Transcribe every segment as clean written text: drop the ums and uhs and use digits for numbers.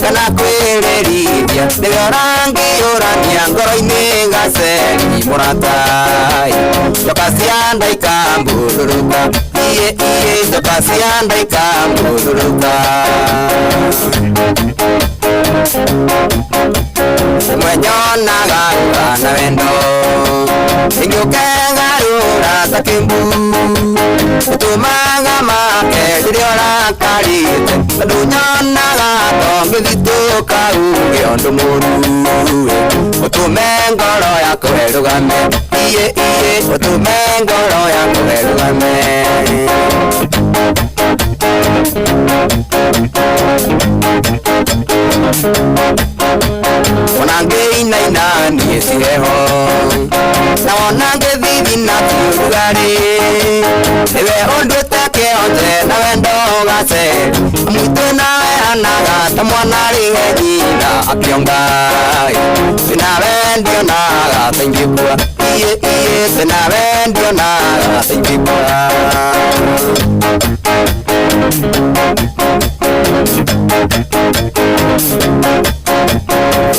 kana kwĩrĩrithia nĩwe ũrangĩũrania ngoro-inĩ gaceri mũratai njoka cia nda ikambũrũrũka iye njoka cia nda ikambũrũrũka mwenyonaga na wendo ingĩũkengarũra ta kĩmbu ũtũmaga make rĩrĩa ũrakarĩte tondũ nyonaga tongĩthitũka uge ũndũ mũru ũtũme ngoro yakwa ĩrũgame iye ũtũme ngoro yakwa ĩrũgame onangĩinaina niĩ ciheho na wona ngĩthithina tiũrugarĩ nĩwe ũndũĩte kĩonje na wendo gaceri mũitũ nawe hanaga ta mwana rĩhe nyina akĩongai nawe ndionaga ta ingĩkua iye nawe ndionaga ta ingĩkua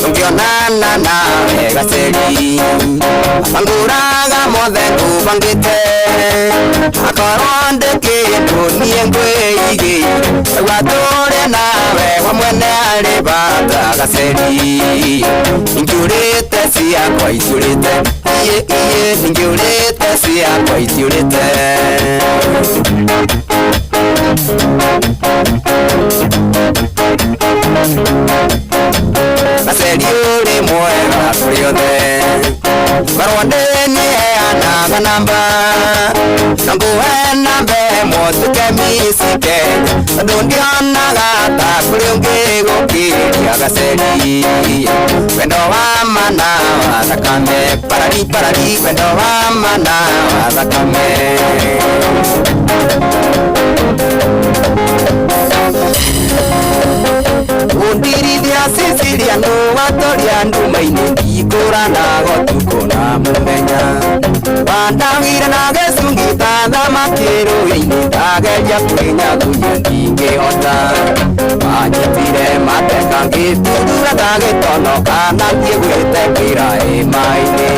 ngionana nawe gaceri bangũraga mothe ngũbangĩte akorwo ndĩkĩndũ niĩ ngwĩigĩire gwatũre nawe wa mwene arĩ bata gaceri ingĩũrĩte ciakwa itiũrĩte iye ingĩũrĩte ciakwa itiũrĩte gaceri ũrĩ mwega kũrĩ othe korwo ndĩnĩheanaga namba na ngũhe namba ĩmwe tũkemisike tondũ ndionaga ta kũrĩ ũngĩgũkĩria gaceri wendo wa mana wa thakame parari wendo wa mana wa thakame undirithia Sicilia no watoria nduma-inĩ ndikũranaga ũtukũ na mũthenya wandagire na gĩcungi ta thamaki rũĩ-inĩ ndageria kwĩnyagunya ndingĩhota wanyitire mateka ngĩtundura ta gĩtonoka na ngĩgwĩte kĩra maĩ-inĩ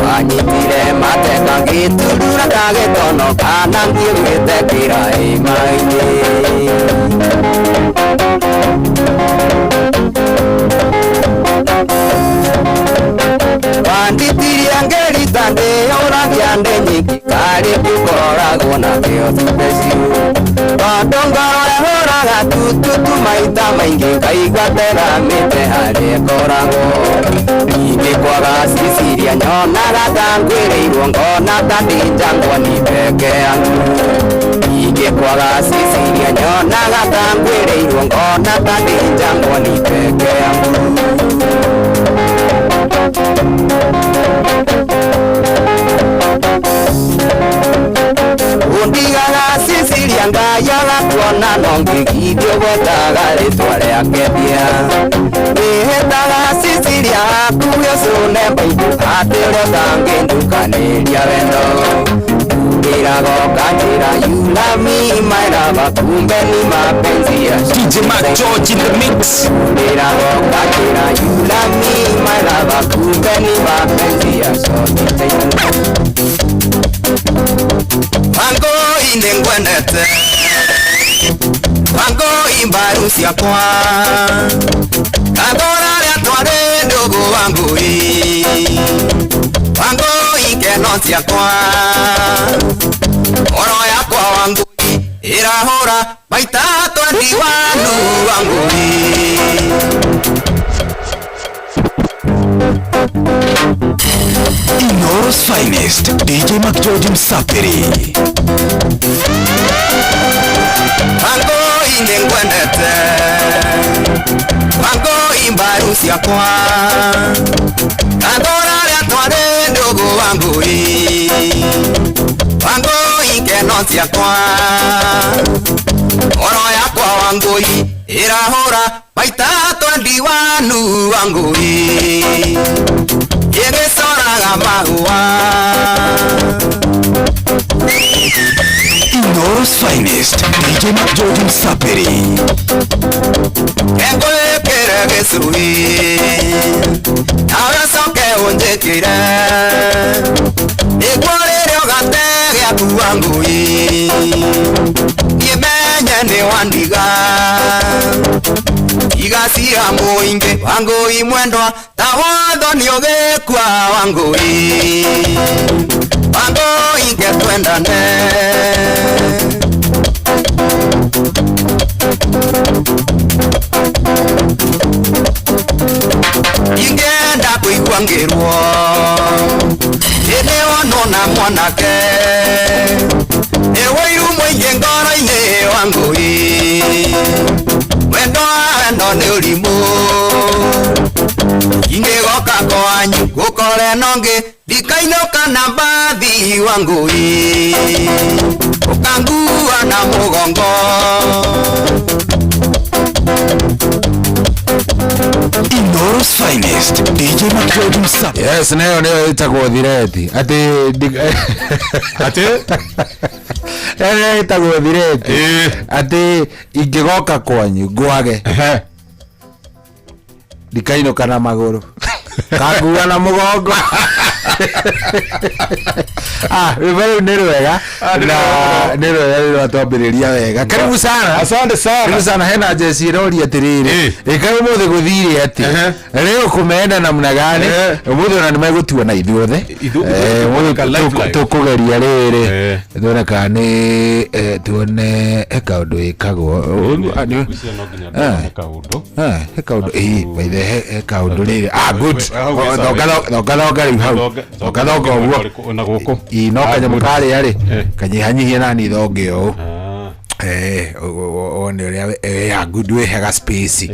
wanyitire mateka ngĩtundura ta gĩtonoka na ngĩgwĩte kĩra maĩ-inĩ wanditirie ngerita ndĩyũragia ndĩ nyingĩ karĩ ngũkoragwo na kĩo thibeciu tondũ ngoro ĩhũraga tututu maita maingĩ ngaiga teramĩte harĩa ĩkoragwo ningĩ kwaga Sicilia nyonaga ta ngwĩrĩirwo ngona ta ndĩ njangwa-inĩ peke yangu ningĩ kwaga Sicilia nyonaga ta ngwĩrĩirwo ngona ta ndĩ njangwa-inĩ peke yangu undigaga Sicilia ngayaga kuona no ngĩgirio gwetaga rĩtwa rĩake mbia ngĩhĩtaga Sicilia akuge cũne mbaitũ atĩ ũrĩa ũtangĩndukanĩria wendo ndĩraga ũkanjĩra you love me my lover kumbe ni mapenzi ya DJ Mac George in the mix ndĩraga ũkanjĩra you love me my lover kumbe ni mapenzi ya Wangoi nĩngwendete Wangoi mbaru ciakwa Kandora rĩatwa rĩ ndũgũ Wangoi Wangoi keno ciakwa Ngoro yakwa Wangoi ĩrahũra maita 21 Wangoi Inoros finest DJ Mac George Msapiri Wangoi nĩngwendete Wangoi mbaru ciakwa Kandora rĩatwa rĩ ndũgũ Wangoi Wangoi keno ciakwa Ngoro yakwa Wangoi ĩrahũra maita 21 Wangoi Yegĩcoraga mahũa Inoros finest DJ Mac George Msapiri Engwe gesui nawe soke unjikire igorire ogatege akuangui nimenye ni wandiga igasira muingi wangui mwendwa tawatho ni ogekwa wangui wangui ngetwendane ingenda kuigwangirwo ineonona mwanake eweiru mwingi ngoro-ini wangui wendo ni urimu ingigoka kwanyu gukore nongi ndikainuka na mbathi wangui ukangua na mugongo Inooro's finest, DJ McJordan Sapere. Yes, nayo itagwo thireti. Ati itagwo thireti. Ati ingigoka kwanyu ngwage. Ndikainuka na maguru. Kangua na mugongo. Wewe ni wega. Ni wega twambiriria wega. Karibu sana. Asante sana. Karibu sana hena jesi rori atiriri. Ikai muthe guthire ati. Leo kumeenda namna gani? Muthe na nimegutua na ithuothe. Muthe tukugeria riri. Tuone kani tuone ekaundu ikagwo. Ekaundu by the ekaundu riri. Good. Thoga riu hau. Thoga uguo. Na guko no kanyamu kari ari kanyihanyihia nani thonge o one uria ya good we hega space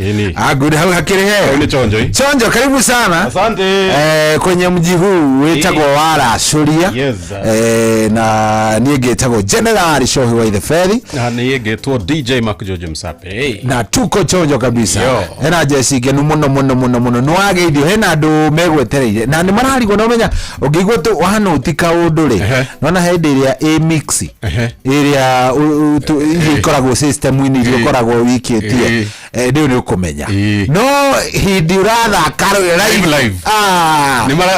good hau hakiri he ni chonjo karibu sana. Asante. Kwenye mji huu wetagwo Warasuria. Yes. Na niĩ ngĩtagwo General Shohi wa Itheberi na niĩ ngĩtwo DJ McJordan Sapere na tuko chonjo kabisa. Hena jesi ngenu muno nwageithio hena andu megwetereire na nĩ mararigwo no menya ũngĩigua tu wahana utika ũndũ rĩ nona hĩndĩ ĩrĩa mix ĩrĩa ikoragwo system ini iria koragwo wikĩtie ndio nĩ ũkũmenya no hĩndĩ ũrathaka live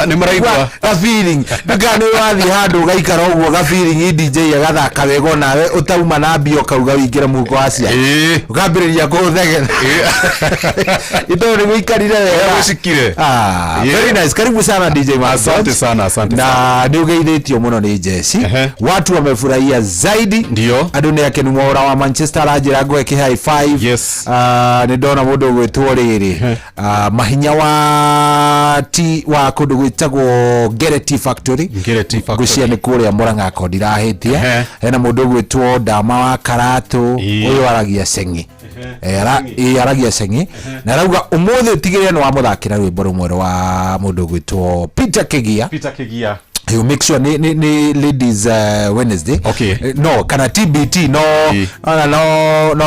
nĩ maraigua a feeling ndikane wathi handu gaikara ũguo ga feeling DJ agathaka wega nawe utauma na mbio kauga wingĩre mũhuko wa cia ukambĩrĩria kũthegera ito nĩ gũikarire wega ũcikire. Very nice. Karibu sana DJ Mark. Asante sana. Na nĩ ũgeithĩtio mũno nĩ Jesse. Watu wamefurahia zaidi. Ndio Andũ nĩ akenu mwaura wa Manchester ranjĩra ngo eke high five. Yes. Nĩ ndona mũndũ gwĩtwo rĩrĩ mahinya wa kũndũ gwĩtagwo Gereti Factory. Ngũcia nĩ kũrĩa Mũrang'a kondirahĩtie. Hena mũndũ gwĩtwo Ndama wa Karatu ũyũ aragia Sengi. Aragia Sengi na rauga ũmũthĩ tigĩrĩre nĩ wamũthakĩra rwĩmbo rũmwe wa mũndũ gwĩtwo Peter Kigia. You make sure ni ladies Wednesday. Okay. No kana TBT no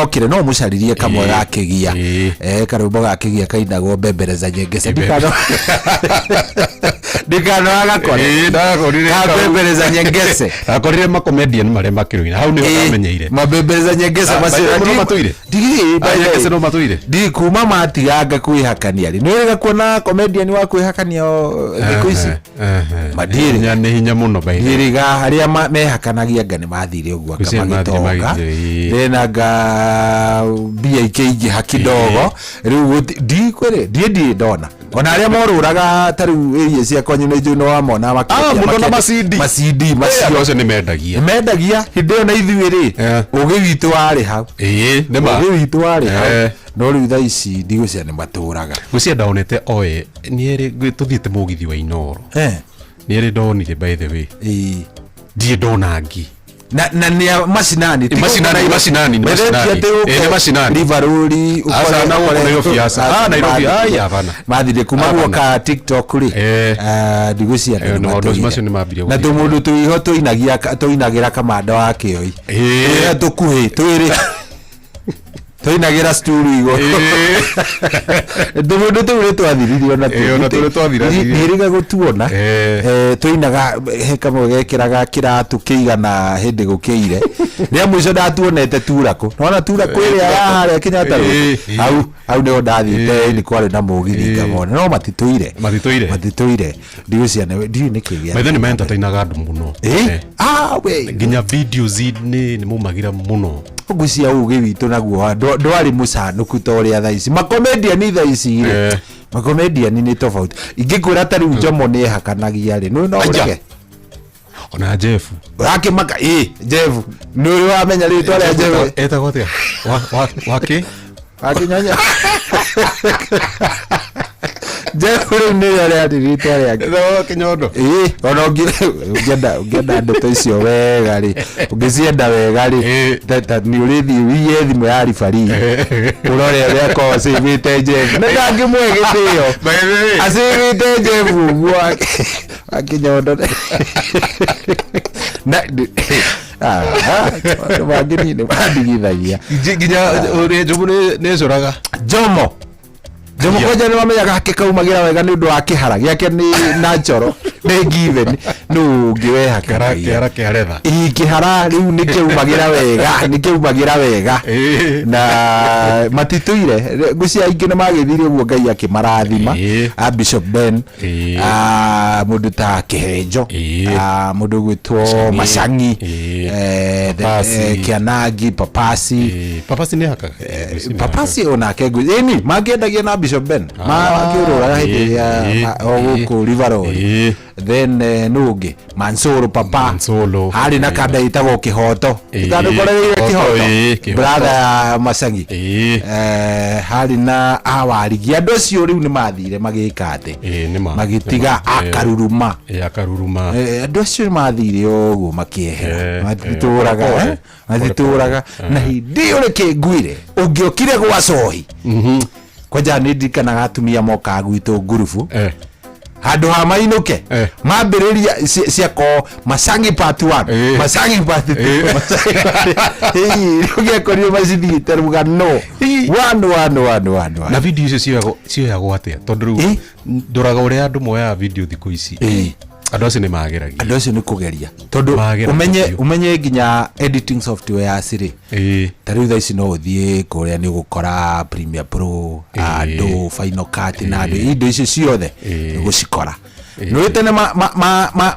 kire no mucaririe kamwe ga Kigia. Karwĩmbo ga Kigia kainagwo Bembereza Nyengese. Ndikano agakora. Bembereza Nyengese. Akorire ma comedian marĩa makĩruina. Hau nĩ ũramenyeire. Bembereza Nyengese macio no matuire. Nyengese no matuire. Ndi kuma matiganga kwĩhakania. Nĩ wega kuona comedian wa kwĩhakania thikũ ici. Madiri nĩ hinya mũno baitha iriga harĩa mehakanagia nga nĩ mathire ũguo akamagĩtonga ndena nga mbia ikĩingĩha kidogo rĩu ndiĩ ndona ona arĩa morũraga ta rĩu area cia kwanyu nĩ njũĩ no wamona mũndũ na macidi macio nĩ mendagia hĩndĩ ĩyo na ithuĩ rĩ ũgĩ witũ warĩ hau ũgĩ witũ warĩ hau no rĩu thaa ici ndigũcia nĩ matũraga gũcia ndaonete oe nĩerĩ tũthiĩte mũgithi wa Inooro nĩerĩ ndonire by the way ndiĩ ndonangi na nĩ macinani Liverpool ukora na Nairobi hasa Nairobi hapana mathire kuma guoka TikTok ri ndigucia na tumundo tuiho tuinagira kamanda wa kioi tukuhi twiri Tũinagira sturu igo ndũmũndũ tũrĩ twathiririo na nĩrĩga gũtuona tũinaga he kamwe gekĩraga kĩratũ kĩigana hĩndĩ gũkĩire rĩa mũico ndatuonete turako nona turako ĩrĩa ya harĩa Kenyatta hau nĩho ndathiĩte nĩ kwarĩ na mũgithi ngamona no matitũire ndigũciana ndiũ nĩkĩ maithe nĩ entertainaga andũ mũno nginya videos nĩ mumagira mũno gucia uge witũ naguo ndwari mũcanũku ta ũrĩa thaa ici makomedian thaa ici rĩ makomedian nĩ tofauti ingĩkwĩra ta rĩu Jomo nĩ ehakanagia rĩ no ũreke ona Jeff akĩmaka Jeff nĩ wamenya rĩtwa rĩa Jeff etagwo atĩa wake akinyanya Jeff rĩu nĩ rĩa rĩtwa rĩake Kinyondo ona ũngĩenda ndeto icio wega rĩ ũngĩcienda wega rĩ nĩ ũrĩthiĩ wiye thimũ ya ribari ũrore ũrĩa ko acĩvĩte Jeff na ndangĩmwe gĩtĩo acĩvĩte Jeff ũguo Kinyondo na wangĩni nĩ mandigithagia nginya ũrĩa Jomo nĩ coraga Jomo koja nĩ wamenyaga gakĩkaumagĩra wega nĩ ũndũ wa kĩhara gĩake nĩ natural nĩ given no ngĩweha kĩhara kĩaretha kĩhara rĩu nĩkĩumagĩra wega na matitũire ngũcia ingĩ nĩ magĩthire ũguo Ngai akĩmarathima Bishop Ben mũndũ ta Kĩhenjo mũndũ gwĩtwo Macang'i Kĩanangi Papasi nĩ hakaga Papasi onake ngũĩ mangĩendagia na Bishop Ben makĩũrũraga hĩndĩ ya gũkũ River Road then nũngĩ Mansolo Papa harĩ na kanda ĩtagwo Kĩhoto ndũkorereire Kĩhoto brother ya Macang'i harĩ na Awarigi andũ acio rĩu nĩ mathire magĩka atĩ magĩtiga Akaruruma andũ acio mathire ũguo makĩehera matitũraga na hĩndĩ ũrĩkĩ nguire ũngĩokire gwa cohi kwanja nĩ ndikanaga atumia moka gwitũ ngurubu handũ ha mainũke mambĩrĩria ciako Macang'i part 1 Macang'i part 2 ũgĩakorio macithiĩte rugano one na video icio cioyagwo atĩa tondũ rĩu ndoraga ũrĩa andũ moyaga video thikũ ici andũ acio nĩ mageragia andũ acio nĩ kũgeria tondũ umenye nginya editing software acirĩ ta rĩu thaa ici no ũthiĩ kũrĩa nĩ ũgũkora Premiere Pro Adobe Final Cut na indo icio ciothe nĩ gũcikora nĩ tene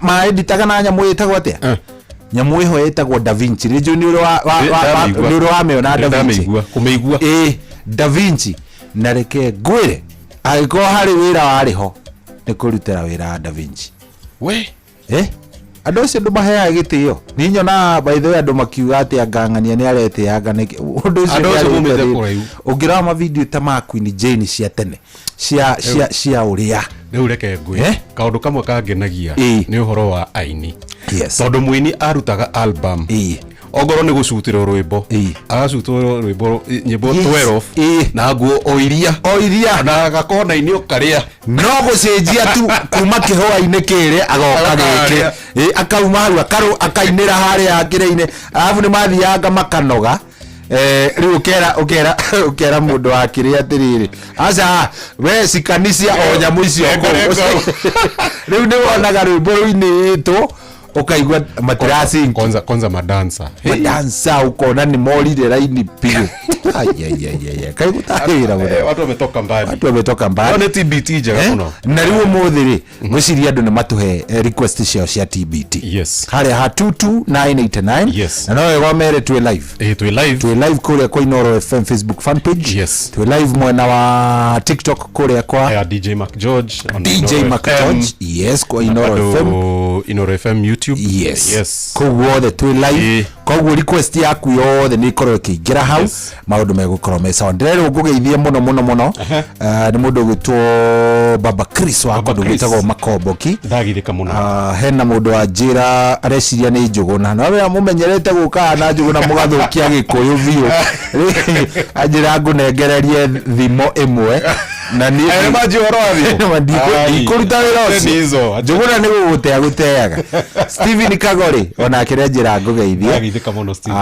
ma editaga na nyamũ ĩtagwo atĩa nyamũ ĩho ĩtagwo DaVinci rĩnjũ nĩ ũrĩ wamĩona DaVinci kũmĩigua DaVinci na reke ngwĩre agĩkorwo harĩ wĩra warĩho nĩ kũrutĩra wĩra wa DaVinci andũ acio andũ maheaga gĩtĩo nĩ nyona by the way andũ makiuga atĩ angang'ania nĩ aretĩanga ũndũ ũcio ũngĩrora mavideo ta ma Queen Jane cia tene cia ũrĩa rĩu reke ngwĩ kaũndũ kamwe kangenagia nĩ ũhoro wa aini tondũ mũini arutaga album ongoro nĩ gũcutĩrwo rwĩmbo agacutĩrwo rwĩmbo nyĩmbo 12 na nguo oiria na gakona-inĩ ũkarĩa no gũcenjia tu kuma kĩhũa-inĩ kĩrĩ agoka gĩkĩ akauma hau akainĩra harĩa akĩrĩ-inĩ arabu nĩ mathianga makanoga rĩu ũkera mũndũ wa kĩrĩa atĩrĩrĩ aca we cikanisia o nyamũ icio rĩu nĩ wonaga rwĩmbo rũinĩtwo ukaigua matirasi kwanza madansa ukona ni morire raini pigo kaigutahira watu wametoka mbali wale TBT jaga kuno na riwo muthiri gwiciria andu ni matuhe request cio cia TBT hari ha 22989 na no wamere twi live twi live kule kwa Inoro FM Facebook fan page twi live mwena wa TikTok kule kwa DJ Mac George kwa Inoro FM YouTube kogwo twi live kogwo request yaku yothe ni ikorwo ikiingira hau maundu megukorwo me sound rero ngugeithie muno ni mundu gwitwo Baba Chris wa kundu gwitagwo Makomboki ndagithika muno hena mundu wa njira areciria ni njugu na nawe mumenyerete guka na njugu na mugathukia gikuyu biu ajira ngunengererie thimo imwe na ni maji oroathio ikuruta wira ucio njuguna ni gugutea guteaga Steven Kagori ona kirenjira ngugeithie ndageithika muno Steve.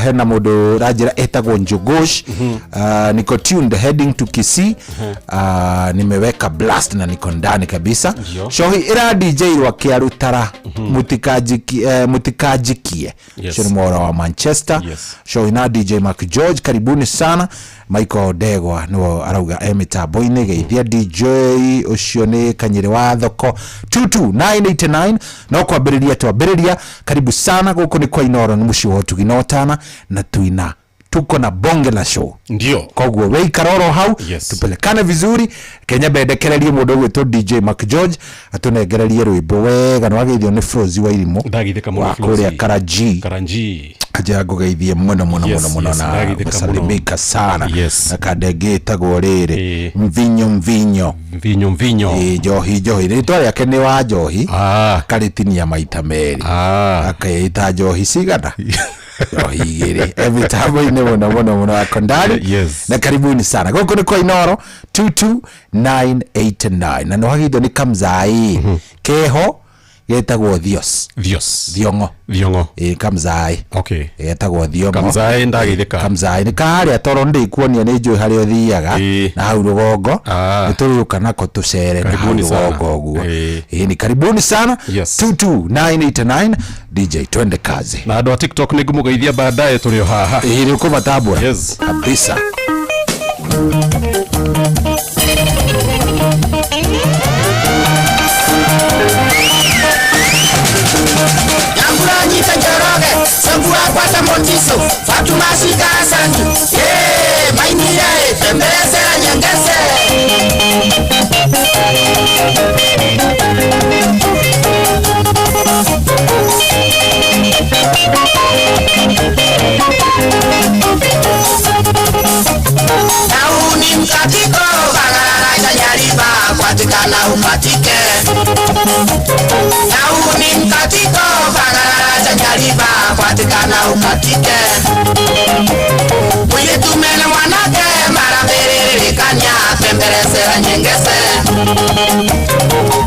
Hena mundu rajira etagwo Njogosh. Niko tuned heading to Kisii. Nimeweka blast na niko ndani kabisa. Shohi ira DJ wa Kiarutara. Mutikajikie. Shohi mora wa Manchester. Shohi na DJ Mark George, karibuni sana. Michael Degwa no arauga emitambo geithia DJ ucio ni Kanyire wa Thoko 22989 no kwambiriria twambiriria. Karibu sana guku ni kwa Inoro, ni muci wa tuginotana na tuina tuko na bonge la show. Ndio koguo wei karoro hau tupelekane vizuri. Kenya bendekererie mundu gwitwo DJ Mark George atunegererie rwimbo wega no ageithio ni Frozi wa Irimo ndagithika muno Frozi Karanji aja gugeithie muno na salimika sana akadegeta gorere mvinyo johi rito yake ni wa johi karitinia maita meri akaita johi sigada Higiri every time ine muno akondari na karibuni sana goko ni kwa Inoro 22989 na no hagido ni Kamzai keho yetagwo Thiongo Kamzai yetagwo Thiongo Kamzai ndagithika Kamzai ni kahari atoro ndi kuonia ni njui hari othiaga na hau rugongo nituruka nako tucere na hau rugongo guo ni karibuni sana 22989 DJ twende kazi na ndo TikTok ni gumugeithia baadaye tulio haha ni uko matabwa kabisa. Nyita Njoroge, Sambua Kwata Motiso, Fatuma Shika Sanju, Mainia, Pembese, Nyangese. Nauni mkatiko, Bagara Nyariba, Kwatikana upatike. Nauni mkatiko, Bagara Nyariba, Kwatikana upatike. Mwili tumele mwanake, Marabere kanya, Pemberese Nyengese.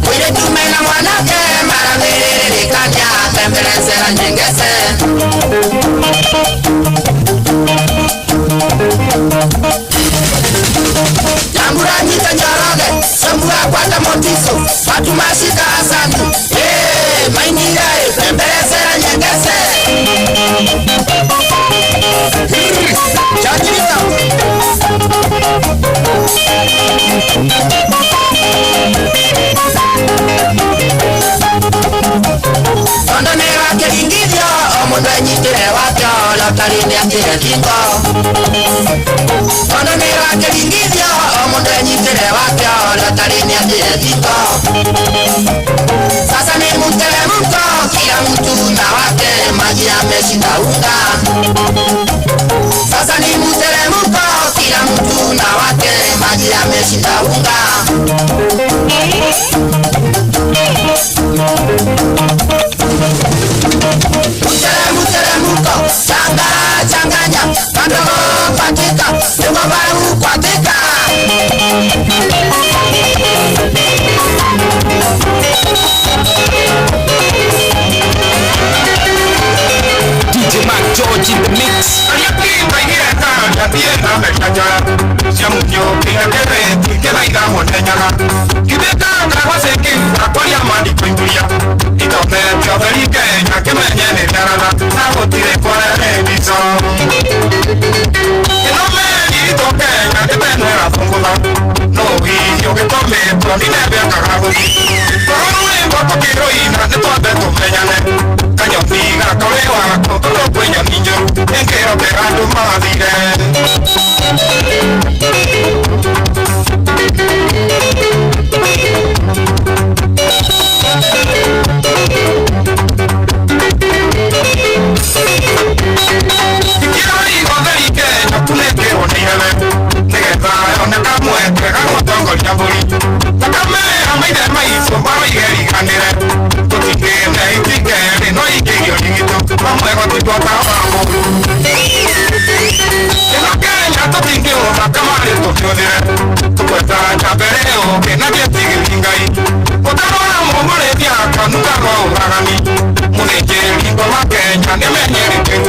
Mwili tumele mwanake, Marabere kanya, Pemberese Nyengese. Nyambura Nyita Njoroge, Sambua Kwata Motiso, Fatuma Shika Sanju, Mainia, Pemberese Nyengese. Chachita Ondonera kelingivyo, omundu enyitire wakyo, lotarinde atire kingo. Ondonera kelingivyo, omundu enyitire wakyo, lotarinde atire kingo. Sasa ni mteremko, kila mtu na wake, maji yameshinda unga. Sasa ni mteremko, kila mtu na wake, maji yameshinda unga. Mteremko, changanya, kandogo patika, yuko baru kwatika. DJ Mark George in the mix. Kenya,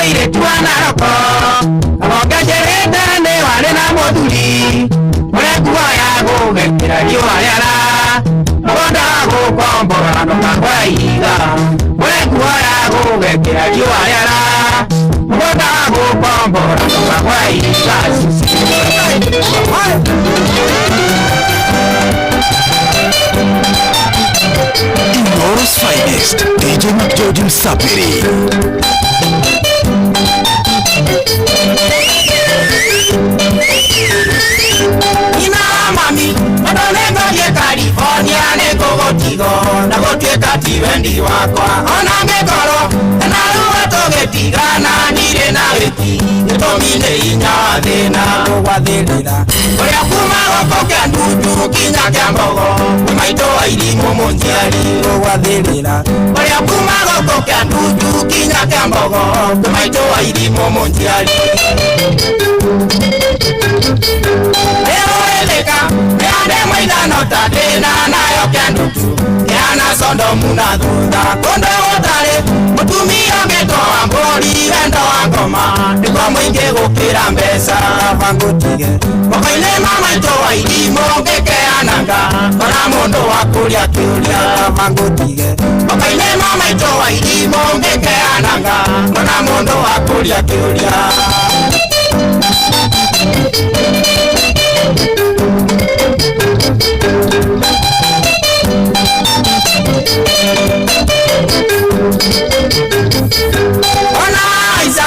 ile tuana roko aboga jereta ne wale na moduli ore kuwa yago gekira liwa yara moda go kombora no kaiga ore kuwa yago gekira liwa yara moda go kombora no kaiga Inoros Finest, DJ McGeorge Msapiri. Ina mami, odolengo ye California neko gotigo, na gotieka tiwendi wakwa, ona ngekoro, na ruwa togetigana nire na weti, netomine inya thina wathirira. Oria kuma goko kia nduju kinya kia mbogo, maito wa irimu munjiari wathirira. Oria kuma goko kia nduju kinya kia mbogo, maito wa irimu munjiari. Eleka, ande maidano tadena nayo kyandutu yana sondo muna dunda kondo otare mutumia geto ambori endo angoma ndikwa mwinge gukira mbesa vangutige okaine mama ito wa ilimo ngeke ananga kona mundu wa kuria kiuria vangutige okaine mama ito wa ilimo ngeke ananga kona mundu wa kuria kiuria. Onaiza,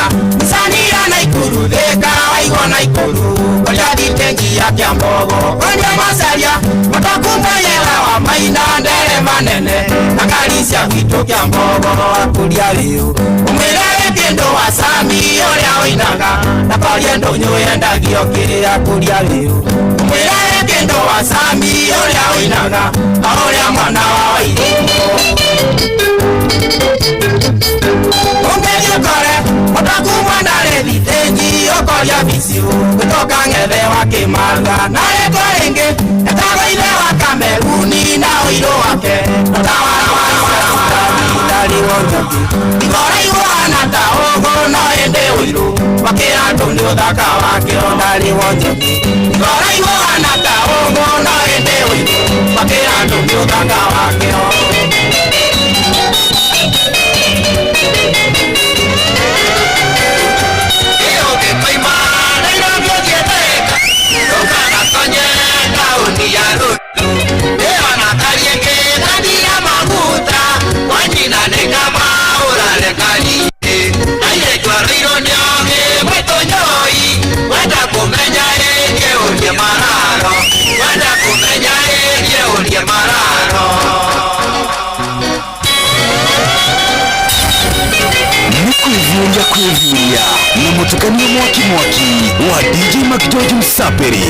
sanira na ikuru deka, waigo na ikuru, koja ditengi ya kiambogo, koja masaria, matakumba yela wa maina ndere manene, nakalisia vitu kiambogo, akulia leo, umilele kendo wa sami, ole awinaga, nakaliendo nyuenda giokiri, akulia leo, umilele kendo wa sami, ole awinaga, ole amana wa wailimu. Ungejikore, otakumwa nare vitenji, okolia visiu, kutoka ngeve wake marga, nare korenge, etago ile waka Kameruni, na uilo wake, otawara dali wonjoki, ikore iwana taogo, no ende uilo, wakira tundi udaka wake, dali wonjoki, ikore iwana taogo, no ende uilo, wakira tundi udaka wake. Kuvulia na mutukanio mwaki wa DJ McGeorge Msapiri.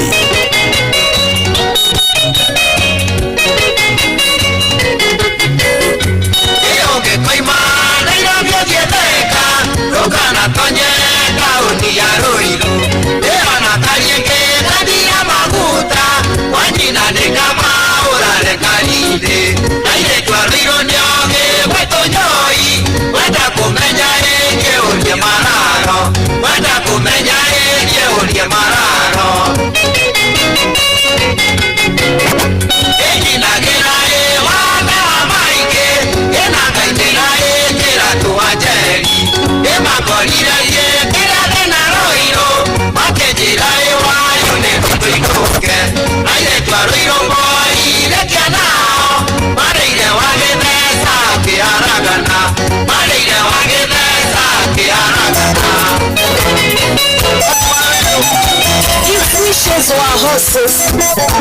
Wishes were horses.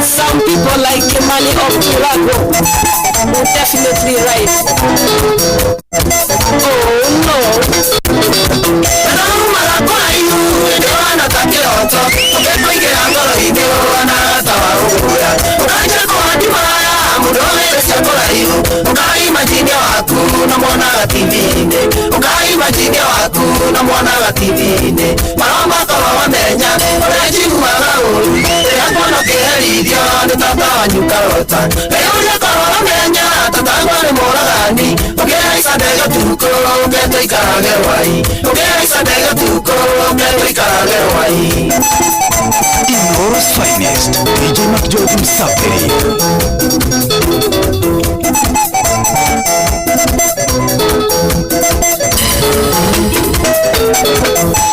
Some people like Kimali of Tulago would definitely ride. Oh no. tuikarage rwai. Inoros Finest, DJ Mac George Msafiri.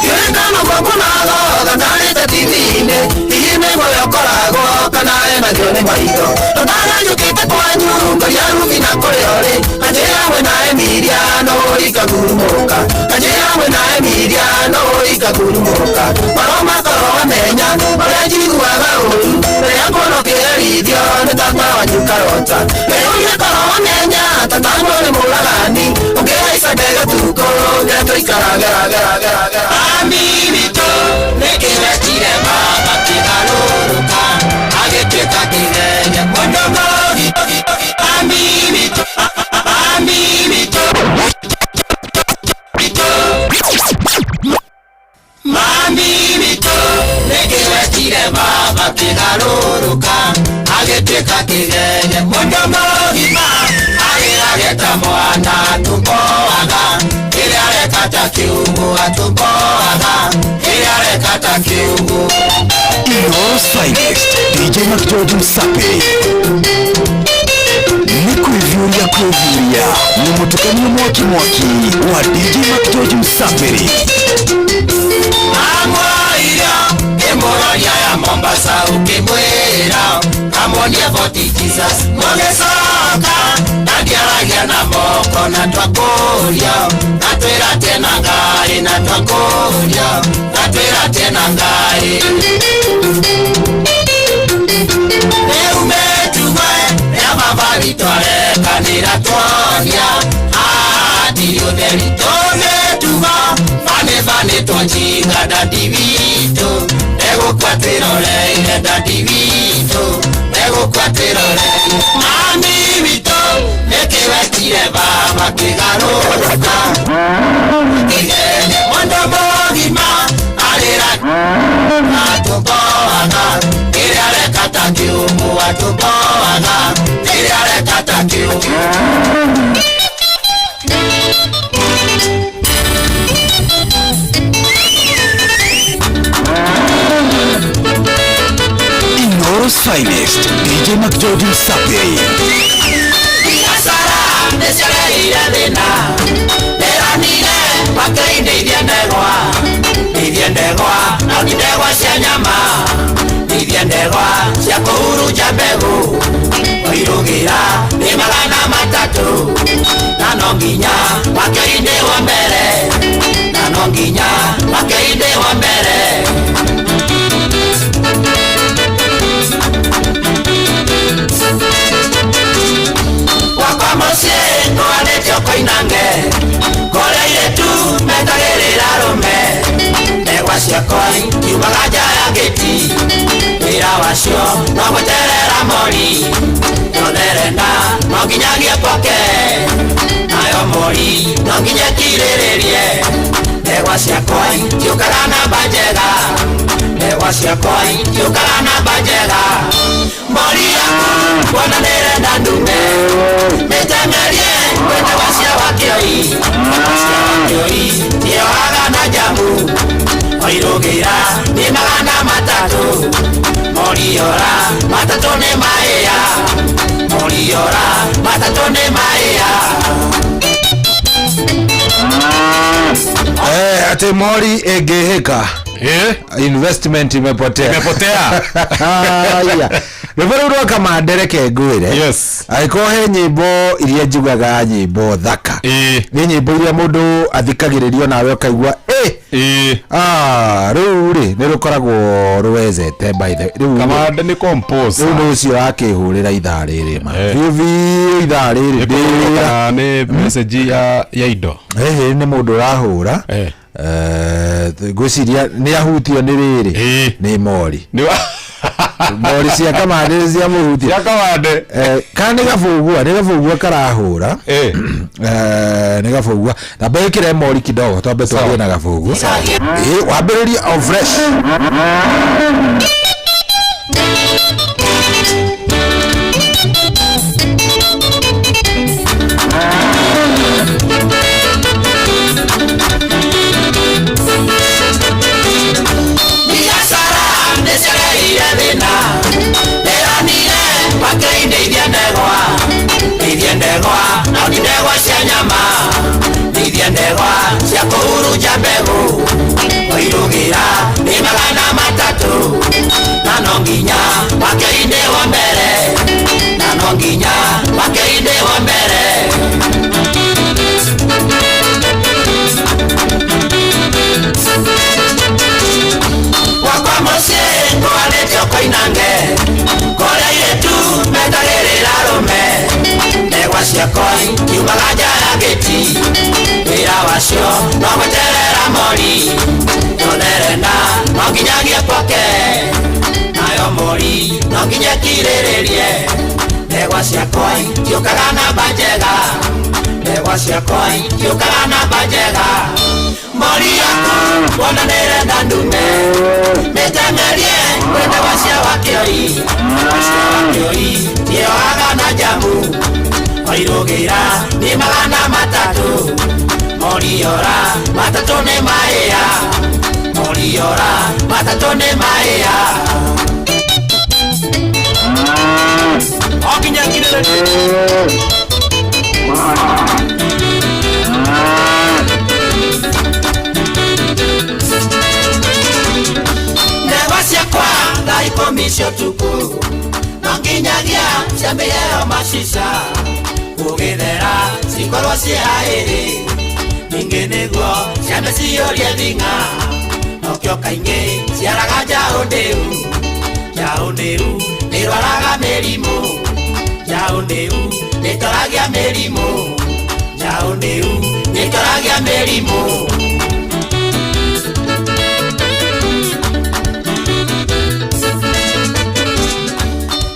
Yekana kwa kunago, katarita TV-ine, ihime moyo korago, kanae na jione maigo. Totana yukite kwanyu, kariaru vina koreore, ajea wena Emiliano, ikagurumuka. Ajea wena Emiliano, ikagurumuka. Maroma koroa menya, marejigu waga uru, rea kono kireridio, netata wanyukarota. Meruye koroa menya, tatango ni mulagani, ongea isabega tuko, geto ikaragera. Amimito, nekiretire mama kigaruruka, ageteka kinenya, kondomogi, amimito, amimito, mamimito, nekiretire mama kigaruruka, ageteka kinenya, kondomogi ma, ageta mwana tukoaga. Kata kiungu atupoaga, kata kiungu. Inoros Finest, DJ Mac George Msafiri. Kuivyuria ni mutukanio mwaki wa DJ Mac George Msafiri. Mororia ya Mombasa ukimwira kamonia 40 Jesus mogesoka nadiaragia na moko na twakuria natwira tena ngai na twakuria natwira tena ngai neumetuwe ya mabari tware kanira tworia adirio derito metuwa fane twanjinga dadivito ego kwatirore ine dadivito ego kwatirore mami vito nekiwetire baba kigaruruka kigene mondo mogima alira atuboaga kiriare kata kiumu atuboaga kiriare kata kiumu. Inoros Finest, DJ Mac George Msafiri. Biasara, nesereire thina, neranire, wakaine ithie ndegwa, na ndegwa cia nyama, ithie ndegwa, cia kuhuruja mbegu, oirugira, ni 300, na no nginya, wakaine wa mbere, na no nginya, wakaine wa mbere. Wakamose, noanete okoinange, koreire tu, metagirira rume, negwa ciakoi, kiumaga nja ya geti, wira wacio, no gweterera mori, notherenda, no nginyagie poke, nayo mori, no nginya kiriririe, negwa ciakoi, kiukaga namba njega, negwa ciakoi, kiukaga namba njega, mori yaku, wana nirenda ndume, metengerie, kwenda wacia wakioi, niyo agana jamu, oirugira, ni 300, moriora, 3 ni maia, moriora, 3 ni maia. Ate mori egeheka. Investment imepotea. Rĩbũrũrwo kama ndereke ngwĩre. Yes. Aikohe nyĩmbo iria njugaga nyĩmbo thaka. Nĩ nyĩmbo iria mũndũ athikagĩrĩrio nawe ũkaigua rĩu rĩ nĩ rũkoragwo rwezete by the Kamande nĩ compose. Rĩu nĩ ũcio akĩhũrĩra ithaa rĩrĩ ma. Biũ ithaa rĩrĩ nĩ message ya indo. Nĩ mũndũ ũrahũra. Ngwĩciria nĩ ahutio nĩ rĩrĩ nĩ mori. Mori cia Kamande cia mũhuti cia Kamande kana nĩ gabũgua karahũra nĩ gabũgua na mbekire mori kidogo twambe twambie na gabũgua wambĩrĩria o fresh. nacio no gweterera mori tũtherenda no nginyagia poke nayo mori no nginya kirĩrĩrie ndegwa ciakwa itiũkaga namba njega ndegwa ciakwa itiũkaga namba njega mori yaku wona nĩrenda ndume nĩteng'erie kwĩ ndegwa cia wakĩoi nĩoaga na njamu wairũgĩra nĩ magana matatũ moriora matatũ nĩ maĩa moriora matatũ nĩ maĩa okinya kirĩrĩria ndegwa ciakwa thaa ikũmi cia ũtukũ no nginyagia ciambĩheo macica kũgĩthera cikorwo ciĩ haĩrĩ ningĩ nĩguo ciambe ciyũrie thing'a nokĩo kaingĩ ciaraga njaũ ndĩu nĩrwaraga mĩrimũ njaũ ndĩu nĩtũragia mĩrimũ njaũ ndĩu nĩtũragia mĩrimũ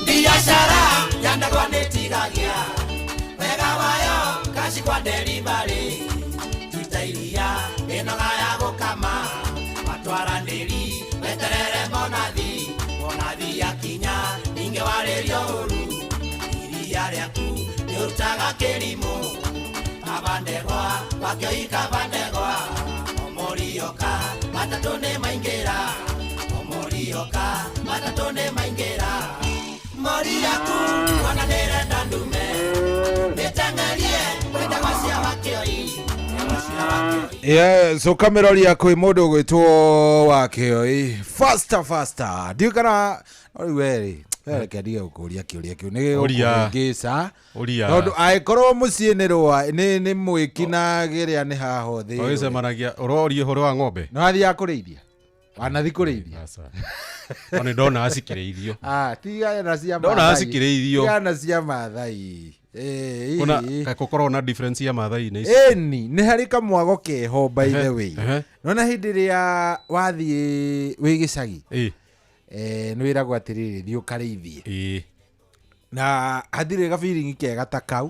biacara ya ndegwa nĩtigagia wega wayo kaci kwa delivery itairia ĩnoga ya gũkama matwaranĩri weterere monathi yakinya ningĩ warĩrio ũru iria rĩaku nĩũrutaga kĩrimũ kabandegwa wakĩo ikabandegwa omorioka matatũ nĩ maingĩra omorioka matatũ nĩ maingĩra mori yaku wona nĩrenda ndume nĩteng'erie kwĩndegwa cia wakĩoi so kameroria kwĩ mũndũ gwĩtwo wakĩoi faster ndiũ kana weri reke ndige gũkũria kĩũria kĩu nĩ gũkũngĩca tondũ angĩkorwo mũciĩ nĩ rũa nĩ mwĩki na gĩrĩa nĩ haho thĩ ũgĩcemanagia ũroria ũhoro wa ng'ombe no athiaga kũrĩithia wanathi kũrĩithia nĩ ndona acikĩrĩithio tigana cia ndona acikĩrĩithio tigana cia Maathai kuna gũkorwo na difference ya Maathai-inĩ ici eni nĩ harĩ kamwago keho by the way nona hĩndĩ ĩrĩa wathiĩ wĩ gĩcagi nĩ wĩragwo atĩrĩrĩ thiĩ ũkarĩithie na hatirĩ gabiringi kega ta kau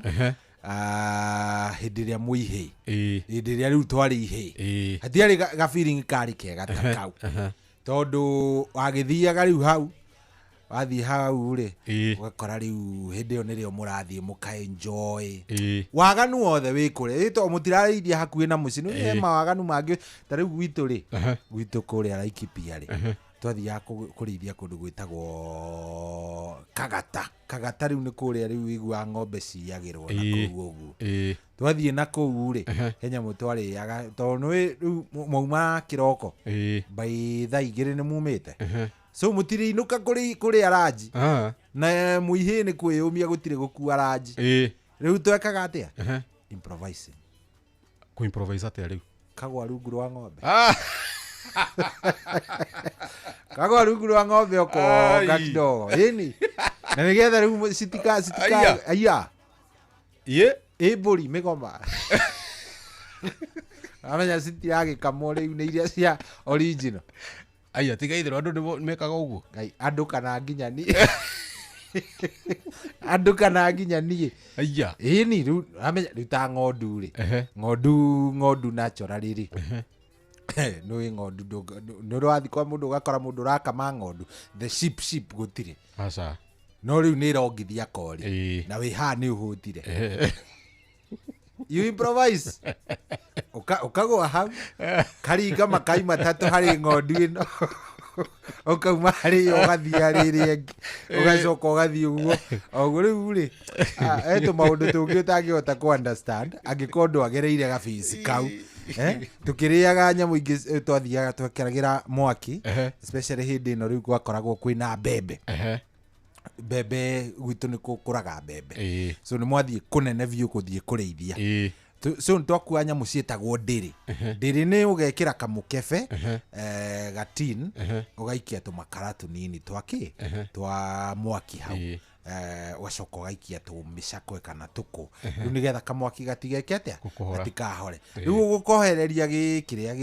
hĩndĩ ĩrĩa mũihĩ hĩndĩ ĩrĩa rĩu twarĩ ihĩ hatiarĩ gabiringi karĩ kega ta kau tondũ wagĩthiaga rĩu hau wathiĩ hau rĩ ũgakora rĩu hĩndĩ ĩyo nĩrĩo mũrathiĩ mũkaenjoy waganu wothe wĩ kũrĩa tondũ mũtirarĩithia hakuhĩ na mũciĩ nĩ mawaganu mangĩ ta rĩu gwitũ rĩ gwitũ kũrĩa Laikipia rĩ twathiaga kũrĩithia kũndũ gwĩtagwo Kagata rĩu nĩ kũrĩa rĩu igua ng'ombe ciagĩrwo na kũu ũguo twathiĩ na kũu rĩ henyamũ twarĩaga tondũ rĩu mauma kĩroko by thaa igĩrĩ nĩ mumĩte so mũtirĩinũka kũrĩa ranji na mũihĩ nĩ kwĩyũmia gũtirĩ gũkua ranji rĩu twekaga atĩa improvising kũ-improvise atĩa rĩu kagwa rungu rwa ng'ombe kagwa rungu rwa ng'ombe okoga kidogo ĩni na nĩgetha rĩu citika aya mbũri mĩgoma amenya citiragĩkamwo rĩu nĩ iria cia original aya tiga itherũ andũ nĩ mekaga ũguo andũ kana nginya niĩ andũ kana nginya niĩ aya ĩni rĩu amenya rĩu ta ng'ondu rĩ ng'ondu natural rĩ nĩ ng'ondu nĩ ũrathiĩ kwa mũndũ ũgakora mũndũ ũrakama ng'ondu the sheep gũtirĩ no rĩu nĩ ĩrongithia kori na wĩ haha nĩ ũhũtire you improvise ũkagwa hau karinga makai matatũ harĩ ng'ondu ĩno ũkauma harĩ ũgathiĩ harĩ rĩngĩ ũgacoka ũgathiĩ ũguo oguo rĩu rĩ tũmaũndũ tũngĩ ũtangĩhota ku understand angĩkorwo ndwagereire gabici kau tukĩrĩaga nyamũ ingĩ twathiaga twekeragĩra mwaki especially hĩndĩ ĩno rĩu gwakoragwo kwĩna mbembe mbembe gwitũ nĩ kũraga mbembe so nĩ mwathiĩ kũnene biũ gũthiĩ kũrĩithia so nĩtwakua nyamũ ciĩtagwo ndĩrĩ ndĩrĩ nĩ ũgekĩra kamũkebe gatin ũgaikia tũmakara tũnini twa mwaki hau wacoka gaikia tumicakwe kana tuku riu nigetha kamwaki gatigeke atia gatikahore riu gukohereria gikiria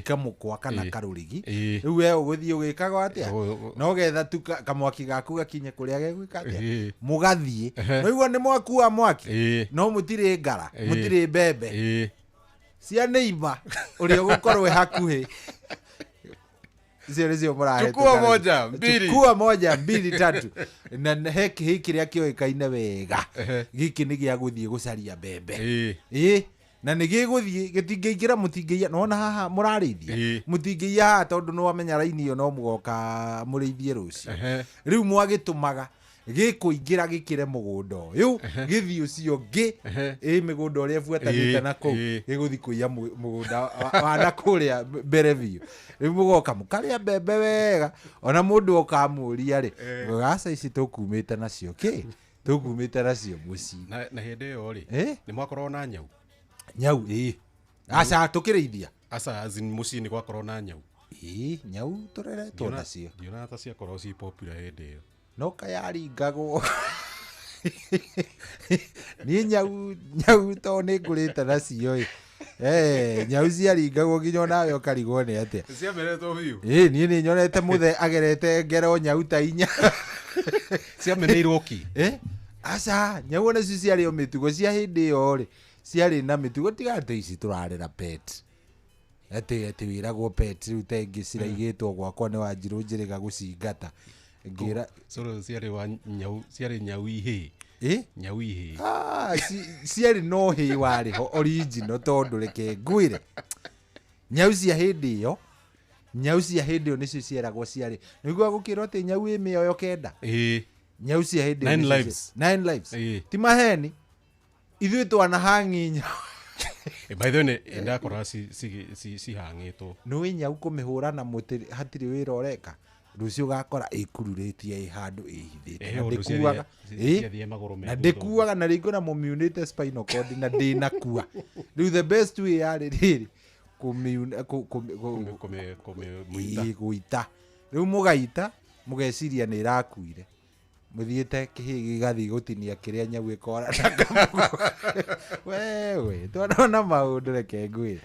kamukwa kana karurigi riu we uguthii ugikaga atia no getha tu kamwaki gaku gakinye kuria gegwika atia mugathie no igua ni mwakua mwaki no mutire ngara mutire mbembe cia neiba uria gukorwe hakuhi zio murahe chukua moja mbili tatu na heki kiria kioikaine wega giki ni gia guthie gucaria mbembe na nä gä gå thiä gä tingä ingä ra må tingä ia nona haha må rarĩithia må tingä ia haha tondå nä wamenya raini ĩyo no må goka må rä ithie rå cio rä u mwagä tå maga gä kå ingä ra gä kä re må gå nda å yå gä thiä å cio ngä mä gå nda å rä a buatanä te na kå gä gå thiä kå ia må gå nda wana kå rä a mbere biå rä u må goka må karä a mbembe wega ona må ndå okamå ria rä gaca ici tå kumä te nacio kä tå kumä te nacio må ciĩ na hä ndä ä yo rä nä mwakorwo na nyau nyau aca tukirithia aca azin muciĩ nĩ gwakorwo na nyau nyau tureretwo nacio ndiona ta ciakorwo ci popular hĩndĩ ĩyo no kayaringagwo niĩ nyau to nĩ ngũrĩte nacio nyau ciaringagwo nginya nawe ũkarigwo nĩ atĩa ciamenetwo biũ niĩ nĩ nyonete mũthe agerete ngero nyau ta inya ciameneirwo ki aca nyau ona cio ciarĩ o mĩtugo cia hĩndĩ ĩyo rĩ ciarĩ na mĩtugo tiga atĩ ici tũrarera pet atĩ wĩragwo pet rĩu ta ingĩ ciraigĩtwo gwakwa nĩ Wanjirũ Njĩrĩga gũcingata ngĩra ciarĩ nyau ihĩ nyau ihĩ ciarĩ no hĩ warĩ ho original tondũ reke ngwĩre nyau cia hĩndĩ ĩyo nĩcio ciaragwo ciarĩ nĩguo gũkĩrwo atĩ nyau ĩ mĩoyo kenda nyau cia hĩndĩ 9 lives ti maheni ithuĩ twana hanginya by the way ndakora cihangĩtwo nĩ nyau kũmĩhũra na mũtĩ hatirĩ wĩra ũreka rũciũ gakora ĩkururĩtie handũ ĩhithĩte na ndĩkuaga na rĩngĩ na mũmiunĩte spinal cord na ndĩnakua rĩu the best way yarĩ rĩrĩ gũita rĩu mũgaita mũgeciria nĩ ĩrakuire mũthiĩte kĩhĩ gĩgathiĩ gũtinia kĩrĩa nyau ĩkora wewe twanona maũndũ reke ngwĩre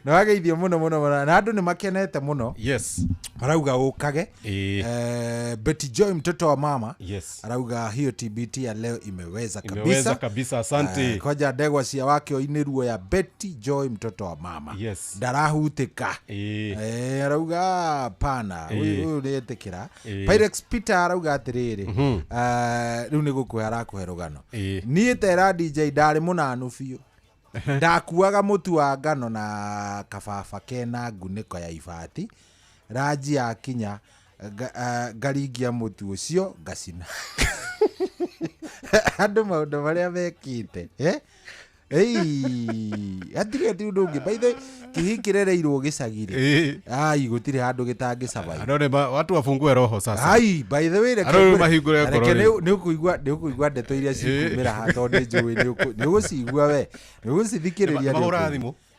nĩ wageithio mũno na andũ nĩ makenete mũno marauga ũkage Betty Joy mtoto wa mama arauga hiyo TBT ya leo imeweza kabisa asante koja ndegwa cia wake oinĩruo ya Betty Joy mtoto wa mama ndarahutĩka arauga pana ũyũ nĩetĩkĩra Pyrex Peter arauga atĩrĩrĩ rĩu nĩ gũkũhe arakũhe rũgano niĩ tera DJ ndarĩ mũnanu biũ ndakuaga mũtu wa ngano na kababa kena ngunĩko ya ibati ranji ya kinya ngaringia mũtu ũcio ngacina andũ maũndũ marĩa mekĩte hatirĩ ti ũndũ ũngĩ by the way kĩhĩ kĩrereirwo gĩcagirĩ gũtirĩ handũ gĩtangĩcaba watu wafungue roho sasa by the way nĩ ũkũigua ndeto iria cikumĩra ha tondũ nĩ njũĩ nĩ ũgũcigua we nĩ ũgũcithikĩrĩria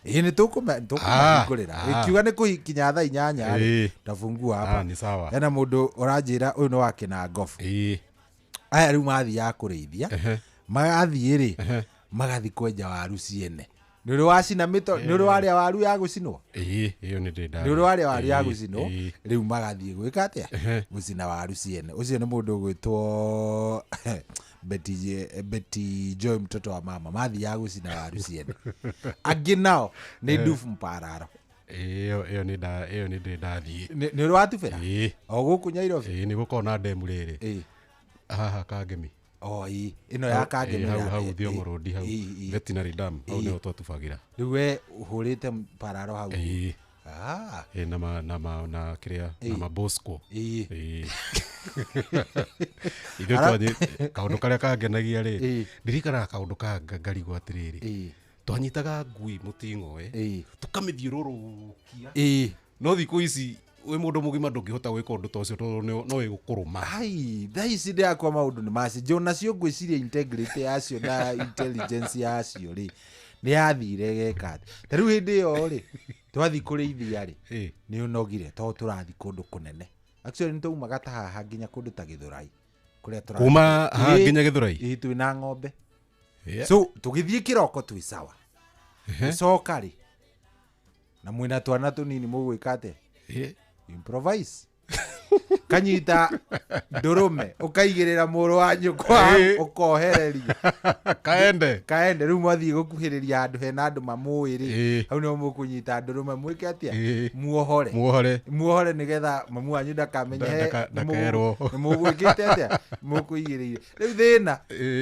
nĩ tũkũmahingũrĩra ĩkiuga nĩ kũkinya thaa 8 ndabungua hapa hena mũndũ ũranjĩra ũyũ nĩ wake na ngobu aya rĩu mathiaga kũrĩithia magathiĩ rĩ magathi kwenja waru ciene nĩ ũrĩ wacina mĩto nĩ ũrĩ warĩa waru ya gũcinwo nĩ ũrĩ warĩa waru ya gũcinwo rĩu magathiĩ gwĩka atĩa gũcina waru ciene ũcio nĩ mũndũ ũgwĩtwo Betty Joy mtoto wa mama mathiaga gũcina waru ciene angĩ nao nĩ ndubu mpararo ĩyo nĩ ndathiĩ nĩ ũrĩ watubĩra o gũkũ Nairobi nĩ gũkorwo ndemu rĩrĩ haha Kangemi ino ya Kangemi hau Thiong'o Road hau veterinary dam hau nĩho twatubagĩra rĩu we ũhũrĩte mpararo hau na kĩrĩa na mabosco ithuĩ twathiĩ kaũndũ karĩa kangenagia rĩ ndirikanaga kaũndũ ka ngarigwo atĩrĩrĩ twanyitaga ngui mũting'oe tũkamĩthiũrũrũkia no thikũ ici we mũndũ mũgima ndũngĩhota gwĩka ũndũ ta ũcio tondũ no ĩgũkũrũma thaa ici ndĩrakwa maũndũ nĩ macenjia nacio ngwĩciria integrity yacio na intelligence yacio rĩ nĩ yathire geka ta rĩu hĩndĩ ĩyo rĩ twathiĩ kũrĩithia rĩ nĩ ũnogire tondũ tũrathiĩ kũndũ kũnene actually nito umagata haha nginya kundu ta Githurai kuria tura kuma ha nginya Githurai twina ng'ombe so tugithie kiroko twi sawa soka ri na mwina twana tunini mugwikate improvise kanyita ndurume ukaigirira muru wa nyukwa ukohereria kaende riu mwathie gukuhiriria andu hena andu mamuiri hau no mukunyita ndurume mwike atia muohore nigetha mamu wanyu ndakamenye ndakerwo ni mugwikite atia mukuigiriire riu thina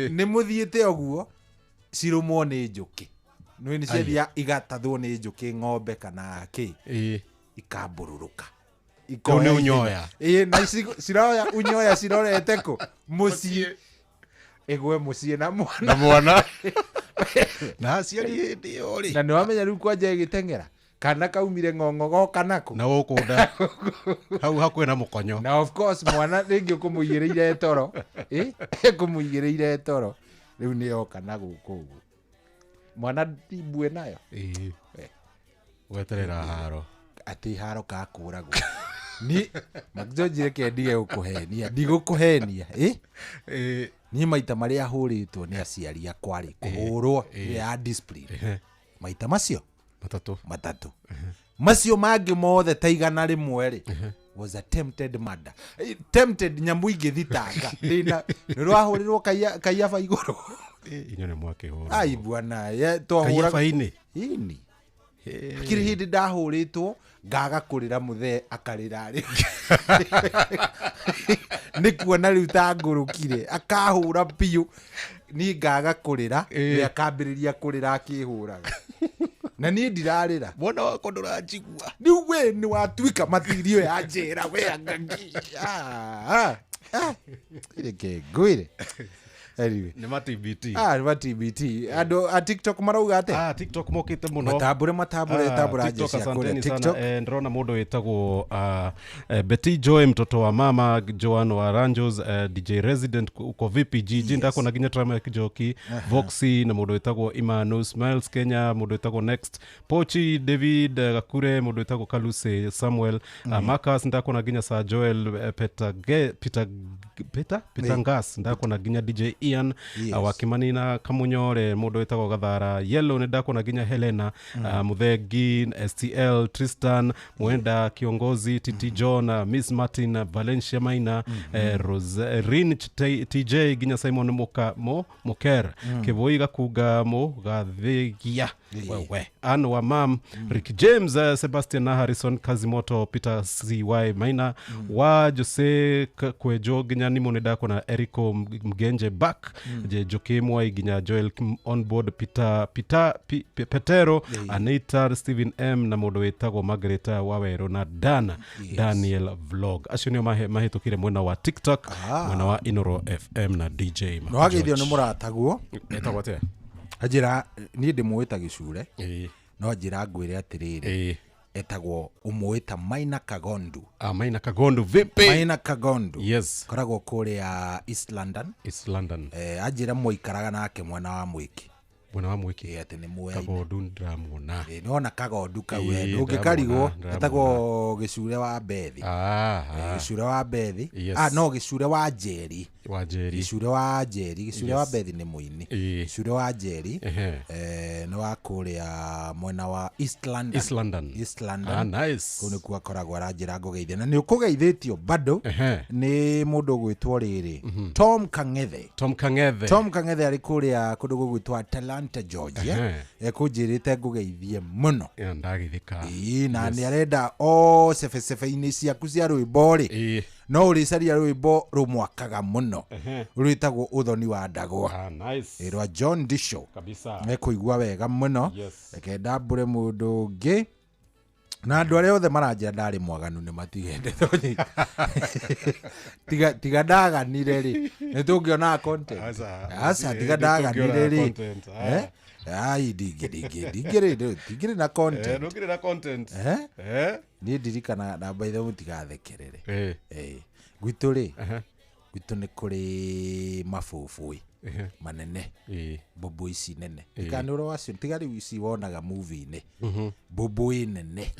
ni muthiite oguo cirumo ni njuki no ni ciathia igatathwo ni njuki ng'ombe kana ki ikambururuka ikone unyoya na ciroya unyoya cirorete ku mucii egwe mucii na mwana na ciari ndio ri na ni wamenya riu kwanja gitengera kana kaumire ng'ong'o kanako na ukunda hau hakwe na mukonyo na of course mwana ringi kumuigireire toro kumuigireire toro riu ni yoka na guku mwana tibwe nayo weterera haro ati haro kakuragwo ni makjojire kendige gukuhenia ndigukuhenia ni maita maria huritwo ni aciari akwa ri kuhurwo ya discipline maita macio matatu macio mangi mothe taigana rimwe ri was attempted murder tempted nyambu ingithitanga ndina nirwahurirwo kaiya iguru inyone mwake horo ai bwana ye twahura kaiya ini akiri hindi ndahuritwo ngaga kurira muthe akarira ri nikuona riu tangurukire akahura piu ni ngaga kurira ni akambiriria kurira akihuraga na ni ndirarira mwana wako ndurajigua riu we ni watuika matirio ya njera we angagi ireke ngwire anyway ni TBT ni TBT ando a TikTok marauga ate TikTok mokite muno tabura TikTok asanteni sana ndrona mundu wetagwo Betty Joy mtoto wa mama Joan wa Ranjos DJ Resident uko vipi jiji ndako na ginya trama kijoki Voxy na mundu wetagwo Imanu Smiles Kenya mundu wetagwo Next Pochi David Gakure mundu wetagwo Kaluse Samuel Marcus ndako na ginya Sir Joel Peter Ngas ndako na ginya DJ Ian wa Kimanina Kamunyore mundu wetagwo Gathara Yellow ni ndako na ginya Helena Muthegi STL Tristan Mwenda Kiongozi TT John Miss Martin Valencia Maina Roserin TJ ginya Simon Moker Kivoiga Kuga Gathegia wewe Anne wa Mam Rick James Sebastian Harrison Kazimoto Peter CY Maina wa Jose Kwejo ginya Nimo ndako na Erico Mgenje back je Jokemwa ginya Joel on board Petero Anita Steven M na mundu wetagwo Margareta Wawero na Daniel Vlog acio nio mahitukire mwena wa TikTok mwena wa Inoro FM na DJ no agithio ni muratagwo etagwo ate ajira ni ndimuita gicure no njira ngwire atiriri etagwo umuita Maina Kagondu Maina Kagondu vipi Maina Kagondu yes koragwo kuria East London ajira muikaraga nake mwana wa mwiki ati ni muwe Kagondu ndramona nona Kagondu kawe ndungikarigo etagwo gicure wa Bethi gicure wa Bethi no gicure wa Jeri gicure wa Bethi ni muini gicure wa Jeri no wa kuria mwena wa East London nice kune kwa koragwo aranjira ngugeithia na ni ukugeithitio bado ni mundu gwitwo riri Tom Kangethe ari kuria kundu gwitwa Atlanta Georgia ekunjirite ngugeithie muno ndagithika na ni arenda o sefe-ini ciaku cia rwimbo ri no uricaria rwimbo rumwakaga muno rwitagwo uthoni wa ndagwa nice rwa John Disho kabisa ekuigua wega muno ekenda mbure mundu ungi na andu aria othe maranjira ndari mwaganu ni matigende tiga ndaganire ri ni tungiona content asa tiga ndaganire ri ai digire na content nugire na content ni ndirikana na by the way tigathekerere gwitu ri gwitu ni kuri mafufui manene bobo ici nene ikanuro wacio tigari ici wonaga movie-ini bobo nene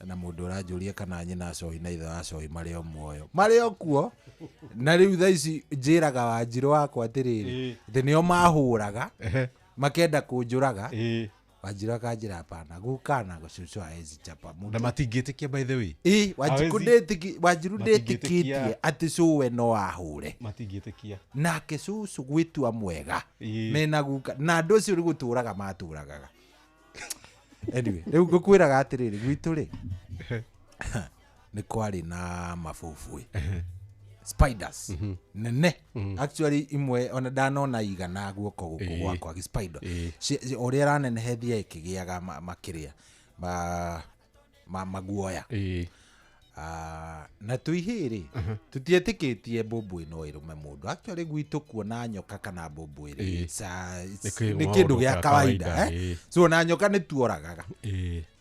na mundu uranjuria kana nyina cohi na ithe wa cohi marĩ o muoyo marĩ o kuo na rĩu thaa ici njĩraga Wanjirũ wakwa atĩrĩrĩ atĩ nĩo mahũraga makenda kũnjũraga Wanjirũ akanjĩra hapana gũkana gũcucu haezi chapa na matingĩtĩkia by the way Wanjirũ ndĩtĩkĩtie atĩ cuwe no ahũre matingĩtĩkia nake cucu gwĩtua mwega mena guka na andũ acio nĩ gũtũraga matũragaga anyway rĩu ngũkwĩraga atĩrĩrĩ gwitũ rĩ nĩ kwarĩ na mabũbũĩ spiders nene actually imwe ona ndanona igana guoko gũkũ gwakwa spider ũrĩa ranenehethia ĩkĩgĩaga makĩria maguoya na tũihĩrĩ tũtietĩkĩtie mbũmbũĩ no ĩrũme mũndũ actually gwitũ kuona nyoka kana mbũmbũĩ nĩ kĩndũ gĩa kawaida so ona nyoka nĩ tuoragaga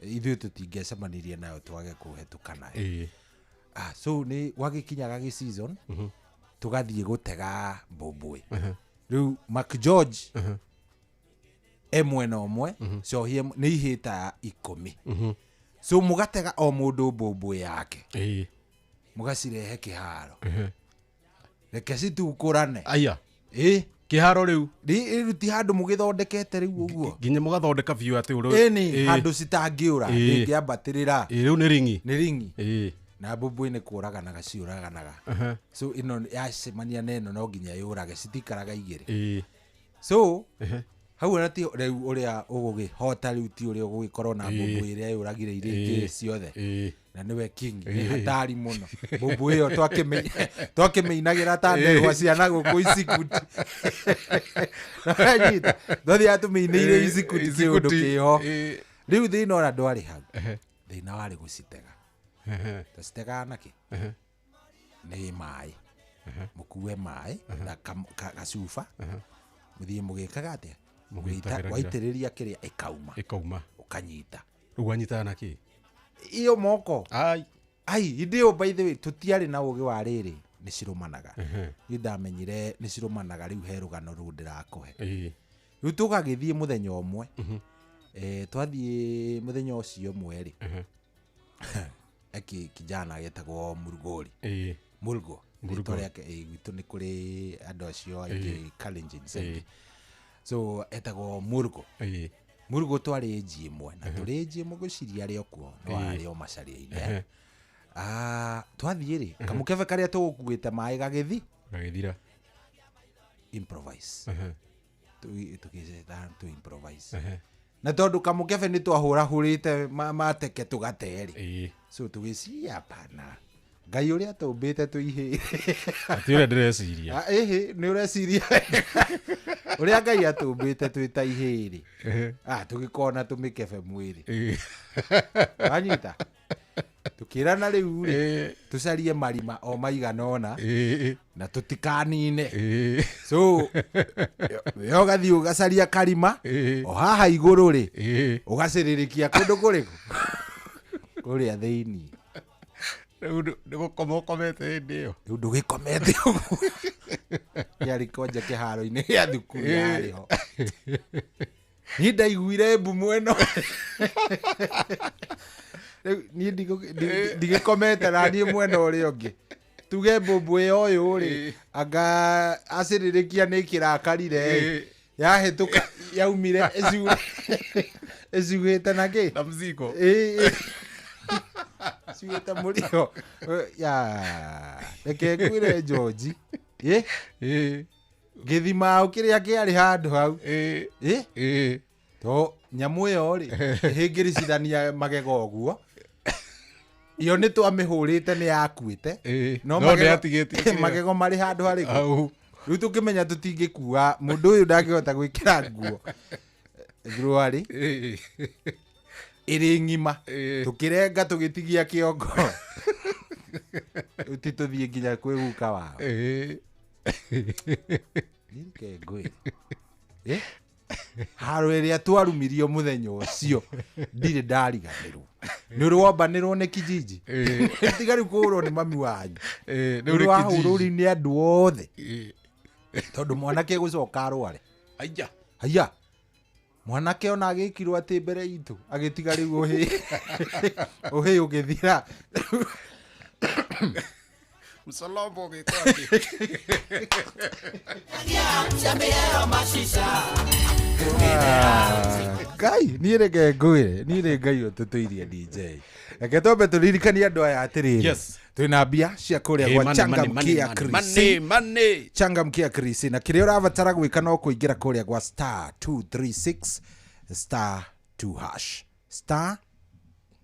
ithuĩ tũtingĩcemanirie nayo twage kũhetũkana so nĩ wagĩkinyaga gĩ season tũgathiĩ gũtega mbũmbũĩ rĩu Mark George mwena ũmwe cohi nĩ ihĩta 10 so mũgatega o mũndũ mbũmbũĩ yake mũgacirehe kĩharo reke citukũrane aya kĩharo rĩu ti handũ mũgĩthondekete rĩu ũguo nginya mũgathondeka biũ atĩ ũrĩa handũ citangĩũra rĩngĩambatĩrĩra rĩu nĩ ringi na mbũmbũĩ nĩ kũraganaga ciũraganaga so ino yacemania na ĩno no nginya yũrage citikaraga igĩrĩ so hau ona ti rĩu ũrĩa ũgũgĩhota rĩu ti ũrĩa ũgũgĩkorwo na mbũmbũĩ ĩrĩa yũragire irĩngĩ ciothe na nĩwe king nĩ hatari mũno mbũmbũĩ ĩyo twakĩmĩinagĩra ta ndegwa ciana gũkũ Isikuti nyita twathiaga tũmĩinĩire Isikuti kĩũndũ kĩho rĩu thĩna ona ndwarĩ hau thĩna warĩ gũcitega tacitegaga nakĩ nĩ maĩ mũkue maĩ na gacuba mũthiĩ mũgĩkaga atĩa waitĩrĩria kĩrĩa ĩkauma ũkanyita rĩu wanyitaga nakĩ iyo moko hĩndĩ ĩyo by the way tũtiarĩ na ũgĩ wa rĩrĩ nĩ cirũmanaga niĩ ndamenyire nĩ cirũmanaga rĩu he rũgano rũu ndĩrakũhe rĩu tũgagĩthiĩ mũthenya ũmwe twathiĩ mũthenya ũcio ũmwe rĩ kijana getagwo Mulgo rĩtwa rĩake gwitũ nĩ kũrĩ andũ acio aingĩ Kalenjin so etagwo Mulgo twarĩ nji ĩmwe na tũrĩ nji ĩmwe gwĩciria arĩ o kuo no arĩ o macaria-inĩ twathiĩ rĩ kamũkebe karĩa tũgũkuĩte maĩ gagĩthira improvise tũgĩceta tu improvise na tondũ kamũkebe nĩ twahũrahũrĩte mateke tũgaterĩ so tũgĩciria hapana Ngai ũrĩa tũmbĩte tũihĩ ati ũrĩa ndĩreciria nĩ ũreciria ũrĩa Ngai atũmbĩte twĩta ihĩrĩ tũgĩkona tũmĩkebe mwĩrĩ wanyita tukirana rĩu rĩ tucarie marima o maigana ona na tutikanine so yo gathi ugacaria karima o haha igũrũ rĩ ugaciririkia kũndũ kũrĩkũ kũrĩa thĩinĩ ndĩgũkomete hĩndĩ ĩyo rĩu ndũgĩkomete yarĩ kwanja kĩharo-inĩ gĩa thukuru yarĩho niĩ ndaiguire mbu mweno niĩ ndigĩkomete na niĩ mwena ũrĩa ũngĩ tuge mbũmbũĩ ũyũ rĩ anga acirĩrĩkia nĩ kĩrakarire yahĩtũka yaumire ĩciugĩte nakĩ na mzigo ciugĩte mũrio reke ngwĩre George gĩthima kĩrĩa kĩarĩ handũ hau to nyamũ ĩyo rĩ ĩhĩngĩricithania magego ũguo iyo nĩ twamĩhũrĩte nĩ yakuĩte no magego marĩ handũ harĩkũ rĩu tũkĩmenya tũtingĩkua mũndũ ũyũ ndangĩhota gwĩkĩra nguo ndũarĩ ĩrĩ ng'ima tũkĩrenga tũgĩtigia kĩongo rĩu tũthiĩ nginya kwĩ guka wao haro ĩrĩa twarumirio mũthenya ũcio ndirĩ ndariganĩrwo nĩ rwambanĩrwo nĩ kijiji tiga rĩu kũhũrwo nĩ mami wanyu nĩ wahũrũri nĩ andũ othe tondũ mwanake gũcoka arware haiya mwanake ona agikirwo ati mbere itu agitiga riu uhi ugithira Msalombo gitwati Ngai ni rege ngwire ni re ngai ututuirie DJ reke tombe turirikania andu aya atiriri twina mbia cia kuria gwa Changamkia Chris Changamkia Chris na kiria urabatara gwika no kuingira kuria gwa *236 *2 hash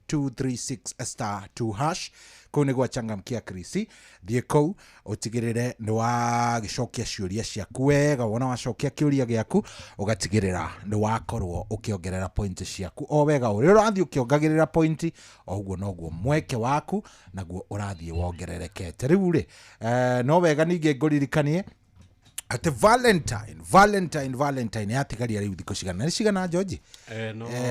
*236 kau nä gwa Changamkia Chris thiä kou utigirire ni wagicokia ciuria ciaku wega wona wacokia kiuria giaku ugatigirira ni wakorwo ukiongerera point ciaku o wega uri urathie ukiongagirira point oguo noguo mweke waku naguo urathie wongererekete riu ri no wega ninge nguririkanie ati Valentine yatigaria riu thiko cigana ni cigana George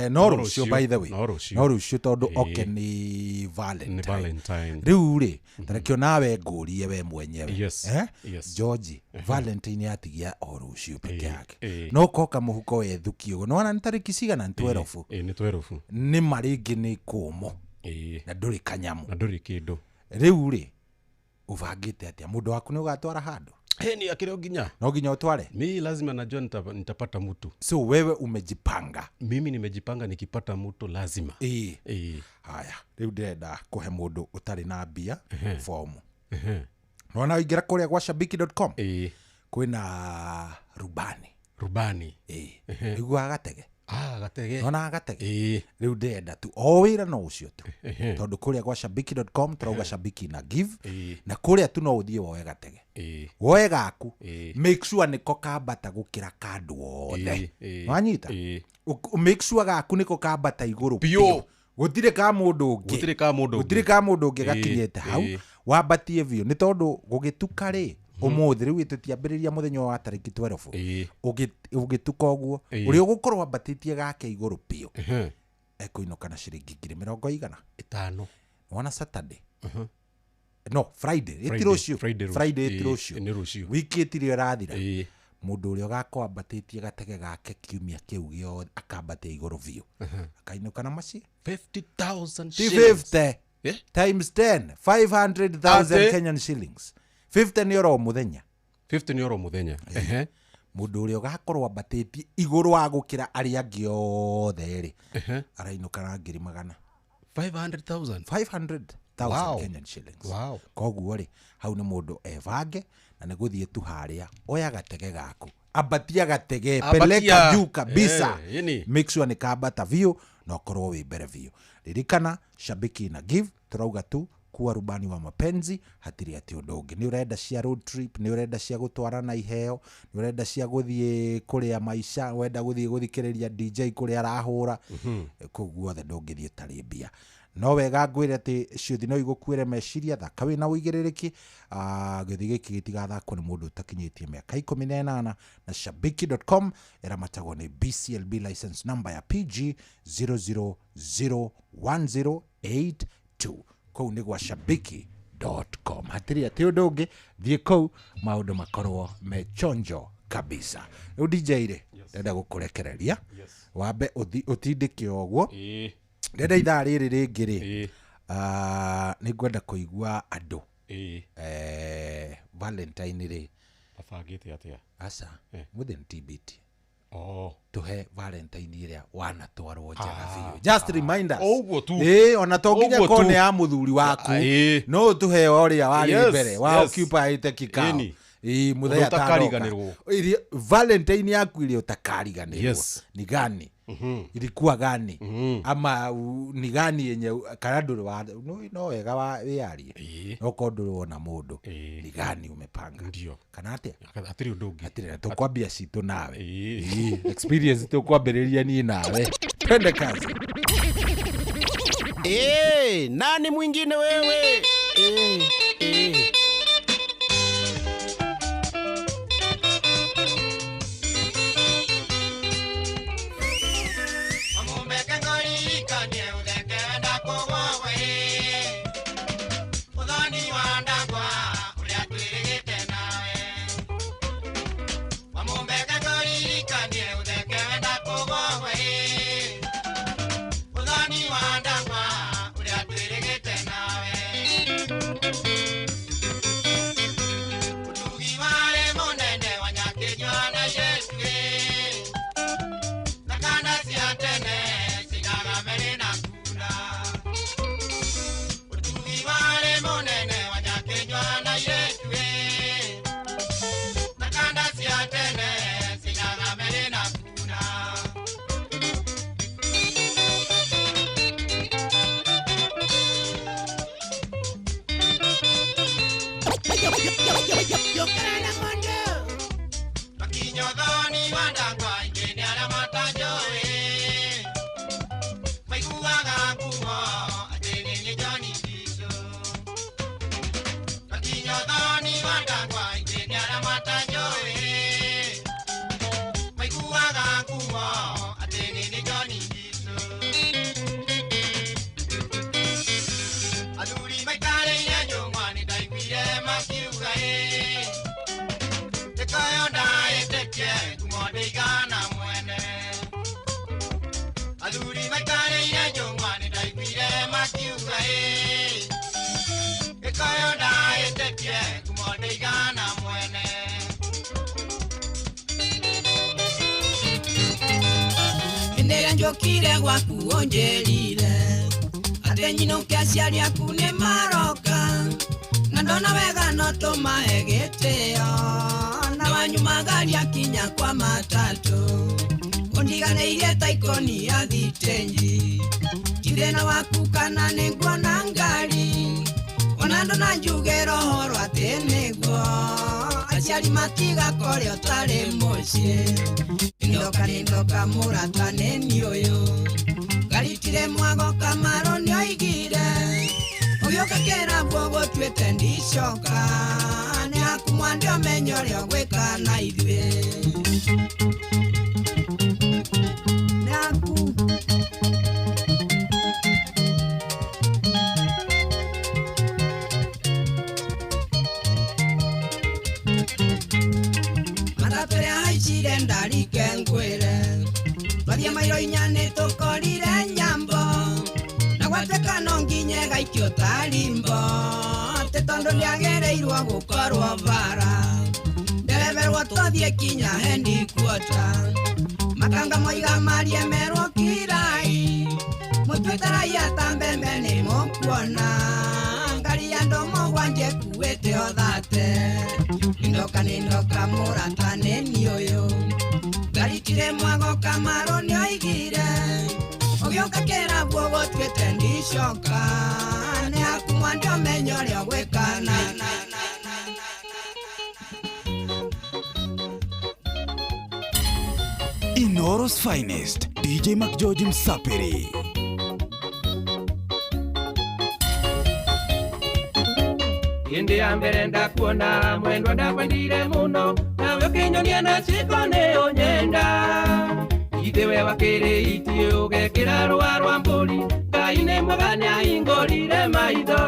no rucio by the way no rucio tondu oke ni Valentine riu ri tarekio nawe ngurie we mwenyewe George Valentine yatigia o rucio peke yake no koka muhuko wethuki ugo no na tariki cigana 12 ni 12 ni maringi ni kumo na nduri kanyamu na nduri kindu riu ri uvangite atia mundu waku ni ugatwara handu ni akireo ginya no ginya utware mimi lazima najua nitapata mtu so wewe umejipanga mimi nimejipanga nikipata mtu lazima haya riu ndenda kuhe mundu utari na mbia form no ingira kuria gwa shabiki.com kwina rubani igwa gatege ona gatege riu ndenda tu o wira no ucio tu tondu kuria gwa shabiki.com turauga shabiki na give na kuria tu no uthie woe gatege woe gaku make sure niko kambata gukira kandu wothe wanyita make sure gaku niko kambata iguru pio gutire ka mundu ungi gakinyete hau wambatie vio ni tondu gugitukari umuthi riu tutiambiriria muthenya wa tariki 12 ugituka oguo uri ugukorwo ambatitie gake iguru pio ekuinuka na ciringi 250 wana Saturday no Friday itirucio wiki itirio rathira mundu uri ugakwa ambatitie gatege gake kiumia kiu gio akambate iguru vio akainuka na maci 50,000 shillings times 10 500,000 Kenyan shillings 50 ni oro muthenya mundu uri ugakorwo ambatitie iguru wa gukira aria angi othe ri arainuka na 500,000 Kenyan shillings koguo ri hau ni mundu evange na ni guthie tu haria oya gatege gaku ambatia gatege peleka juu kabisa make sure ni kambata view na ukorwo wi mbere view ririkana shabiki na give turauga tu kuwa rubani wa mapenzi hatiri ati undu ungi ni urenda cia road trip ni urenda cia gutwarana iheo ni urenda cia guthie kuria maisha wenda guthie guthikiriria DJ kuria arahura koguo the ndungithie tari mbia no wega ngwire ati ciuthi no igukwire meciria thaka wina uigiririki githi giki gitigathakwo ni mundu utakinyitie miaka 18 na shabiki.com iramatagwo ni BCLB license number ya PG 0001082 kou ni gwa shabiki.com hatiri ati undu ungi thie kou maundu makorwo mechonjo kabisa u DJ ri ndenda gukurekereria wambe utindike oguo ndenda ithaa riri ringi ri ni ngwenda kuigua andu Valentine ri abangite atia asa within TBT tuhe Valentine iria wanatwarwo njega biũ just remind us ona to nginya kone ya muthuri waku no tuhe oria wari mbere wa occupy kikao muthenya takariganirwo Valentine yaku ile utakariganirwo ni gani ilikuwa gani ama ni gani yenye karaduru wa no wega wa wiarie no koduru wona mundu ni gani umepanga ndio kana atia atiri undu ungi atiri tukwambia citu nawe experience tukwambiriria ni nawe twende kazi nani mwingine wewe Wamumbe kagori kanye udeke wenda kugowe Aduri matare ya jongwane dai pire makiuga Ekayo da etetie kumode gana mwene Ndega njokire gwaku onjerire Ate nyino kiaciari aku nĩ maroka Na ndona wega no tũmahegĩtĩo Na wanyu magari akinya kwa matatu Undiganĩirie ta ikoni ya thitenji Kithĩna waku kana nĩ nguona ngari Ona ndona njuge rohoro atĩ nĩguo Aciari matigakore ũtarĩ mũciĩ Ndoka mũrata nĩ niĩ ũyũ Garitire mwago kamaro nĩ oigire Ũgĩũka kĩrabu gũtuĩte ndicoka Nĩ haku mwande ũmenye ũrĩa ũgwĩka na ithuĩ Nĩ haku Matatũ ĩrĩa haicire ndarike ngwĩre Twathie mairo inya nĩ tũkorire nyambo Na gwatuĩka no nginye gaikio tarimbo Tĩ tondũ nĩagereirwo gũkorwo bara Ndereverwo tũthiĩ kinya headquarter Makanga moiga marie merwo kirai Mũtuĩte raia ta mbembe nĩ mũkuona Ngari ya andũ mũgwanje kuĩte o thate Ndoka mũrata nĩ niĩ ũyũ Garitire mwago kamaro nĩ oigire Ũgĩũka kĩrabu gũtuĩte ndicoka Nĩ haku mwande ũmenye ũrĩa ũgwĩka na Inooro's finest, DJ McGeorge Msapiri. Indi ya mbere ndakuona mwendwa ndakwendire muno Nawe ũkĩnyonia na ciko nĩ ũnyenda Ithe we wakĩrĩ itie ũgekĩra rũa rwa mbũri Ngai nĩ mwega nĩahingũrire maitho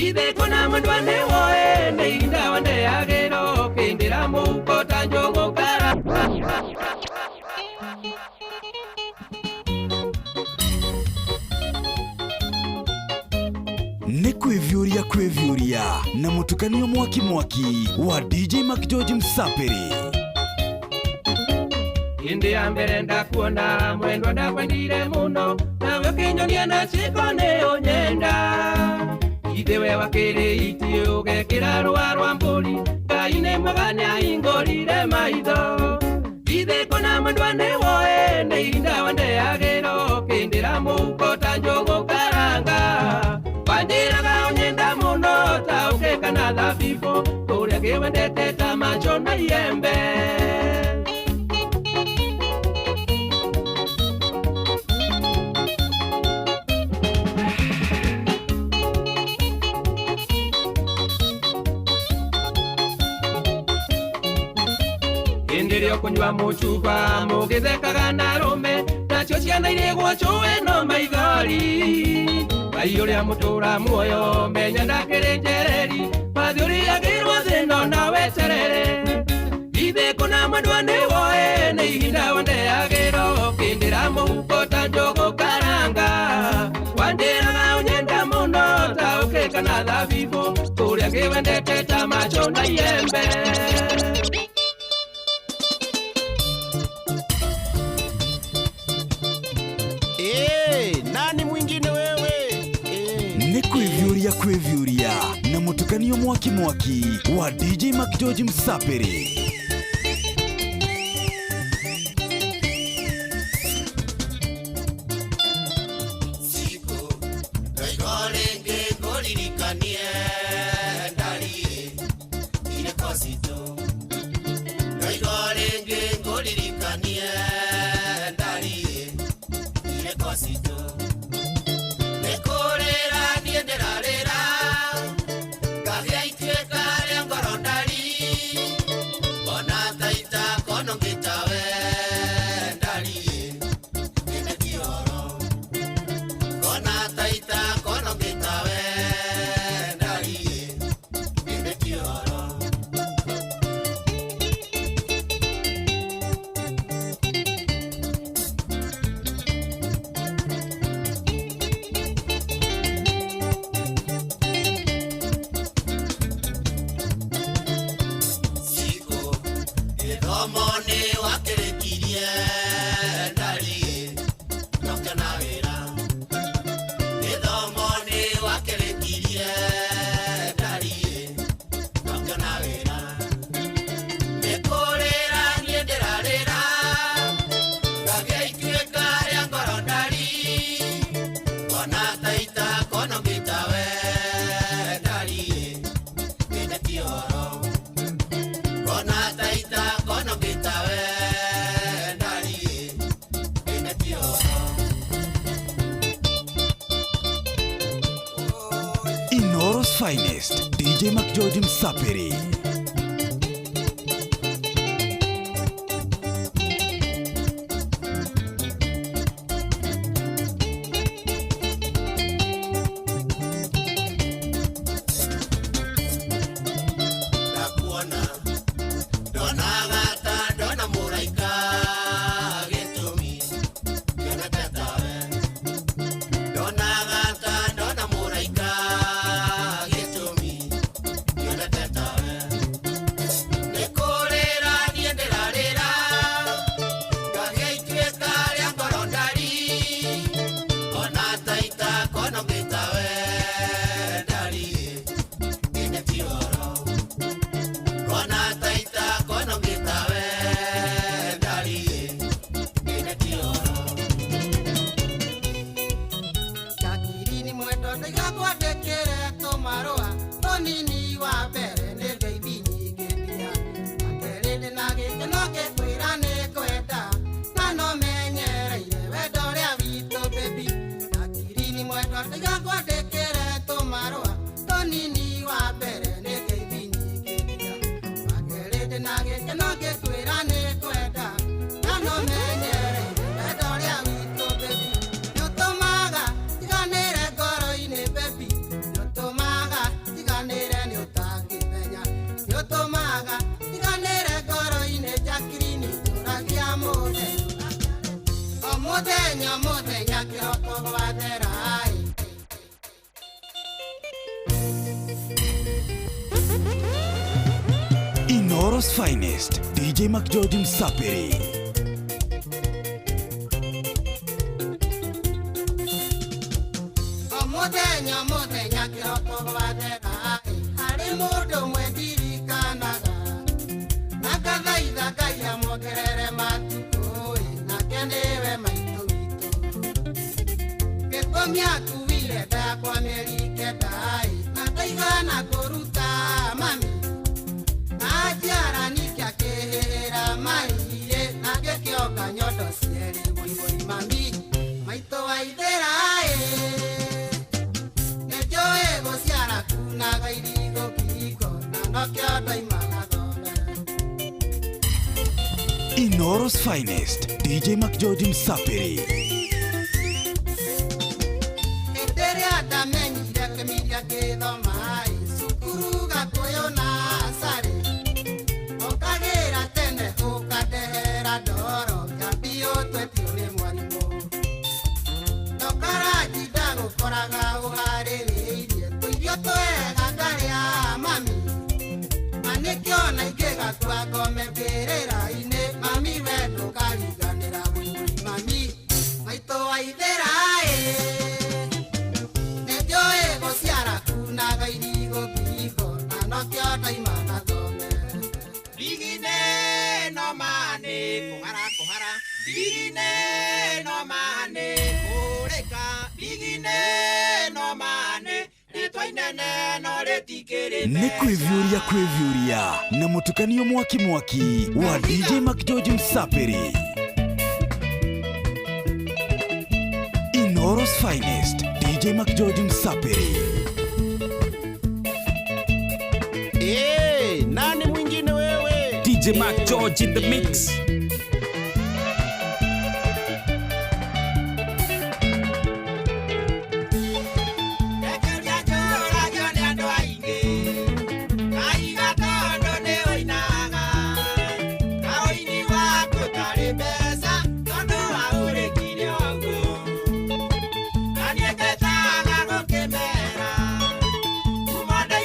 Ithe kuna mwendwa nĩ woe nĩ ihinda wa ndeagĩro Ũkĩndĩra mũhuko ta njũgũ karanga Nĩ kwĩvyũria na mũtukanio mwaki wa DJ McGeorge Msapiri. Indi ya mbere ndakuona mwendwa ndakwendire muno Nawe ũkĩnyonia na ciko nĩ ũnyenda Ithe we wakĩrĩ itie ũgekĩra rũa rwa mbũri Ngai nĩ mwega nĩahingũrire maitho Ithe kuna mwendwa nĩ woe nĩ ihinda wa ndeagĩro Ũkĩndĩra mũhuko ta njũgũ karanga Wanjĩraga ũnyenda mũno ta ũkĩka na thabibũ Ũrĩa kĩwendete ta macho na iembe Hĩndĩ ũkũnyua mũcuba mũgĩthekaga na rũme Nacio ciana irĩgwo cũĩ no maithori Ngai ũrĩa mũtũra muoyo menya ndakĩrĩ njereri Wathi ũrĩagĩrwo thĩno na weterere Ithe kuna mwendwa nĩ woe nĩ ihinda wa ndeagĩro Ũkĩndĩra mũhuko ta njũgũ karanga Wanjĩraga ũnyenda mũno ta ũkĩka na thabibũ Ũrĩa kĩwendete ta macho na iembe Nani mwingine wewe? Nĩ kwĩvyũria na mũtukanio mwaki wa DJ McGeorge Msapiri. Siku ndoigorenge ngũririkanie ndari ile kosito Ndoigorenge ngũririkanie ndari ile kosito Nekorera niĩ ndĩrarĩra Ngahĩa ituĩka rĩa ngoro ndari Bona taita kono ngĩtawe ndari Ĩne kĩoro Bona taita kono ngĩtawe ndari Ĩne kĩoro Inoros Finest, DJ McGeorge Msapiri. Inoros Finest, DJ McGeorge Msapiri. Inoros Finest, DJ McGeorge Msapiri. Ni kwivyuria na mutukanio mwaki wa DJ McGeorge Msapiri. Inoros Finest, DJ McGeorge Msapiri. Nani mwingine wewe? DJ McGeorge in the mix. Nobody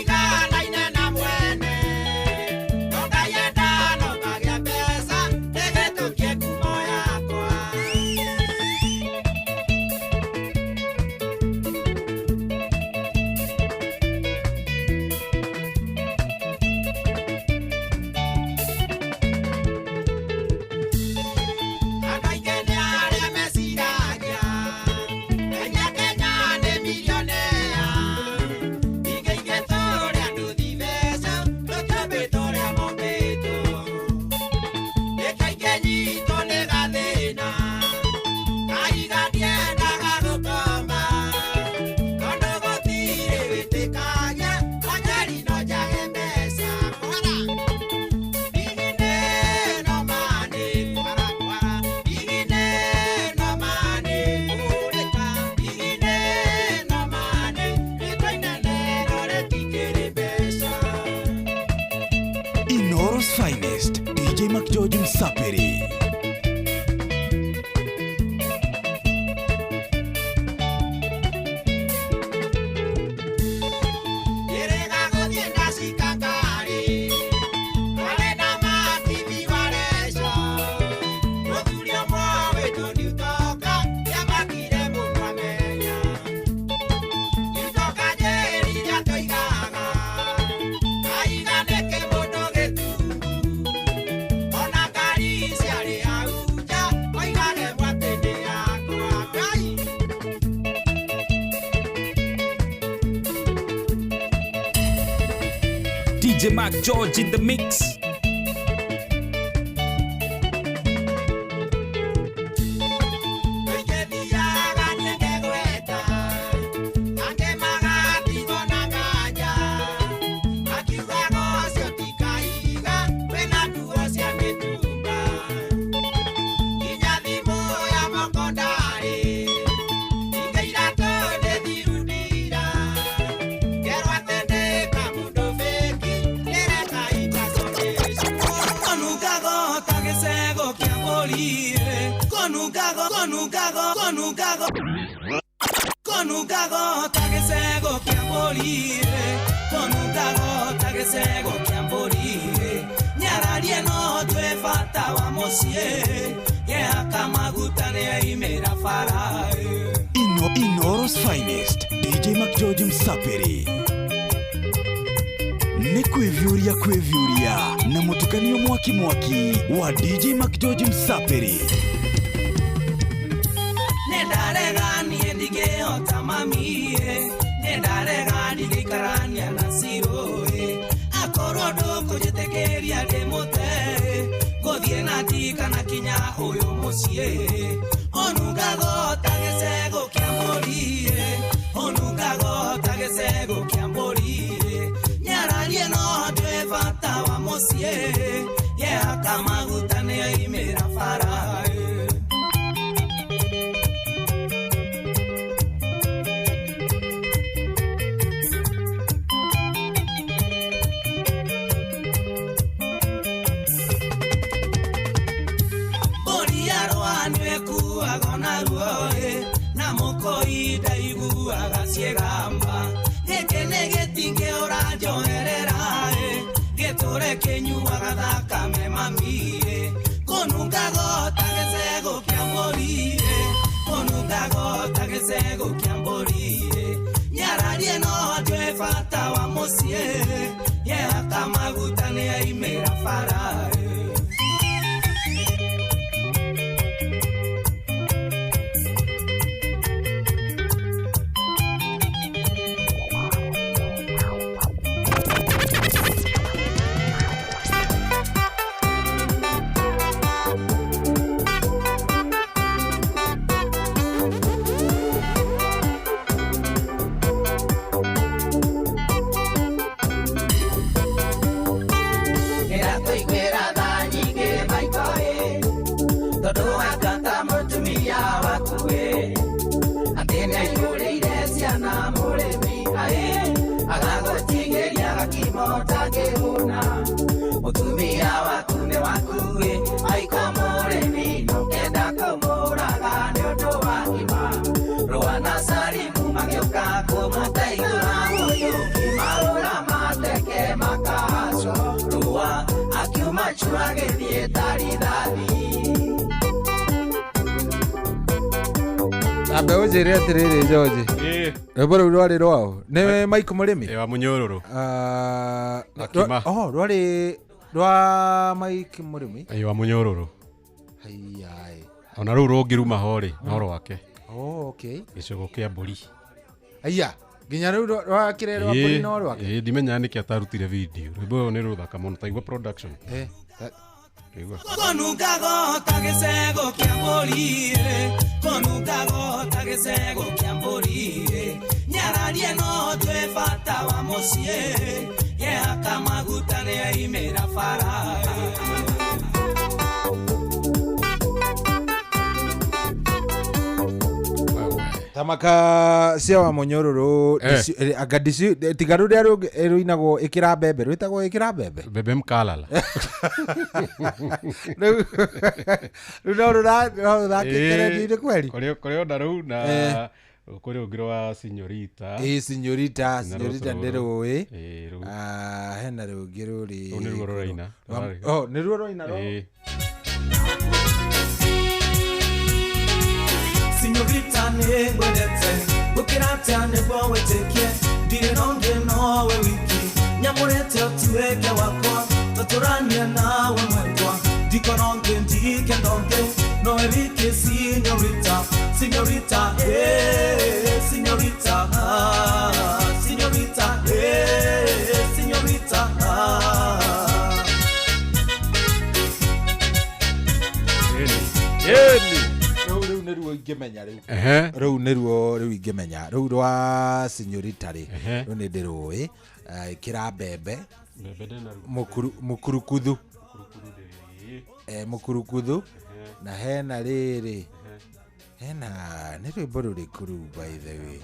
finest, DJ Mac George Msapiri. DJ Mac George in the mix. Con un cagota che sego che a morire, con un cagota che sego che a morire, nyararie no due fattavamo sie, e a kamagutane ai mera farai. Inoros finest, DJ Mac George Msapiri. Ni kwevyuria na mutukanio mwaki wa DJ Mac George Msapiri. Ndige otamamie nedare gadi karania nasiroe akorodo kujitekeria demote godiena dikana kinya oyo mosie onugago tagesego kiamorie onugago tagesego kiamorie nyaralie no devata wa mosie ye akamagutane imera farae. Gamba gekene getinge orajo hererae getore kenyu agadaka me mamie konunga gota gesego kiamborire konunga gota gesego kiamborire nyararie no dwe fata wa mosie ye akamagutane aimera farae. Utumia wakune wakue aikomore mino kenda komora gane odo wakima roa nasarimu magioka komutaigura moyuki marora mateke makaso roa akiuma chuage dietari dadi Abe ujire atiriri George. Rwimbo rwari rwao. Ni Mike Murimi? Wa Munyororo. Rwari rwa Mike Murimi? Wa Munyororo. Ai. Ona ru rongiruma hori no rwake. Okay. Gicogo kia mburi. Aiya. Ginya ru rwakire rwa mburi no rwake. Ndimenya niki atarutire video. Rwimbo ni ruthaka muno taigwa production. Konugago tagesego kiamborire konugago tagesego kiamborire nyararie no dwe fata wa mosie ye akamagutane aimera farae. tamaka cia wa Munyororo agadisi tigaru ria ruinago ikira bebe rwitagwo ikira bebe bebe mkalala no kikere ni kweli kore onda ru na kore ugiro wa sinyorita sinyorita ndero hena rugiro ri ni ruo roina ni ruo roina ro Signorita negwedete Bukirata nebo wetekie Dire nonge nowe wiki Nyamurete otuweke wakwa Taturania nawe mwendwa Diko nonge ndike nonge Nowe wiki signorita Signorita Signorita Signorita Signorita Yeni niruo ingimenya riu niruo ingimenya riu rwa sinyorita ri ru ni ndirui kira bebe mukurukuthu mukurukuthu na hena riri hena ni rwimbo ruriku ru by the way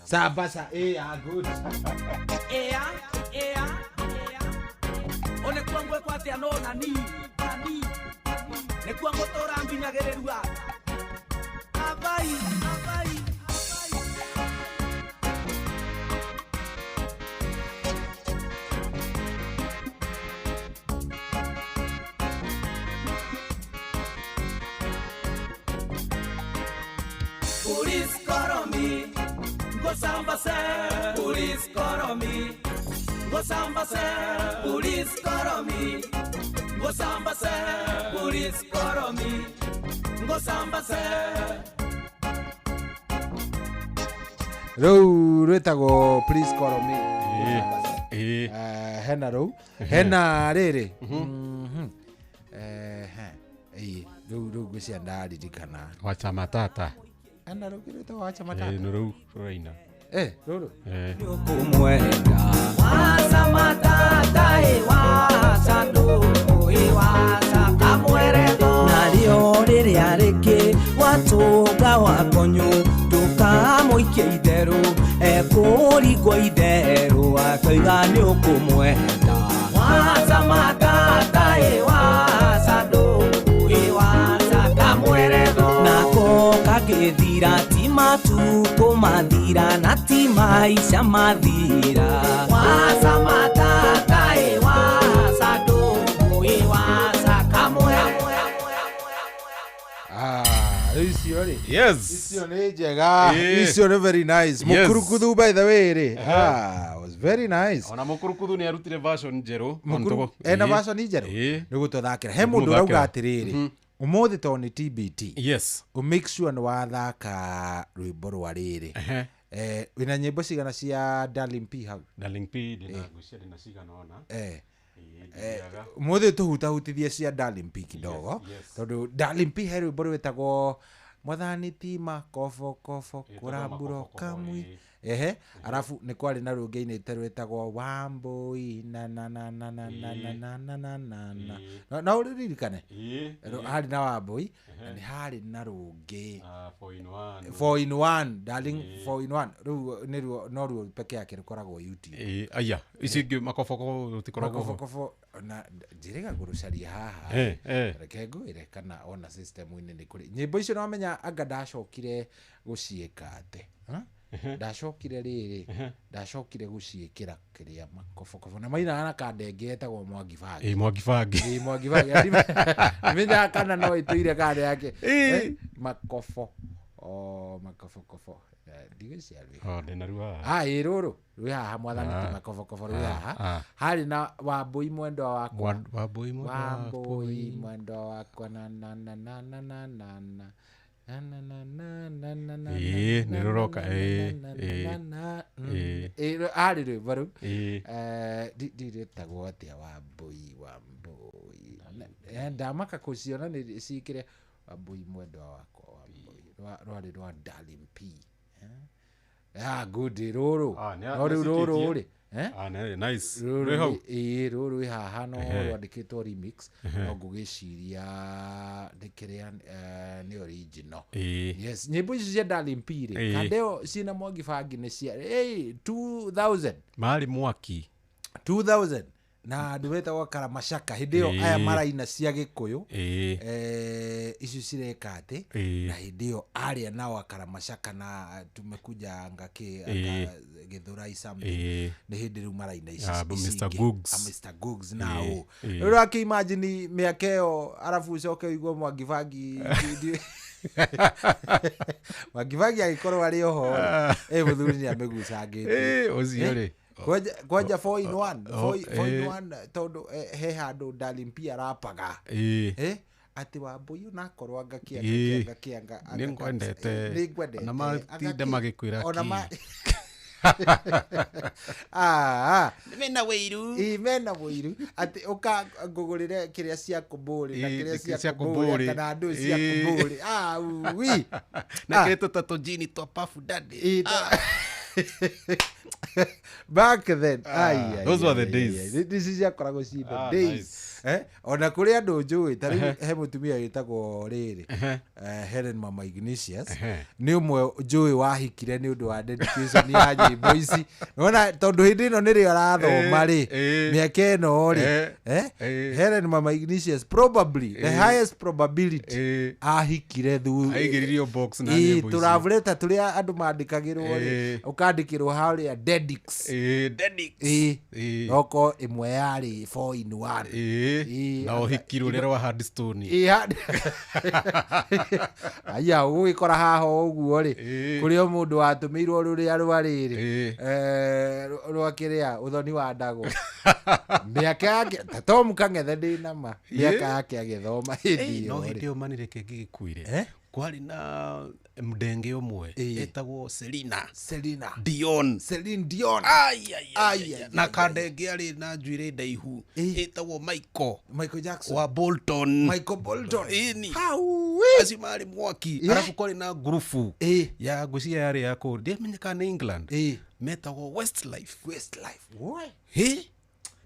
Sabasa good One kwangwe kwate anona ni Nekwa motora mbinyagererua Abai Police koromi Go sambase Police koromi Go sambase Police koromi Ngosambase, police koromi. Ngosambase. Rau rwetagwo police koromi. Hena rau. Hena riri. Rau gwĩcia ndaririkana. Wacha matata. Hena rau rwetagwo wacha matata. Rau roina. Ruru. Kumwenda. Wacha matata wacha ndo. Nario riria riki watuga wakonyu tukamuikia itheru ekurigwo itheru akaiga ni ukumwenda wacha matata wacha ndungu wacha kamweretho nako kagithira ti matuko mathira na ti maica mathira wacha matata wacha Yes. Icio ni njega. Icio ni very nice. Mukurukuthu by the way ri. Was very nice. Ona mukurukuthu ni arutire version njeru. Ena version njeru. Nigu tuthakira. He mundu rauga atiriri. Umuthi to ni TBT. Yes. Make sure ni wathaka rwimbo rwa riri. Wina nyimbo cigana cia Darling P hau. Darling P ndina gucia ndina cigana ona. Muthi tuhutahutithie cia Darling P kidogo. Tondu Darling P he rwimbo rwitagwo Mwathani ti makofo kuramburo kamwi arafu ni kwari na rungi-ini terwetagwo Wambui na na uririkane hari na Wambui na ni hari na rungi 4 in 1 Darling 4 in 1 ru ni ru no ru peke yake rukoragwo YouTube aya ici makofoko rutikoragwo makofoko na njiriga gurucaria haha reke ngwire kana ona system-ini ni kuri nyimbo icio no menya anga ndacokire guciika ate ndacokire riri ndacokire guciikira kiria makofoko na maina na kandenge etagwo Mwangibangi Mwangibangi menya kana no ituire kande yake makofo makofoko ndigiciarwe ndina ruha ruru rwi haha Mwathani ti makofoko rwi haha hari na Wambui mwendwa wakwa Wambui mwendwa wakwa na niruroka ari rwimbo ruu ndiretagwo atia Wambui ndamaka kuciona ni ciikire Wambui mwendwa wakwa Wambui rwari rwa Darling P good ruru no ruru ri nice ruru haha no rwandikitwo remix no ngugiciria ndikiria ni original yes nyimbo ici cia Darling P ri kandeo cina Mwangi Bangi ni cia 2000 mari mwaki 2000 na ndweta wakara mashaka hindeo aya maraina cia Gikuyu icio cireka ati na hindeo aria nao akara mashaka na tumekuja ngaki Githurai something ni hindi riu maraina ici Mr. Googs nao ro akimagine miakeo arafu coke igwo Mwangi Bangi Mwangi Bangi agikorwo ari oho muthuri ni amegucangite ucio ri kwanja 4 in 1 tondu he handu Darling P arapaga ati Wambui nakorwo ngakianga ni ngwendete na matinde magikwira mena wiru ati uka ngugurire kiria cia kumburi na kiria cia kumburi kana ndu cia kumburi wi na kireto tato jini to Puff Daddy back then those were the days this is yakoragwo ci the days ona kuri andu njui tari he mutumia yitagwo riri Helen Mama Ignatius ni umwe njui wahikire ni undu wa dedication ya nyimbo ici ona tondu hindi no niri arathoma ri miaka ino ri Helen Mama Ignatius probably the highest probability ahikire aigiririo box na nyimbo ici turavureta turia andu mandikagirwo ri ukandikirwo haria dedix oko imwe yari 4 in 1 na uhikirwo rero wa Hardstone aya ugikora haha uguo ri kuri o mundu watumirwo ruria rwariri rwakiria uthoni wa ndago miaka yake Tom Kang'ethe ndinama miaka yake agithoma hindi no hindi o manire kengigikuire kwari na mdenge umwe etagwo Celine Dion na kadenge ari na njuire ndaihu etagwo Michael Jackson wa Bolton ini asi mari mwaki arafu kwari na grupu ya gucia yari ya ko ndimenyeka na England metagwo Westlife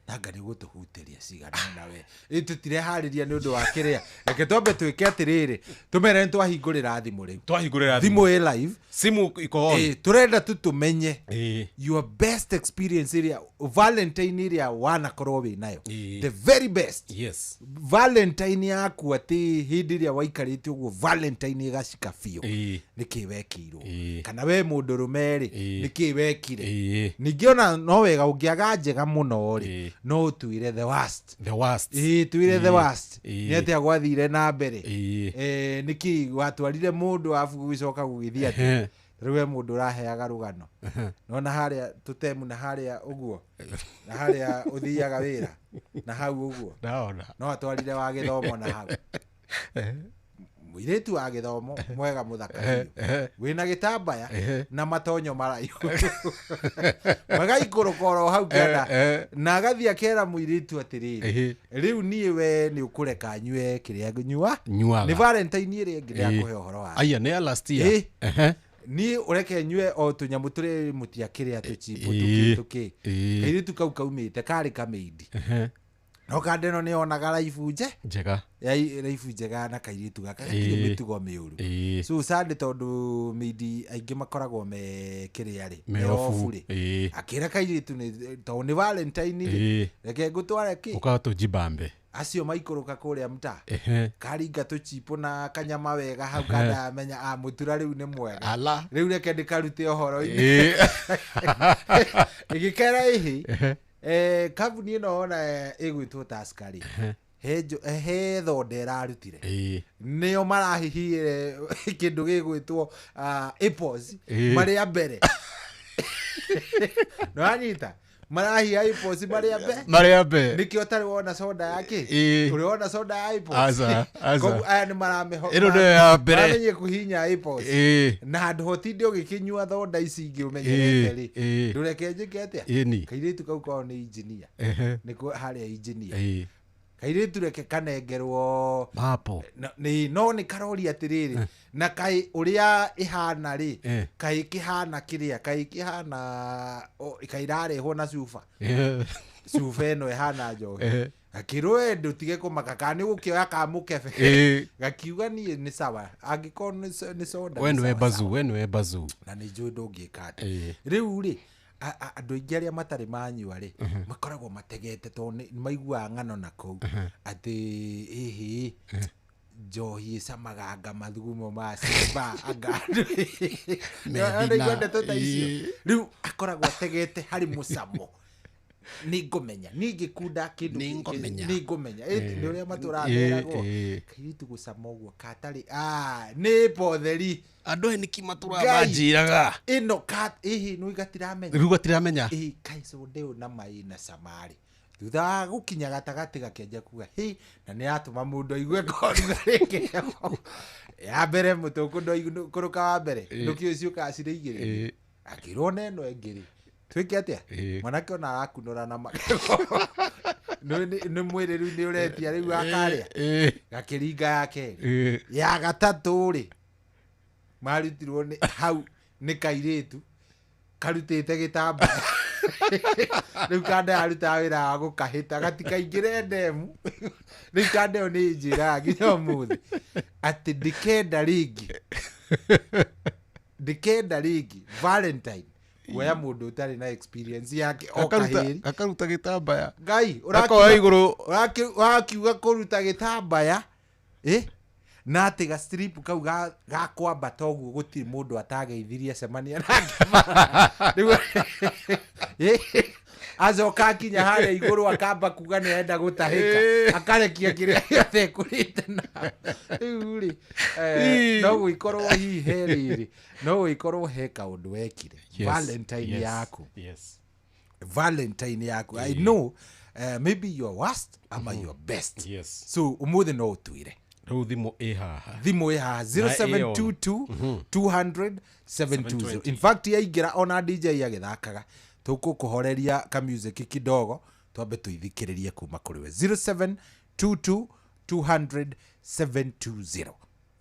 nanga ni gutuhutiria cigana nawe itutire hariria ni undu wa kiria reke twambe twike atiriri tumere ntwahingurira thimu riu thimu live simu iko on turenda tumenye your best experience area Valentine area wana korwo wi nayo the very best Valentine yaku ati hindi ria waikarite uguo Valentine igacika fiu niki wekirwo kana we mundu rumeri niki wekire ningiona no wega ungiaga njega muno ri no tuire the worst tuire the worst ni ati agwathire na mbere niki watwarire mundu afu gwicoka gugithia ati riwe mundu raheaga rugano nona haria tutemu na haria uguo na haria uthiaga wira na hau uguo no atwarire wa githomo na hau muiretu wa githomo mwega muthaka wina gitambaya na matonyo maraihu magaikorokoro hau kana na agathia kera muiretu atiriri riu niwe ni ukureka nywe kiria nyua ni Valentine ire ngiria kuhe horo wa aya ne last year ni ureke nywe o tunyamu turi mutia kiria tuchimbo tuki kairitu kau kaumite kari kameidi no kandeno ni onaga raifu njega raifu njega na kairitu gaka kiri mitugo miuru so sad tondu midi aingi makoragwo me kiria ri me ofu ri akira kairitu ni to ni Valentine ri reke gutware ki ukato jibambe acio maikuruka kuria mta karinga tuchipo na kanyama wega hau kana menya mutura riu ni mwega riu reke ndikarute ohoro igikera ihi kambuni ino ona igwitwo Taskari he thonde rarutire nio marahihire kindu gigwitwo Apples maria mbere no anyita marahi Apples maria mbere nikio tari wona soda yake uriona soda ya Apples ko aya ni marameho ino ndio ya mbere menye kuhinya Apples na handu hotinde ugikinyua thonda ici ingi umenyerete ri ndureke njike atia kairitu kau ko ni engineer niko haria engineer kairitu reke kanengerwo papo no ni karori atiriri na kai uria ihana ri kai kihana kiria kai kihana kairarehwo na cuba cuba eno ihana njohi akirwe ndutige kumaka ni gukioya ka mukebe gakiuga ni sawa angiko ni soda we bazu na ni njui ndungikate riu ri andu aingi aria matari manyua ri makoragwo mategete to ni maigua ng'ano na kou ati hihi njohi camaganga mathugumo ma simba angandu nĩigwende tota icio riu akoragwo ategete hari mucamo ningomenya ningikunda kindu ningomenya ni uria maturameragwo kairitu gucama uguo katari ni potheri andu ni kimatura banjiraga ino kat no igatiramenya riu gatiramenya kaiso ndeu na mai na samari thutha gukinya gatagati gakenja kuga na ni atuma mundu aigue koruga reke ya mbere mutuku ndo kuruka wa mbere nduki ucio kacire igire akirona eno engiri twike atia mwanake ona arakunora na magego ni mwire riu ni uretia riu akaria gakiringa yake ya gatatu ri marutirwo ni hau ni kairitu karutite gitamba riu kande aruta wira wa gukahita gatikaingire ndemu riu kande ni njira nginya umuthi ati ndikenda rigi Valentine wea mundu utari na experience yake okahiri akaruta gitambaya ngai urakiuga kuruta gitambaya na ati ga strip kau ga kwambata uguo gutiri mundu atageithirie cemania nake azoka kinya haria iguru akamba kuga ni enda gutahika akarekia kiria giothe kurite na uri no guikorwo hi heriri no guikorwo he kaundu wekire Valentine yaku Valentine yaku I know maybe your worst ama your best so umuthi no utwire riu thimu ihaha 0722 200 720 in fact yaingira ona DJ agithakaga tukukuhoreria ka music kidogo twambe tuithikiririe kuma kuri we 0722 200 720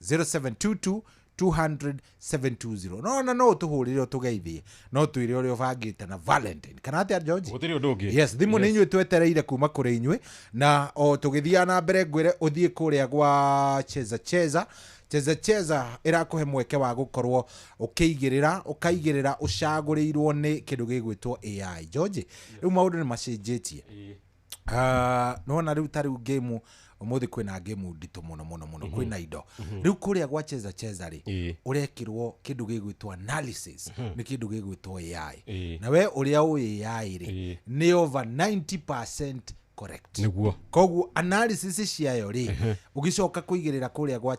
0722 200 720 no tuhurire utugeithie no twire uri ubangite na Valentine kana atia George gutiri undu ungi yes thimu ni inywe twetereire kuma kuri inywe na o tugithia na mbere ngwire uthie kuria gwa cheza irakuhe mweke wa gukorwo ukaigirira ucagurirwo ni kindu gigwitwo AI George riu maundu ni macenjetie nona riu tariu game umuthi kwina game ndito muno kwina indo riu kuria gwa cheza ri urekirwo kindu gigwitwo analysis ni kindu gigwitwo AI na we uria AI ri ni over 90% correct niguo koguo analysis ciayo ri ugicoka kuigirira kuria gwa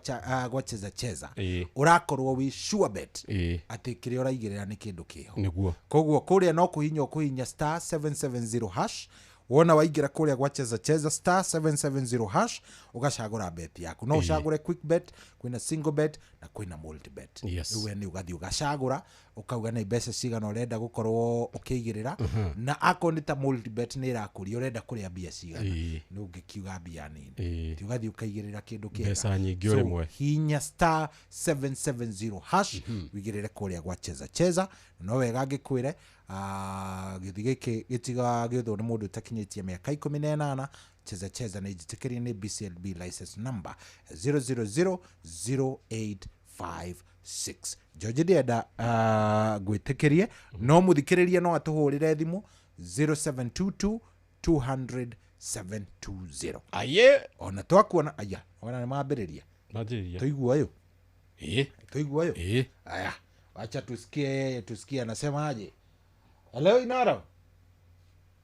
cheza urakorwo wi sure bet ati kiria uraigirira ni kindu kiho niguo koguo kuria no kuhinya star 770 hash wona waigira kuria gwa cheza star 770 hash ugacagura bet yaku no ucagure quick bet kwina single bet na kwina multi bet uwe ni ugathi ugacagura ukauga na mbeca cigana urenda gukorwo ukiigirira na akonita multi bet ni irakuria urenda kuria bia cigana ni ungikiuga bia nini ti ugathi ukaigirira kindu kia mbeca nyingi urimwe hinya star 770 hash wigirire kuria gwa cheza no wega ngikwire githigike gitiga githwo ni mundu takinyitie miaka 18 cheza na ijitikirie ni BCLB license number 0000856 George Dieda gwitikirie no muthikiririe no atuhurire thimu 0722 200 720 aye ona twakuona aya ona ni mambiriria tuigua yo tuigua yo aya acha tusikie anasema aje. Hello Inaro.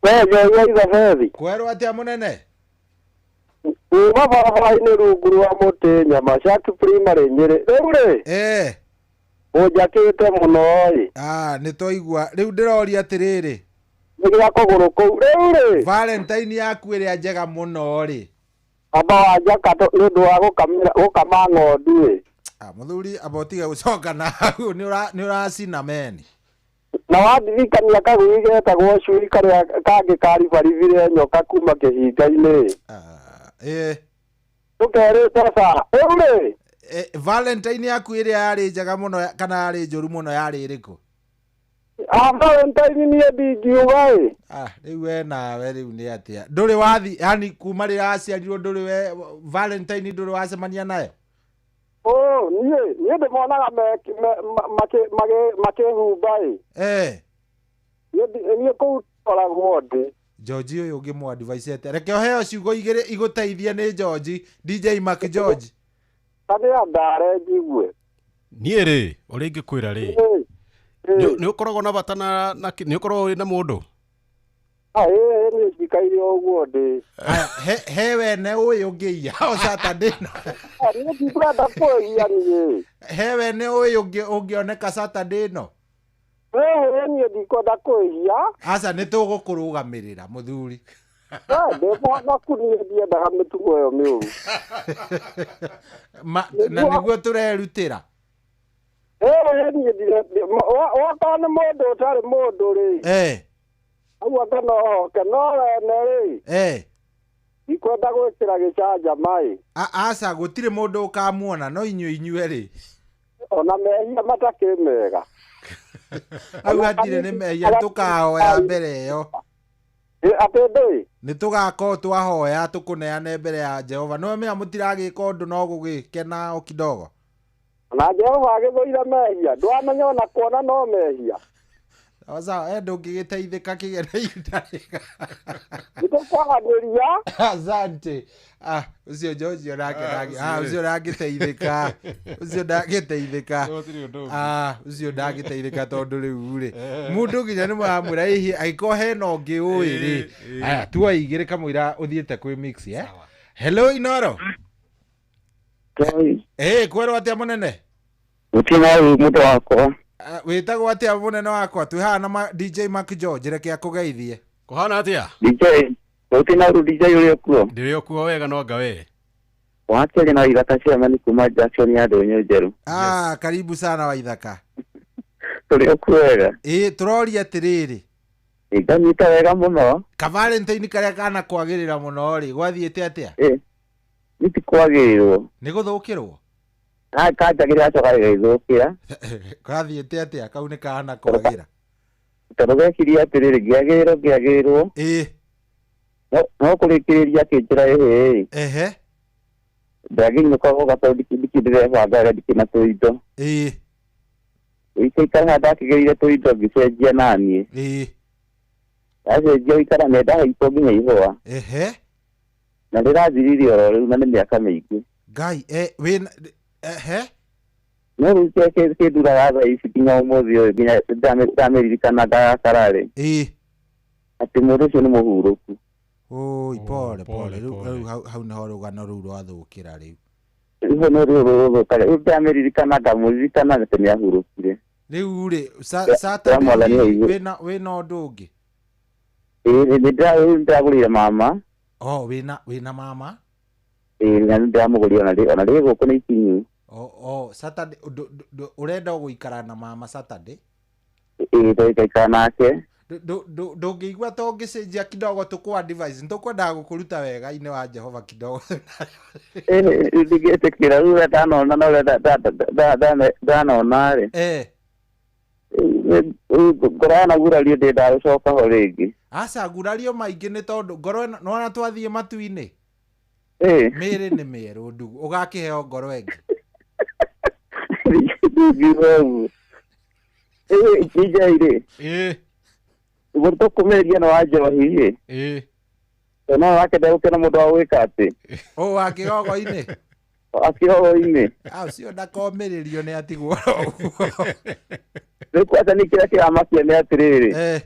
Wewe kwero atia munene baba ni ruguru wa muti nyama shaki primary nyire rure ujakite muno ni toigua riu ndiroria atiriri nigira kuguru ku rure Valentine yaku iri njega muno ri aba wajaka ni ndu wa gukama ng'ondu muthuri abotiga gucoka na hau ni uracina meni na wathikania kagwigeta gwo cui karia kangi kari barivire nyoka kuma kihinga-ini tukere sasa ule Valentine yaku ire yari njaga muno kana yari njuru muno yari iriku Valentine ni ndigiugai riu nawe riu ni atia nduri wathi yani kuma rira aciarirwo nduri we Valentine nduri wacemania nayo niĩ ndĩmonaga makĩhumba niĩ kũu twaragwo ndĩ George ũyũ ũngĩmũ-advise reke ũheo ciugo igĩrĩ igũteithie nĩ George DJ Mark George kanĩ andare njigue niĩ rĩ ũrĩa ingĩkwĩra rĩ nĩ ũkoragwo na bata nĩ ũkoragwo wĩ na mũndũ niĩ njikaire ũguo ndĩ he wene ũyũ ũngĩia o Saturday niĩ ndikwenda kwĩia niĩ he wene ũyũ ũngĩoneka Saturday no niĩ ndikwenda kwĩia aca nĩ tũgũkũrũgamĩrĩra mũthuri ndĩmonaku niĩ ndiendaga mĩtugo ĩyo mĩũru na nĩguo tũrerutĩra wakorwo nĩ mũndũ ũtarĩ mũndũ rĩ ũguo kanohoke no wene rĩ ndikwenda gwĩkĩra gĩcanjama aca gũtirĩ mũndũ ũkamuona no inyuĩ rĩ ona mehia matakĩ mega au hatirĩ nĩ mehia tũkahoya mbere ĩyo atĩ ndĩ nĩ tũgakorwo twahoya tũkũneane mbere ya Jehova no mĩa mũtiragĩka ũndũ no gũgĩkena o kidogo na Jehova agĩthũire mehia ndwamenya ona kuona no mehia sawa ndũngĩgĩteithĩka kĩgerio nĩtũkwaranĩria asante ucio George onake ucio ndangĩteithĩka ucio ndangĩteithĩka tondũ rĩu rĩ mũndũ nginya nĩ mũramwĩra hihi angĩkorwo hena ũngĩ ũĩ rĩ aya tuoya igĩrĩ kamũira ũthiĩte kwĩ mix hello Inoro kwerwo atĩa mũnene gũtirĩ mũndũ wakwa wĩtagwo atĩa mũnene wakwa twĩhaha na DJ Mark George reke akũgeithie kũhana atĩa DJ gũtirĩ DJ ũrĩ kuo ndĩrĩ kuo wega no anga we wakĩrĩ na Waithaka Chairman kuma Jackson ya Ndũnyũ Njerũ karibu sana Waithaka tũrĩ kuo wega tũroria atĩrĩrĩ nganyita wega mũno ka Valentine karĩa kana kwagĩrĩra mũno rĩ gwathiĩte atĩa nĩti kwagĩrĩrwo nĩ gũthũkĩrwo kanjagĩra acoka gĩgĩthũkĩra gathiĩte atĩa kau nĩ kana kwagĩra tondũ gekirie atĩrĩrĩ ngĩagĩrĩrwo no kũrĩkĩrĩria kĩnjĩra ndagĩinũkaga gataũndi kĩndĩ ndĩrebanga ndikĩna tũindo ikara ndakĩgĩrĩire tũindo ngĩcenjia naniĩ ndacenjia ikara nĩndahaitwo nginya ihũa na ndĩrathiririe oro rĩu na nĩ mĩaka mĩingĩ Ngai no rĩu kĩnduraga thaa ici nginya ũmũthĩ ũyũ nginya ndamĩririkana ndakararĩ atĩ mũndũ ũcio nĩ mũhurũku pole rĩu hau nĩho rũgano rũu rwathũkĩra rĩu rĩu no rũthũka rĩu ndamĩririkana ngamũririkana atĩ nĩahurũkire rĩu rĩ Saturday wĩna ũndũ ũngĩ nĩndĩragũrĩire mama wĩna mama na nĩndĩramũgũrire ona rĩ gũkũ nĩ ikinyu Saturday ũrenda gũikara na mama Saturday tũikaikara nake ndũngĩigua to ngĩcenjia kidogo tũkũ-advise nĩtũkwendaga gũkũruta wega-inĩ wa Jehova kidogo ndingĩtĩkĩra rĩu ndanona na ũrĩa ndanona rĩ ngoro yanagurario ndĩndaga gũcoka ho rĩngĩ aca ngurario maingĩ nĩ tondũ ngoro nona twathiĩ matu-inĩ mĩrĩ nĩ mĩerũ ndugu ũgakĩheo ngoro ĩngĩ DJ-rĩ tũkũmĩrĩria nĩ wa njohi no wakenda gũkena mũndũ wa gwĩka atĩ wa kĩgogo-inĩ kĩgogo-inĩ ũcio ndakomĩrĩrio nĩ atigwo rĩu kwata nĩ kĩrĩa kĩramakia nĩ atĩrĩrĩ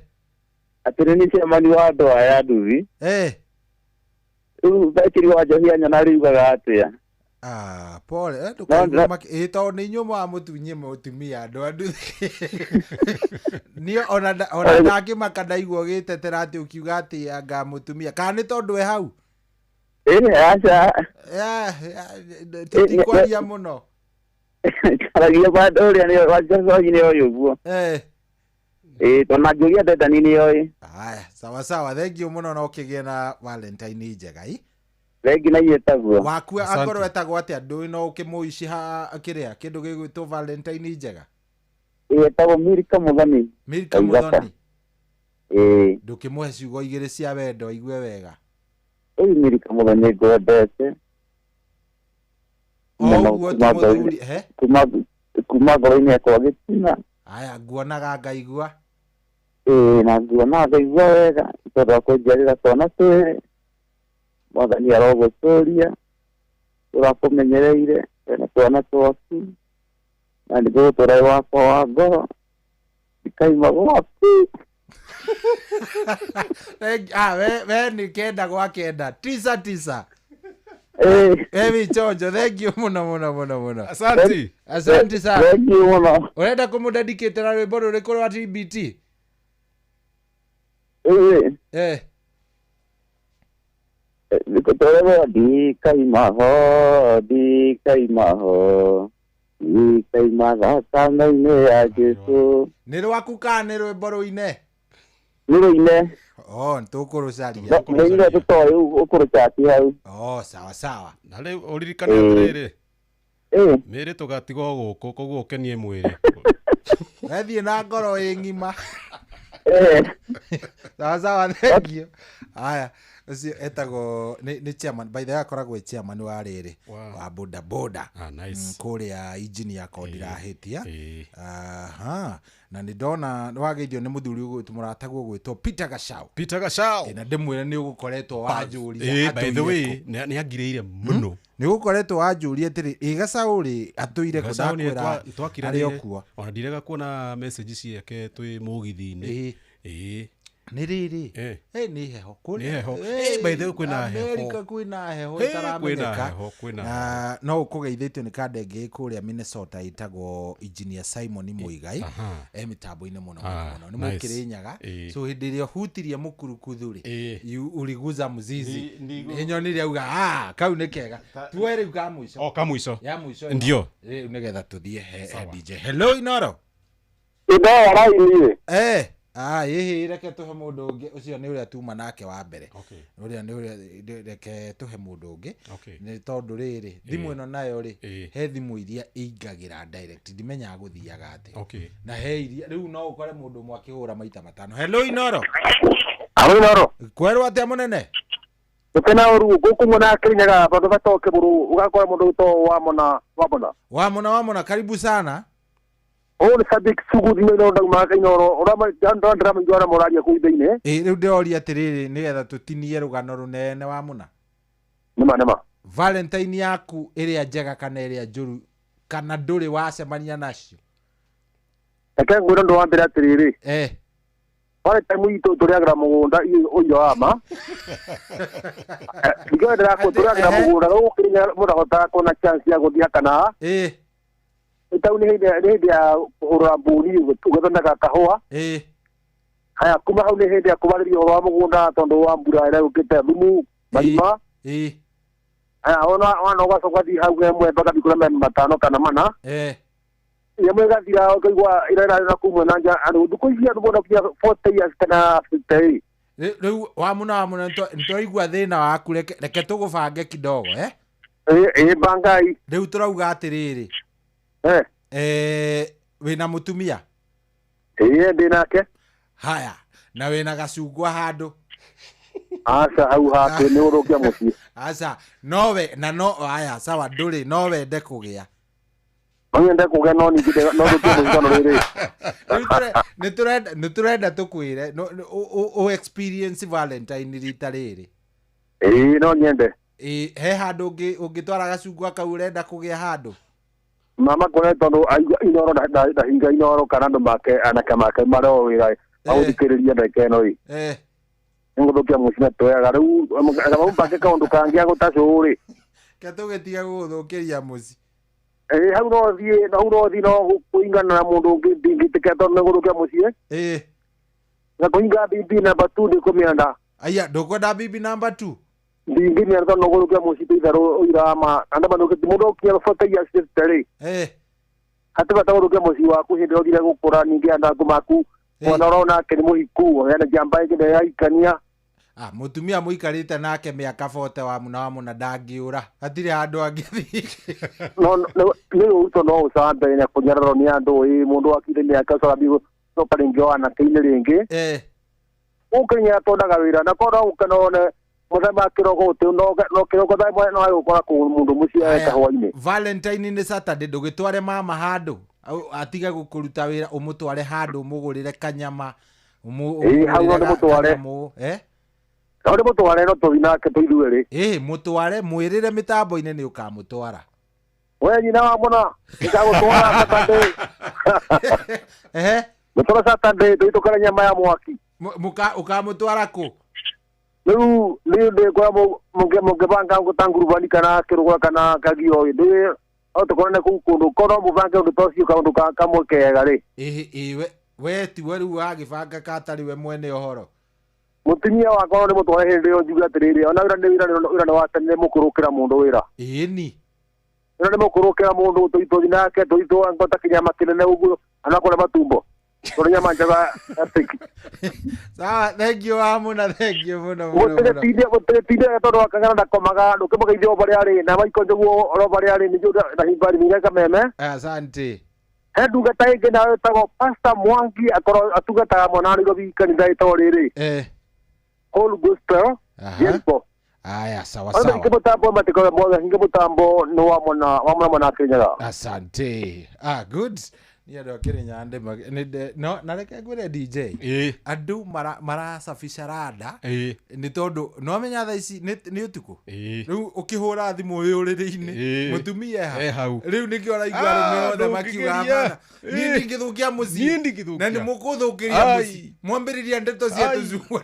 atĩrĩ nĩ cemani wa andũ aya nduthi rĩu thakiri wa njohi anyona riugaga atĩa pole tondũ nĩ inyuĩ mũtunyie mũtumia andũ a nduthi niĩ ona ndangĩmaka ndaigua ũgĩtetera atĩ ũkiuga atĩ anga mũtumia kana nĩ tondũ we hau aca tũtikwaria mũno karagia bandũ ũrĩa wanjohi nĩ oĩ ũguo tona ngĩũria ndendani nĩ oĩ sawa thengiũ mũno no ũkĩgĩe na Valentine njega Regi na yetagwo. Waku angoro etagwo atia ndui no ukimuici ha kiria kindu gigwitwo Valentine njega. Etagwo Milka Muthoni. Milka Muthoni. Ndukimuhe ciugo igiri cia wendo igue wega. Milka Muthoni ngwendete. Oguo ti muthuri kuma ngoro-inĩ yakwa gĩtina. Aya nguonaga ngaigua. Na nguona ngaigua wega tondũ wa kũnjiarĩra twana twĩrĩ. Mwathani arogũtũria tũrakũmenyereire na twana twaku na nĩgũgũtũra wakwa wa ngoro ikaima gwaku. We nĩ kenda gwa kenda tisa. Evi Chonjo, thank you muno. Asante sana. Thank you muno. Urenda kumudedicate na rwimbo ruriku rwa TBT? Nikutolewa ndikaimaho thakame-inĩ ya Jesu. Nĩ rwaku ka nĩ rwimbo ruine? Nĩ ruine. Nĩtũkũrũcaria. Nĩire tũtoĩ ũkũrũcati hau. Sawa. Na rĩu ũririkane atĩrĩrĩ. Mĩrĩ tũgatigwo gũkũ koguo ũkenie mwĩrĩ. Wethiĩ na ngoro ĩ ng'ima. Sawa, thank you. Aya, ucio etagwo nĩ chairman, by the way akoragwo chairman wa rĩrĩ wa boda boda. Nice. Kũrĩa engineer kondirahĩtia. Na nĩ ndona nĩwageithio nĩ mũthuri mũratagwo gwĩtwo Peter Gachao. Na ndĩmwĩre nĩ ũgũkoretwo wanjũria. By the way nĩ angirĩire mũno. Nĩ ũgũkoretwo wanjũria atĩrĩ Gachao rĩ atũire kũdakwĩra arĩ okuo. Ona ndirega kuona message ciake twĩ mũgithi-inĩ. Nĩ rĩrĩ nĩ heho by the way kwĩna heho Amerika kwĩna heho itaramenyeka na no ũkũgeithĩtio nĩ kandenge kũrĩa Minnesota itagwo engineer Simon Muigai mitambo-inĩ mũno nĩ mũkĩrĩnyaga so hĩndĩ ĩrĩa ũhutirie mũkurukuthu rĩ uliguza mzizi nyonire auga kau nĩ kega tuwe rĩu ka mũico ya mũico ndio nĩgetha tũthiĩ DJ. Hello Inoro. Reke tuhe mũndũ ũngĩ ũcio nĩ ũrĩa tuma nake wa mbere. Ũrĩa nĩ ũrĩa reke tuhe mũndũ ũngĩ nĩ tondũ rĩrĩ thimũ ĩno nayo rĩ he thimũ iria ingagĩra direct ndimenyaga gũthiaga atĩ na he iria rĩu no ũkore mũndũ ũmwe akĩhũra maita matano. Hello Inoro. Kwerwo atĩa mũnene? Tũkena ũru gũkũ mũna Kĩrĩnyaga bandũ batoke buru ugakora mũndũ wĩtwo Wamona. Karibu sana. Ni sabik sugu dimeno ndaguma Inoro urama ndandra mjora moraria ku thĩinĩ. Rĩu ndĩroria atĩrĩrĩ nĩgetha tũtinie rũgano rũnene Wamona. Nĩma. Valentine yaku ĩrĩa njega kana ĩrĩa njũru kana ndũrĩ wacemania nacio? Reke ngwĩre ũndũ wa mbere atĩrĩrĩ. Valentine itũ tũrĩagĩra mũgũnda ũyũ wa ma. Ngĩendera tũrĩagĩra mũgũnda gũkĩnya mũndahota kuona chance ya gũthiĩ kana. Itau ni hĩndĩ ya kũhũra mbũri ũgathondeka kahũa. Haya kuma hau nĩ hĩndĩ ya kũbarĩria ũhoro wa mũgũnda tondũ wa mbura ĩrĩa yũkĩte thumu marima. Haya wana ũgacoka thiĩ hau hemwe mpaka thikũ na matano kana mana. Yamwe gathira ũkaigua ĩrera na kumwe na nja andũ thikũ ici andũ mũndũ kia 40 years kana 50. Rĩu Wamona nĩtwaigua thĩna waku reke tũgũbange kidogo bangai. Rĩu tũrauga atĩrĩrĩ wĩna mũtumia? Ndĩnake. Haya na wĩna gacungwa handũ? Aca hau hakũ nĩ ũrũkia mũciĩ. Aca nowe na no haya sawa ndũrĩ no wende kũgĩa? Wende kũgĩa no ningĩ no rũkia mũciĩ rĩrĩ. Nĩtũrenda tũkwĩre o experience Valentine rita rĩrĩ. No nyende. He handũ ũngĩtwara gacungwa kau ũrenda kũgĩa handũ? Mama kore tondu Inoro ndahinga Inoro kana andu make anake make mari o wira aguthikiriria ndeke ino ri nguthukia mucina twaga riu kama mpake kaundu kangi agutacuri ke tugitiga guthukiria muci hau no thie no kuingana na mundu ungi ndingitike tondu nguthukia muci na kuinga bibi number 2 ndi kumienda aya ndukwenda bibi number 2 ndingine ndo no gũrũkia mũciĩ itharũ irama anda bandu mũndũ kia 40 years tari hatibata gũrũkia mũciĩ waku hĩndĩ ĩrĩa ũthire gũkũra ningĩ andaku maku ona ũrona atĩ nĩ mũhiku yana jamba ĩngĩ ya ikania mutumia muikarite nake miaka 40 wa muna ndangiura atire andu angithi no uto no usande na kunyararo ni andu mundu akire miaka sababu no paringo ana kile ringi ukenya tondaga wira na kora ukanone muthema kiroko te no kiroko dai mwe no ayo kora ku mundu mucia kahwaine Valentine ni Saturday ndugitware mama handu atiga gukuruta wira umutware handu mugurire kanyama hau ndo mutware ndo mutware no tuinake tuithuere mutware mwirire mitambo-ine ni ukamutwara we nyina wa mona nikagutwara Saturday mutwara Saturday tuitukara nyama ya mwaki ukamutwara ku riu ndi kwa mugibanga ngutangurubani kana kirugwa kana kagio ndi otukone kundu kono mubange undu tocio kaundu kamukega ri we ti weru wagibanga katari we mwene ohoro mutumia wakwa ni mutware hindi yo njuga atiriri ona wira ni watene mukurukira mundu wira ni wira ni mukurukira mundu tuitothi nake tuito ngota kinyama kinene uguo anakora matumbo Tornya manjaga epic. Sawa, thank you amuna, thank you muno. Wote tidia todo akangana na komaga nduke mugeithio bari ari na maiko njugo ro bari ari ni juda na himbari minga meme. Asante. Nduga taige na tago Pastor Mwangi akoro atugata monani go bikanida itoriri. All gospel. Yempo. Aya, sawa sawa. Ndio kitambo matiko moja hinge mutambo no wamona Kenya. Asante. Good. Ni ando Kenya ande no na reke ngwire DJ andu marasafisha rada ni tondu no menya tha ici ni utuku riu ukihura thimu yuriri-ini mutumia hau riu niki oraigua rume othe makiuga mana ni ngithukia muci na ni mukuthukiria muci mwambiriria ndeto cia tuzuo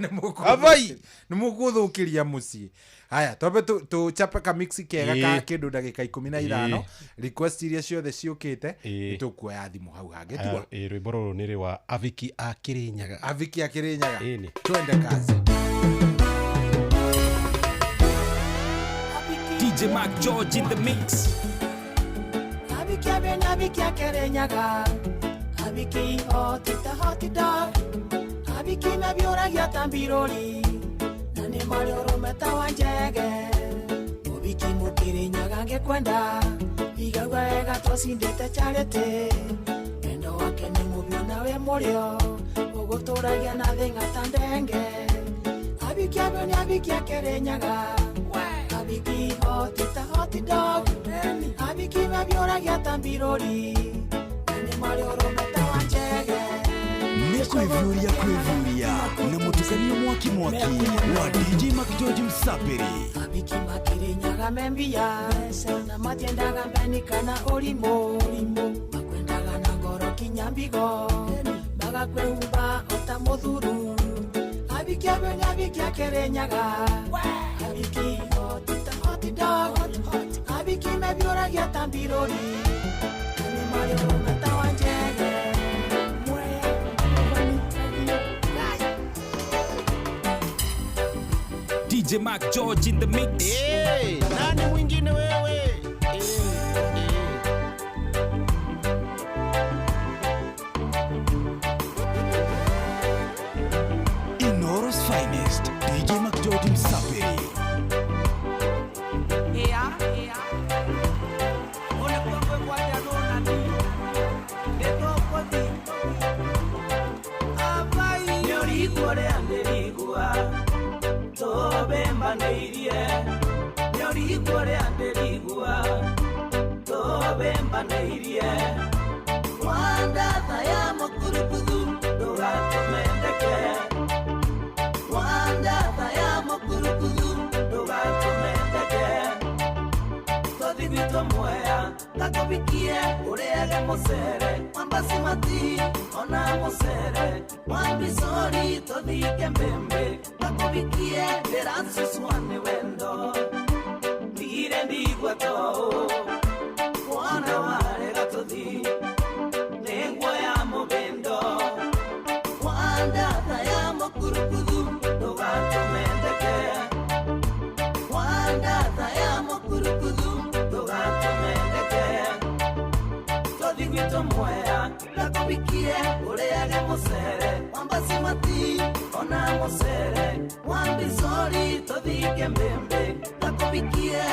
ni mukuthukiria muci. Haya, tobe tu chapa ka mix kega ka kindu ndagika 15 request iria ciothe ciukite nitukuoya thimu hau hangetua rwimbo ruru ni wa Aviki a Kirinyaga twende kazi. DJ Mark George in the mix. Aviki a Kirinyaga, Aviki hot dog, Aviki na biora ya tambiroli. Nani Mario Rometa wanjege Mubiki Mukirinyaga ngekwenda Igagwa ega tosindete charete Endo wake ni mubio nawe murio Ugutoragia na thinga tandenge Abiki a Kirinyaga Abiki hot dog Abiki mabioragia tambirori Nani Mario Rometa wanjege Kwevuria na mutukanio mwaki wa DJ Mark George Msapiri. Abiki Makirinyaga membia na matiendaga mbeni kana olimo makwendaga na ngoro kinyambigo baga kweuba ota muthuru Abiki a Kirinyaga Abiki hot dog Abiki mebioragia tambirori Nani Mario Rometa wanjege DJ Mark George in the mix. Nani mwingine wewe? Inoro's finest, DJ Mark George Msapiri. Ole kwa kwa jana ni. Leto koti. Abai yori kore anderigua. Tobemba neirie nyori kore anderigua tobemba neirie wanda thaya makurukudu dogatumendeke wanda thaya makurukudu dogatumendeke todigito moya takobikie ureage mosere wambasimati ona mosere wambisori todike mbembe takobikie deransuswane wendo dire ndigwato wana ware gatodhi nengwa ya mobendo wanda thaya makurukudu dogatumendeke wanda thaya makurukudu dogatumendeke todigito moya takobikie ureage mosere wambasimati ona mosere wambiso todhike mbembe takupikie.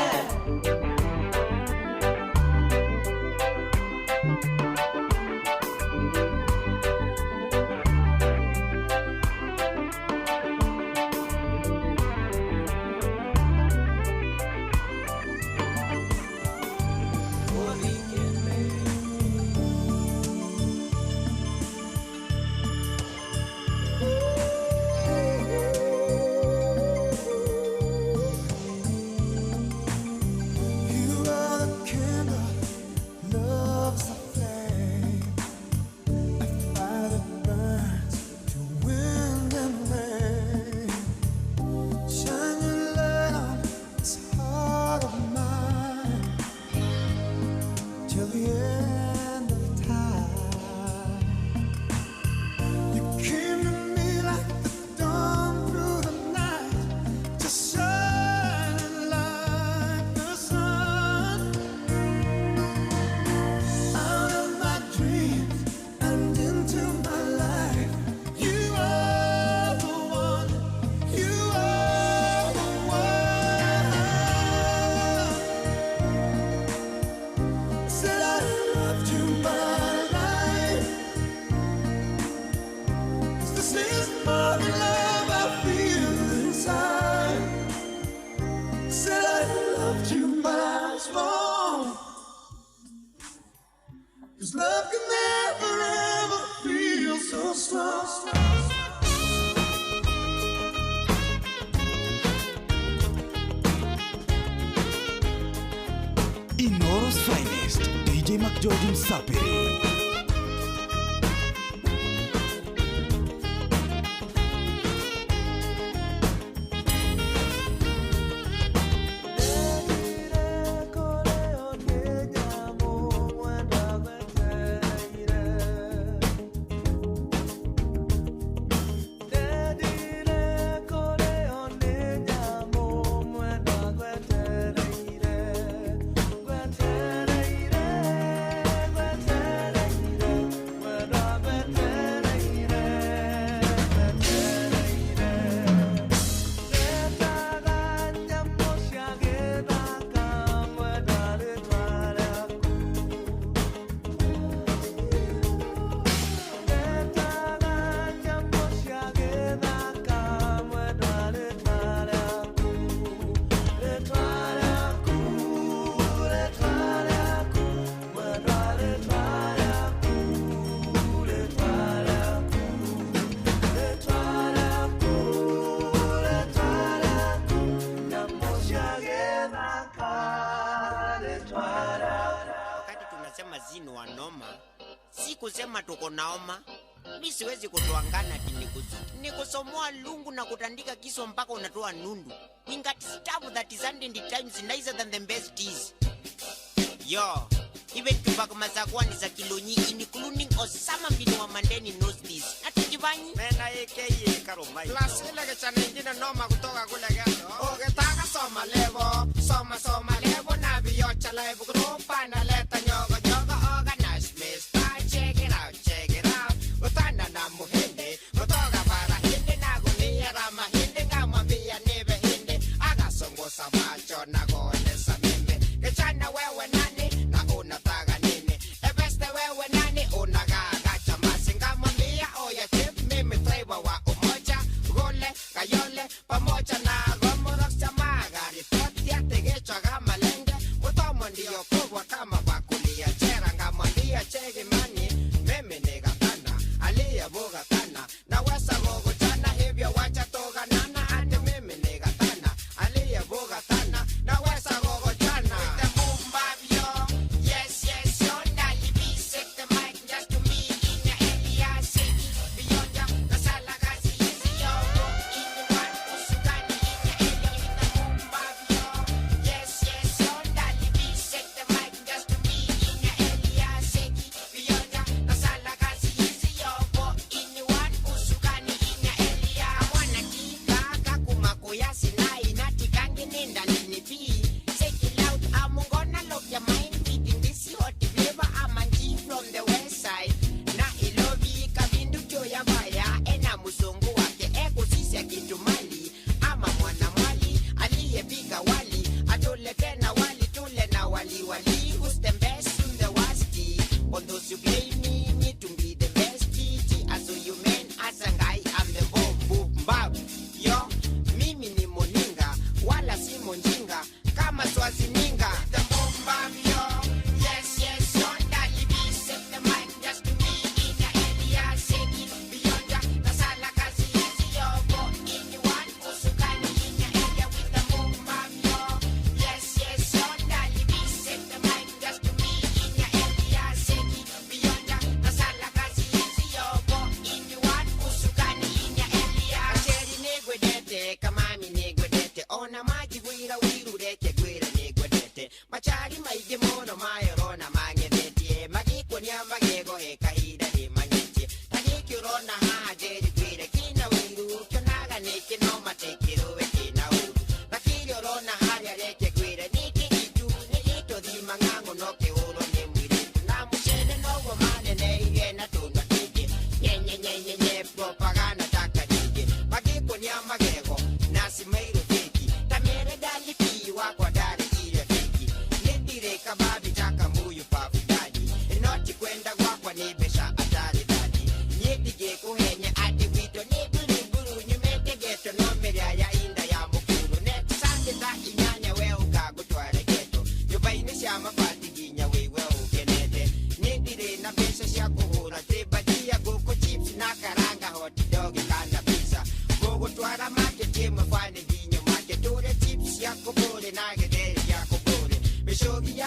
Inoros finest, DJ McJordan Sapiri. Kusema tuko naoma, mimi siwezi kutuangana ni kusomoa lungu na kutandika kiso mpaka unatoa nundu. Ingati stuff that is 100 times nicer than the best is. Yo, even tupaka mazakwani za kilonyi including Osama bin Mandeni knows this. Atijivanyi? Mena AKA Karomai. Plus ile kechana ingine noma kutoka kule geto. Ukitaka soma levo na viocha live kutupa na leta nyogo organize mister. Check it out. Utana na muhindi, kutoka para hindi na gunia rama hindi ngama via nebe hindi. Agasongosa macho na gonesa mimi. Kechana wewe nani na unataka nini? Ebeste wewe nani unagaga masi ngama via oya chip mimi traiba wa umoja. Gole, kayole, pamoja na gomo rox chamaga. Ripoti ya tegecho agama lenge. Utomo ndiyo kubwa kama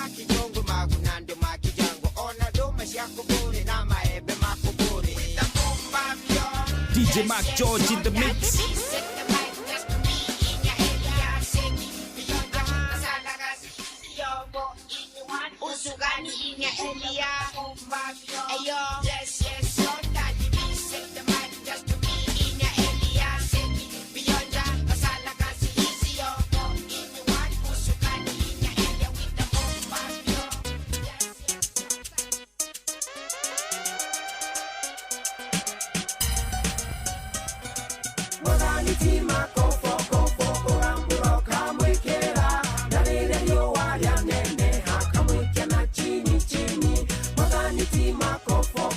kijungu magunando makijango ona doma shakuburi na maebe makuburi DJ Mac George in the mix. Usugani inya elia ayo yes yes so that you set the mic just to me inya elia seki beyonda kasala kasi easy yo anyone usugani inya elia with the bomb yo Modani tima kofo koramburo kamwekera dalile yo walia nene hakamwekena chini chini Modani tima kofo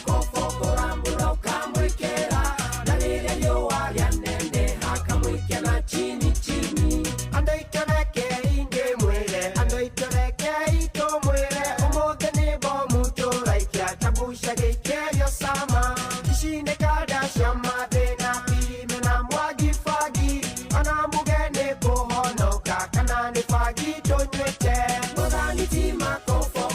koramburo kamwekera dalile yo walia nene hakamwekena chini chini Andoitoreke inge mwere andoitoreke ito mwere omote nebo muto laikia tabusha gekerio sama Ishine kada shama dena pime na mwagi fagi Anamugene pohonoka kanane fagi tonywete Modani tima kofo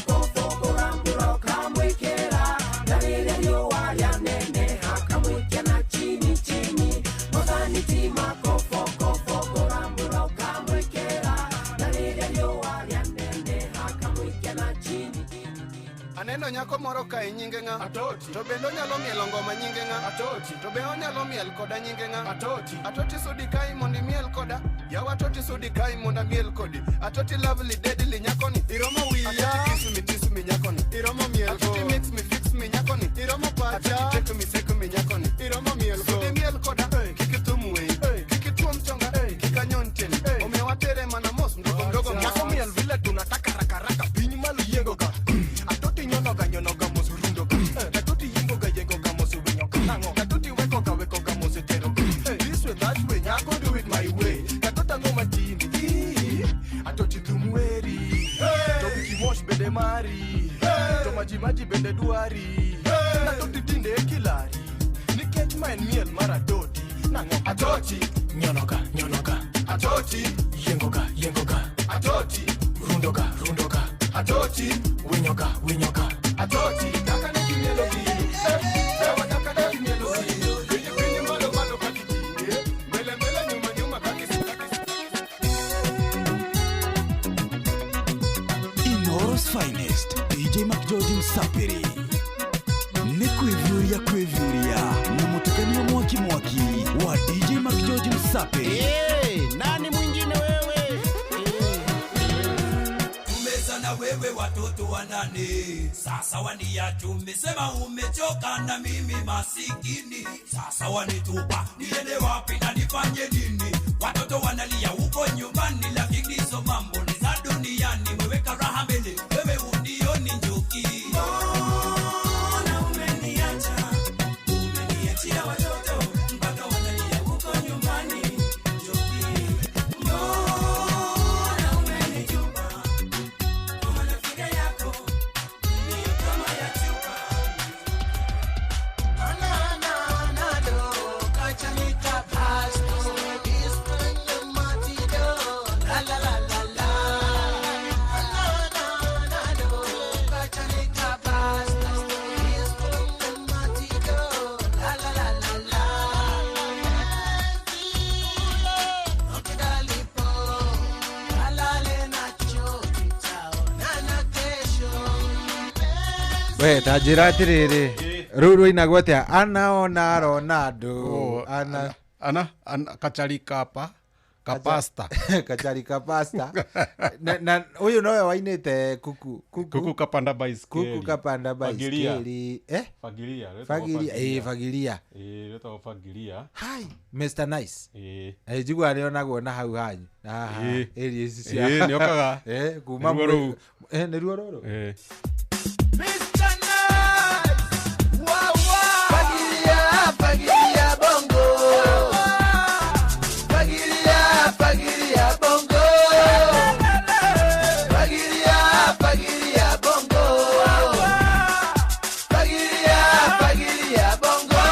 koramburo kamwekera Dalile yo walia nene hakamwekena chini chini Modani tima kofo koramburo kamwekera Dalile yo walia nene hakamwekena chini Aneno nyako moro ka nyinge nga Atoti. To bendo nyalo mielo ngoma nyinge nga Atoti. To be onyalo miel koda nyinge nga Atoti. Atoti sudi kai mondi miel koda Yawa atoti sudi kai monda miel kodi Atoti lovely deadly nyakoni Iromo wiya Atoti kiss me nyakoni Iromo miel ko Atoti mix me fix me nyakoni Iromo pacha Atoti take me nyakoni Iromo miel ko Sudi miel koda Kikitumwe Kikituom chonga Kikanyonteni Omewatere mana mos mdogo Nyako miel vile tunataka raka Pinyi malu yengo ka Atoti nyonoga mosurundo Atoti yengo mosurinyo Nango Atoti weko ga mosutero This way that way nyako do it my way Atota ngoma timi Atoti tumweri Tobi kimosh bende mari Tomaji bende duari Atoti tinde kilari Nikech maen miel mara doti Nango Atoti nyonoga Atoti yengoga Atoti rundoga Atoti winyoga Atoti taka neki melodi taka neki melodi Kwenye malo kakiti Mele nyuma kakisi Inoros finest DJ Mac George Msapiri ni kwevyuria ni mutukanio mwaki wa DJ Mac George Msapiri. Nani mwingine wewe? Tumezana wewe watoto wanane, sasa waniacha umesema umechoka na mimi masikini, sasa wanitupa niende wapi na nifanye nini? Watoto wanalia huko nyumbani, lakini hizo mambo ni za duniani. Mweweka raha mbele, wewe unioni njoki. Mbona umeniacha, umeniachia watoto mpaka wanalia huko nyumbani njoki. Mbona umenitupa kwa marafiki yako ni kama ya chupa. Kachanita pasto, disco matido, la la la la la. Kachanita pasto, disco matido, la la la la la. Okidalipo, alale nacho, nana kesho. We tajira atiriri ruru inagwatia anaona Ronaldo ana kachari kapasta kachari kapasta na huyu nowe wainite kuku kapanda baiskeli fagilia reto fagilia hi Mr Nice jigwa reo nagwo na hau hanyu eri isi cia ni okaga kuma ruo ni ruo roro Fagilia bongo. Fagilia bongo. Fagilia bongo. Fagilia bongo.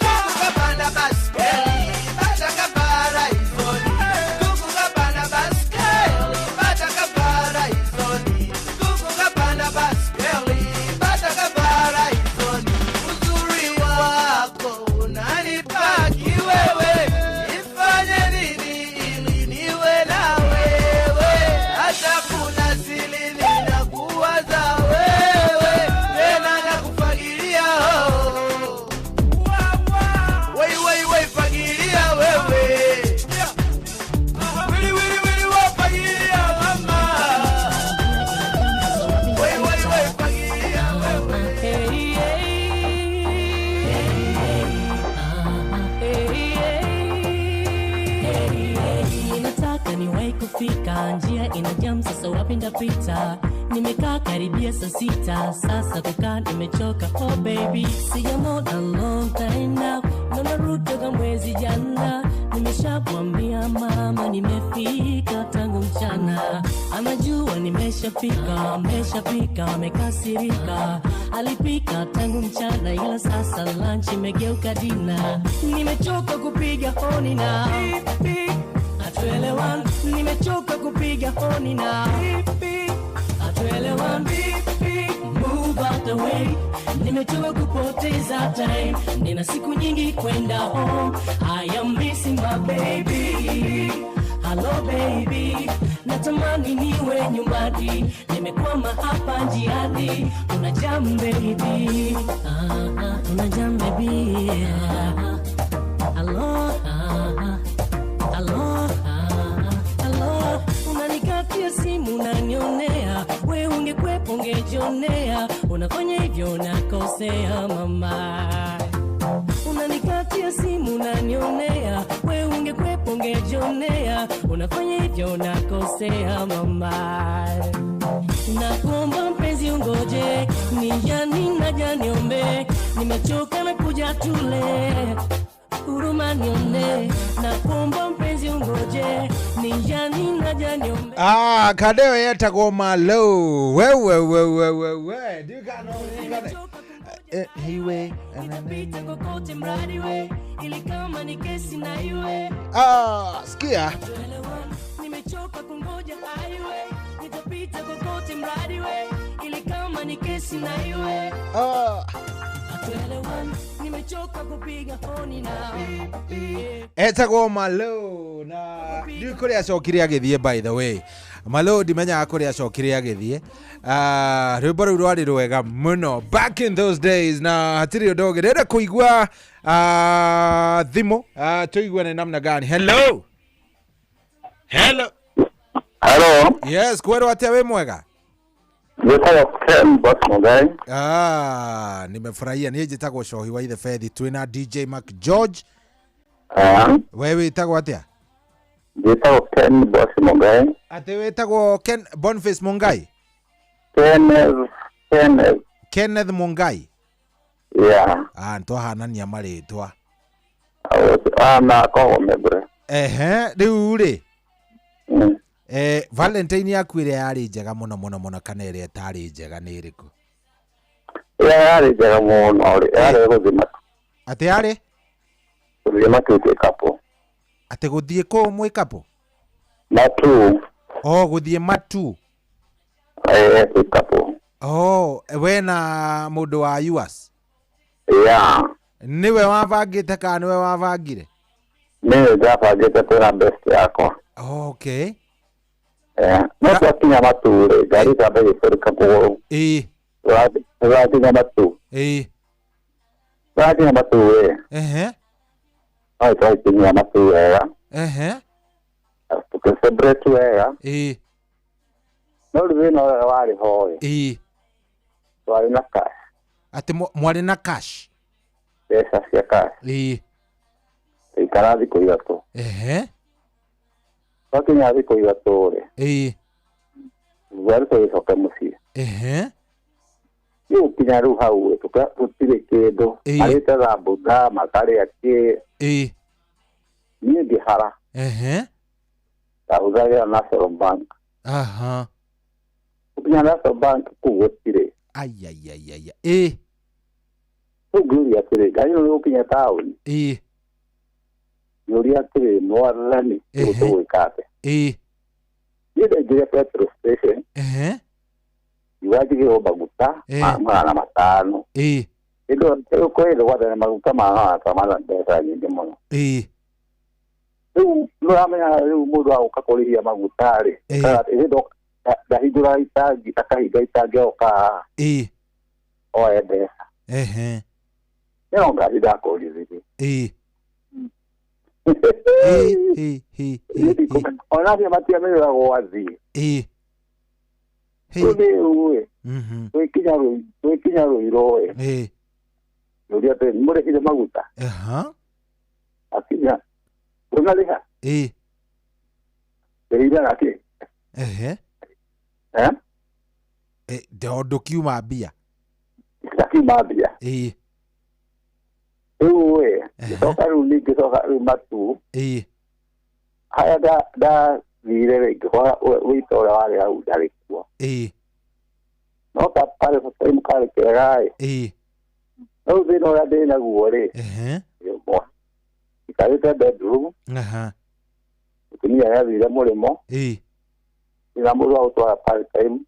Kuku kapanda baskeli, bata kapara izoni. Kuku kapanda baskeli, bata kapara izoni. ina jam sasa wapinda pita. Nimekaa karibia saa 6, sasa kukaa nimechoka. Oh baby, sijamona long time now, narudi toka mwezi jana. Nimeshamwambia mama nimefika tangu mchana. Anajua nimeshafika, amekasirika. Alipika tangu mchana ila sasa lunch imegeuka dina. Nimechoka kupiga honi na hatuelewani. Nimechoka kupiga honi na hatuelewani. Move out the way. Nimechoka kupoteza time. Nina siku nyingi kwenda home. I am missing my baby. Hello baby, natamani niwe nyumbani. Nimekwama hapa njiani. Una jam baby. Una jam baby. Hello. Hello. Hello. Unanikatia simu unanionea. We ungekwepo ungejionea. Unafanya hivyo unakosea mama. Unanikatia simu unanionea. We ungekwepo ungejionea. Unafanya hivyo unakosea mama. Nakuomba mpenzi ungoje. Nijani naja niombe. Nimechoka na kuja tule. Huruma nione. Nakuomba mpenzi ungoje. Nijani naja niombe. Kadeo yetagwo Malo. We. Dikano. Highway. Nitapita kokote mradi we. Ili kama ni kesi na iwe. Sikia. Nimechoka kungoja highway. Nitapita kokote mradi we. Ili kama ni kesi na iwe. Nimechoka kupiga honi na etagwo Malo na ndi kuria cokire agithie. By the way, Malo ndimenya kuria cokire agithie. Rwimbo rũu rwari rwega muno back in those days, na hatiri ndoge renda kuigua thimu. Tuigua ni namna gani? Hello. Yes, kwero atia we mwega? Nimefurahia. Ni jitagwo Shohi wa ithe Fethi. Twina DJ Mac George. Wewe witagwo atia? Jitagwo Ken Boss Mungai. Ate witagwo Ken Boniface Mungai? Kenneth Mungai. Yeah. Ntwahanania maritwa. Na komebre. Riu ri. Valentine yaku ire yari njega muno kana ire etari njega ni iriku? Yari njega muno ri yari guthima. Ate yari? Guthima tuite kapo. Ate guthie ko mwe kapo? Matu. Guthie matu. Kapo. We na mundu wa US? Yeah. Niwe wavangite kana niwe wavangire? Niwe ndavangite kwina best yako. Okay. No twakinya mature gari kabe gĩkũrĩka kũgũrũ. Tũgakinya matu. Tũgakinya matu no twakinya matu wega. Tũgĩcelebrate wega. No rĩu thĩna ũrĩa warĩ ho twarĩ na cash. Ati mwarĩ na cash? Mbeca cia cash. Tũikara thikũ ithatũ. Twakinya thikũ ithatũ rĩ. Gari tũgĩcoka mũciĩ. Rĩu kinya rĩu hau tũtirĩ kĩndũ. Arĩte thambutha makarĩa kĩ. Niĩ ngĩhara. Ndahũthagĩra National Bank. Gũkinya National Bank kũu gũtirĩ. Rĩu ngĩũria atĩrĩ, ngari ĩno nĩgũkinya taũni? Ngĩũria atĩrĩ, mwathani rĩu tũgwĩka atĩa? Niĩ ndaingĩrire petrol station. Iwajigĩrwo maguta magana matano. Ĩndo kwĩrwo gwathana maguta magana mbeca nyingĩ mũno. Rĩu nĩũramenya rĩu mũndũ agũka kũrĩhia maguta rĩ. Ndahingũra itangi akahinga itangi oka. Oe mbeca. No ngari ndakũrithĩrie. Ona cia matiamĩrĩra gwathiĩ. Twĩkinya Rũirũ Yũria atĩ mũrĩhire maguta. Akinya ndũnarĩha. Ndĩrĩire nakĩ? ndondo kiuma mbia kiuma mbia gĩcoka rĩu ningĩ gĩcoka rĩu matu haya thire rĩngĩ wĩita ũrĩa warĩ hau ndarĩ kuo no karĩ bataim karĩ kega rĩu thĩna ũrĩa ndĩ naguo rĩ ikarĩte bedroom mũtumia nĩathire mũrĩmo ina mũndũ wa gũtwara part-time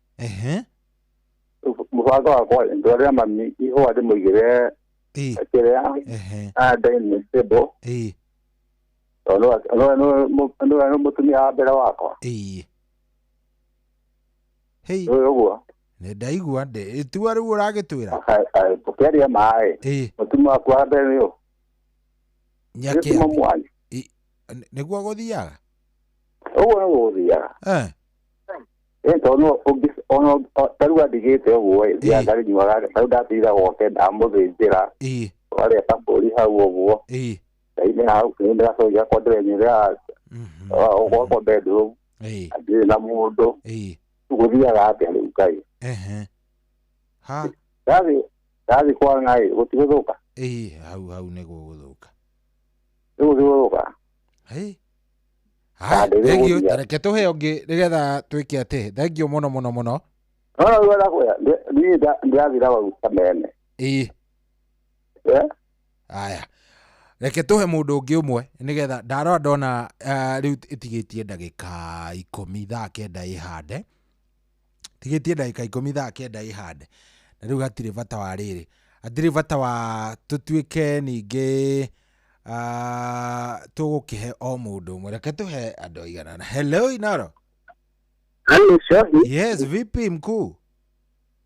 mũbango wakwa ndwarĩra mami ihũa ndĩmũigĩre kĩrĩa dining table no mũtumia wa mbere wakwa ũguo ndaigua itua rĩu ũragĩtwĩra ũkĩaria maĩ mũtumia waku wa mbere nĩũ nyakĩa nĩguo gũthiaga ũguo nĩguo gũthiaga tondũ tarĩu andigĩte ũguo thiaga nyuaga tarĩu ndatira gwake ndamũthĩnjĩra twarĩa kabũri hau ũguo ngai-inĩ hau nĩndĩracoki gakwa ndĩrenyerera gwakwa bedroom ndirĩ na mũndũ gũthiaga atĩa rĩu ngai ndathiĩ kwa ng'aĩ gũtigũthũka hau nĩgũgũthũka nĩgũthũka thengio reke tũhe ũngĩ nĩgetha twĩke atĩ thengio mũno no ndĩrathira waguta mene aya reke tũhe mũndũ ũngĩ ũmwe nĩgetha ndarora ndona rĩu ĩtigĩtie ndagĩka 10 thaa 9 ihande tigĩtie ndagĩka 10 thaa 9 ihande na rĩu hatirĩ bata wa rĩrĩ hatirĩ bata wa tũtuĩke ningĩ tũgũkĩhe o mũndũ ũmwe reke tũhe andũ aiganana hello Inoro yes vipi mkuu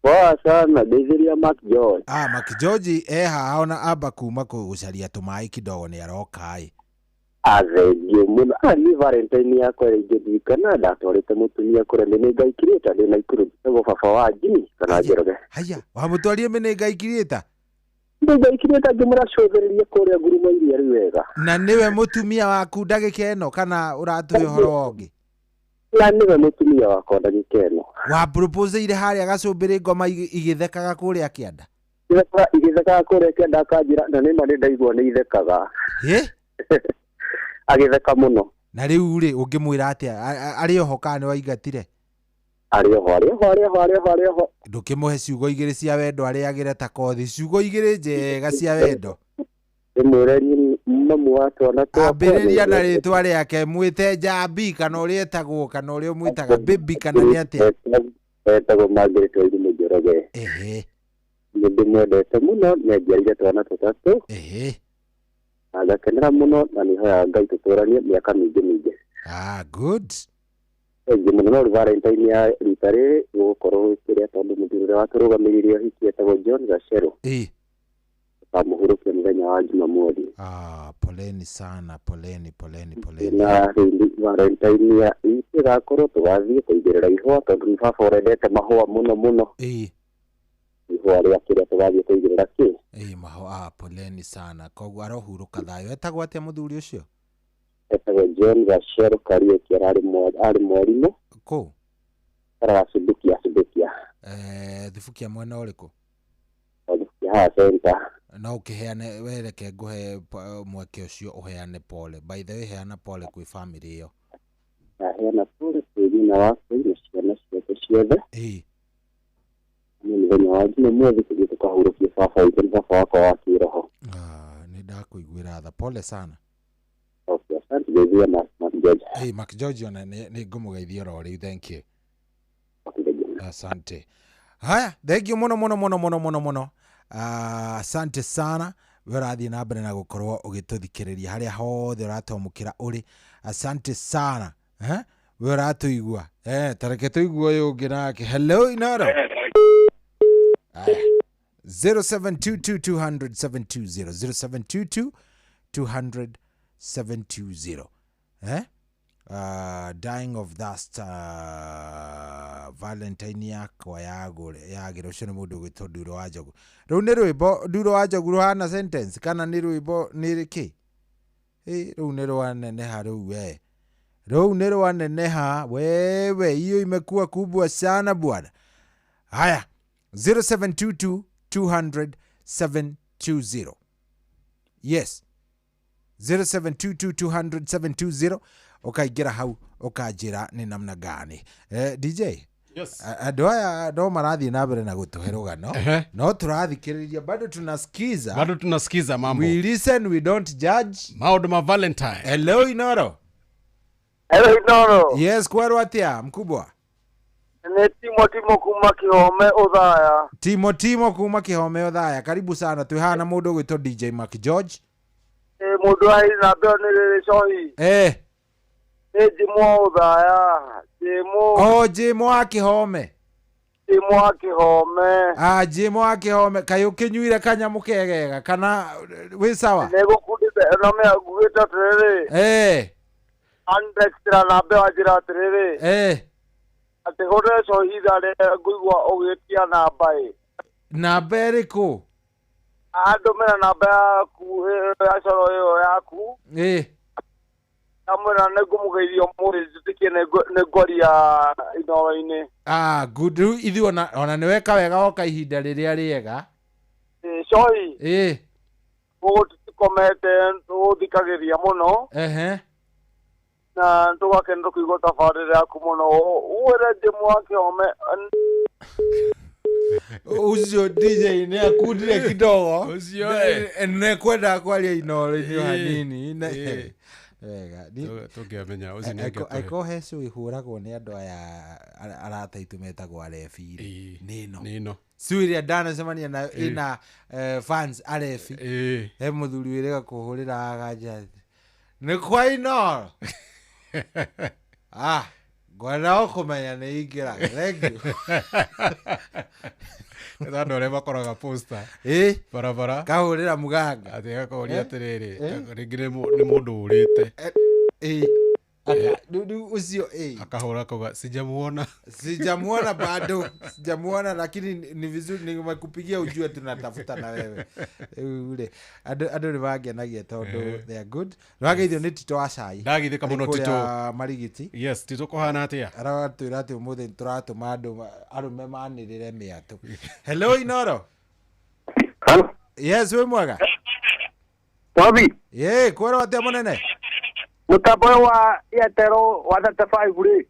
poa sana Deziria Mark George Mark George haha ona amba kuma kũgucaria tũmaĩ kidogo nĩ aroka athengio mũno ni Valentine yakwa ĩngĩthikana ndatwarĩte mũtumia kũrĩa Mĩnĩnga Creator ndĩ Naikuru gũtagwo baba wa Jimmy kana Njoroge haya wamũtwarie Mĩnĩnga Creator Mĩnĩnga Creator ngĩmũracũthĩrĩria kũrĩa nguruma iria rĩ wega na nĩwe mũtumia waku ndagĩka ĩno kana ũratũhe ũhoro ũngĩ na nĩwe mũtumia wakwa ndagĩka ĩno wa propose ire harĩa gacũmbĩrĩ ngoma igĩthekaga kũrĩa kĩanda igĩthekaga kũrĩa kĩanda akanjĩra na nĩma nĩ ndaigua nĩ ithekaga agĩtheka mũno na rĩu rĩ ũngĩmwĩra atĩa arĩ oho kana nĩ waingatire arĩ oho ndũkĩmũhe ciugo igĩrĩ cia wendo arĩagĩre ta kothi ciugo igĩrĩ njega cia wendo ndĩmwĩre mamu wa twana ambĩrĩria na rĩtwa rĩake mwĩte Njambi kana ũrĩa etagwo kana ũrĩa mwĩtaga baby kana nĩ atĩa etagwo Margaret Wairimu Njoroge ndĩmwendete mũno nĩanjiarire twana tũtatũ agakenera mũno na nĩhoyaga Ngai tũtũranie mĩaka mĩingĩ good mũno no Valentine ya rita rĩrĩ gũgũkorwo kĩrĩa tondũ mũthuri ũrĩa watũrũgamĩrĩire ũhiki etagwo John Gacero kamuhurukia mũthenya wa Jumamothi poleni sana poleni na rĩu Valentine ya ĩgakorwo tũgathiĩ kũigĩrĩra ihũa tondũ nĩ baba ũrendete mahũa mũno ihũa rĩa kĩrĩa tũgathiĩ kũigĩrĩra mahũa poleni sana koguo arohurũka thayũ etagwo atĩa mũthuri ũcio etagwo John Gacero Kariuki arĩ mwarimũ kũ Subukia Thubukia mwena ũrĩkũ haha center no ũkĩheane wereke ngũhe mweke ũcio ũheane pole by the way heana pole kwĩ family ĩyo heana pole kwĩ nyina wakwa na ciana ciake ciothe nĩ mũthenya wa Jumamothi tũthiĩ tũkahurũkie baba witũ baba wakwa wa kĩroho nĩ ndakuiguĩra tha pole sana asante Deziria Mark George Mark George ona nĩ ngũmũgeithia oro rĩu thank you asante haya thank you mũno asante sana we ũrathiĩ na mbere na gũkorwo ũgĩtũthikĩrĩria harĩa hothe ũratwamũkĩra ũrĩ asante sana we ũratũigua tareke tũigua ũyũ ũngĩ nake hello Inoro 0722200720 0722200720 dying of thirst Valentine yakwa yagĩra ũcio nĩ mũndũ ũgĩtwo Nduro wa Njogu rĩu nĩ rwĩmbo Nduro wa Njogu rũhana sentence kana nĩ rwĩmbo nĩ rĩkĩ rĩu nĩ rwaneneha rĩu Rou nero aneneha wewe, hiyo imekuwa kubwa sana bwana. Haya 0722 200 720. Yes 0722 200 720. Ukaigira hau ukajira ni namna gani. DJ, yes, andå aya no marathi na mbere na gutuhe rugano no turathikiriria bado tunasikiza mambo. We listen, we don't judge. Maundu ma Valentine. Hello Inoro. Hello Inoro. Yes, kwero atia mkubwa. Ni Timo kuma Kihome Uthaya. Timo kuma Kihome Uthaya. Karibu sana. Tuhana mundu gwitwo DJ Mac George. Mundu ai na beo ni riri cohi. Ni Jimo Uthaya. Jimo Akihome. Jimo Akihome. Jimo Akihome. Kayo kinyuire kanyamu kegega kana wi sawa? Nego kudite no me agwita tere. Andextra na beo ajira tere. Ate hore so idare guigwa ogetia na bai. Na beriko. Ando mena na ba ku asoro yo yaku. Amuna negumugeithio muri zitikie negoria inoine. Good. Ithi ona ni weka wega oka ihinda riria riega. Shoi. Komete ndithikagiria muno. Na ndugakenda kuigua tabarĩra yaku muno uwere Jimo Akihome. Ucio DJ ni akundire kidogo. Ucio ne kwenda kwaria Inoro-ini hanini. Wega tungiamenya ucio ni angĩtũhe. Aiko hecu ihuragwo ni andu aya arataitu metagwo arefi. Nino Suiria dana semania na ina fans arefi. He muthuri wirega kuhurira agaja. Ni kwa Inoro. Gwara kumenya ni ingira. Thank you. Ndandu re bakoraga poster. Barabara. Kahurira muganga. Ati gakoria atiriri. Ringire ni mundu urite. Ucio akahura koga sijamuona bado sijamuona, lakini ni vizuri nimekupigia ujue tunatafuta na wewe ule ado nivagenagia tondu they are good. Nivageithio ni Tito wa cai ndagithika muno Tito Marigiti. Yes, Tito kohana atia aratwira ati umuthi turatuma andu arume manirire miatu. Hello Inoro. Yes, we mwega Wabi kwero atia munene mutambo wa Airtel wa data 5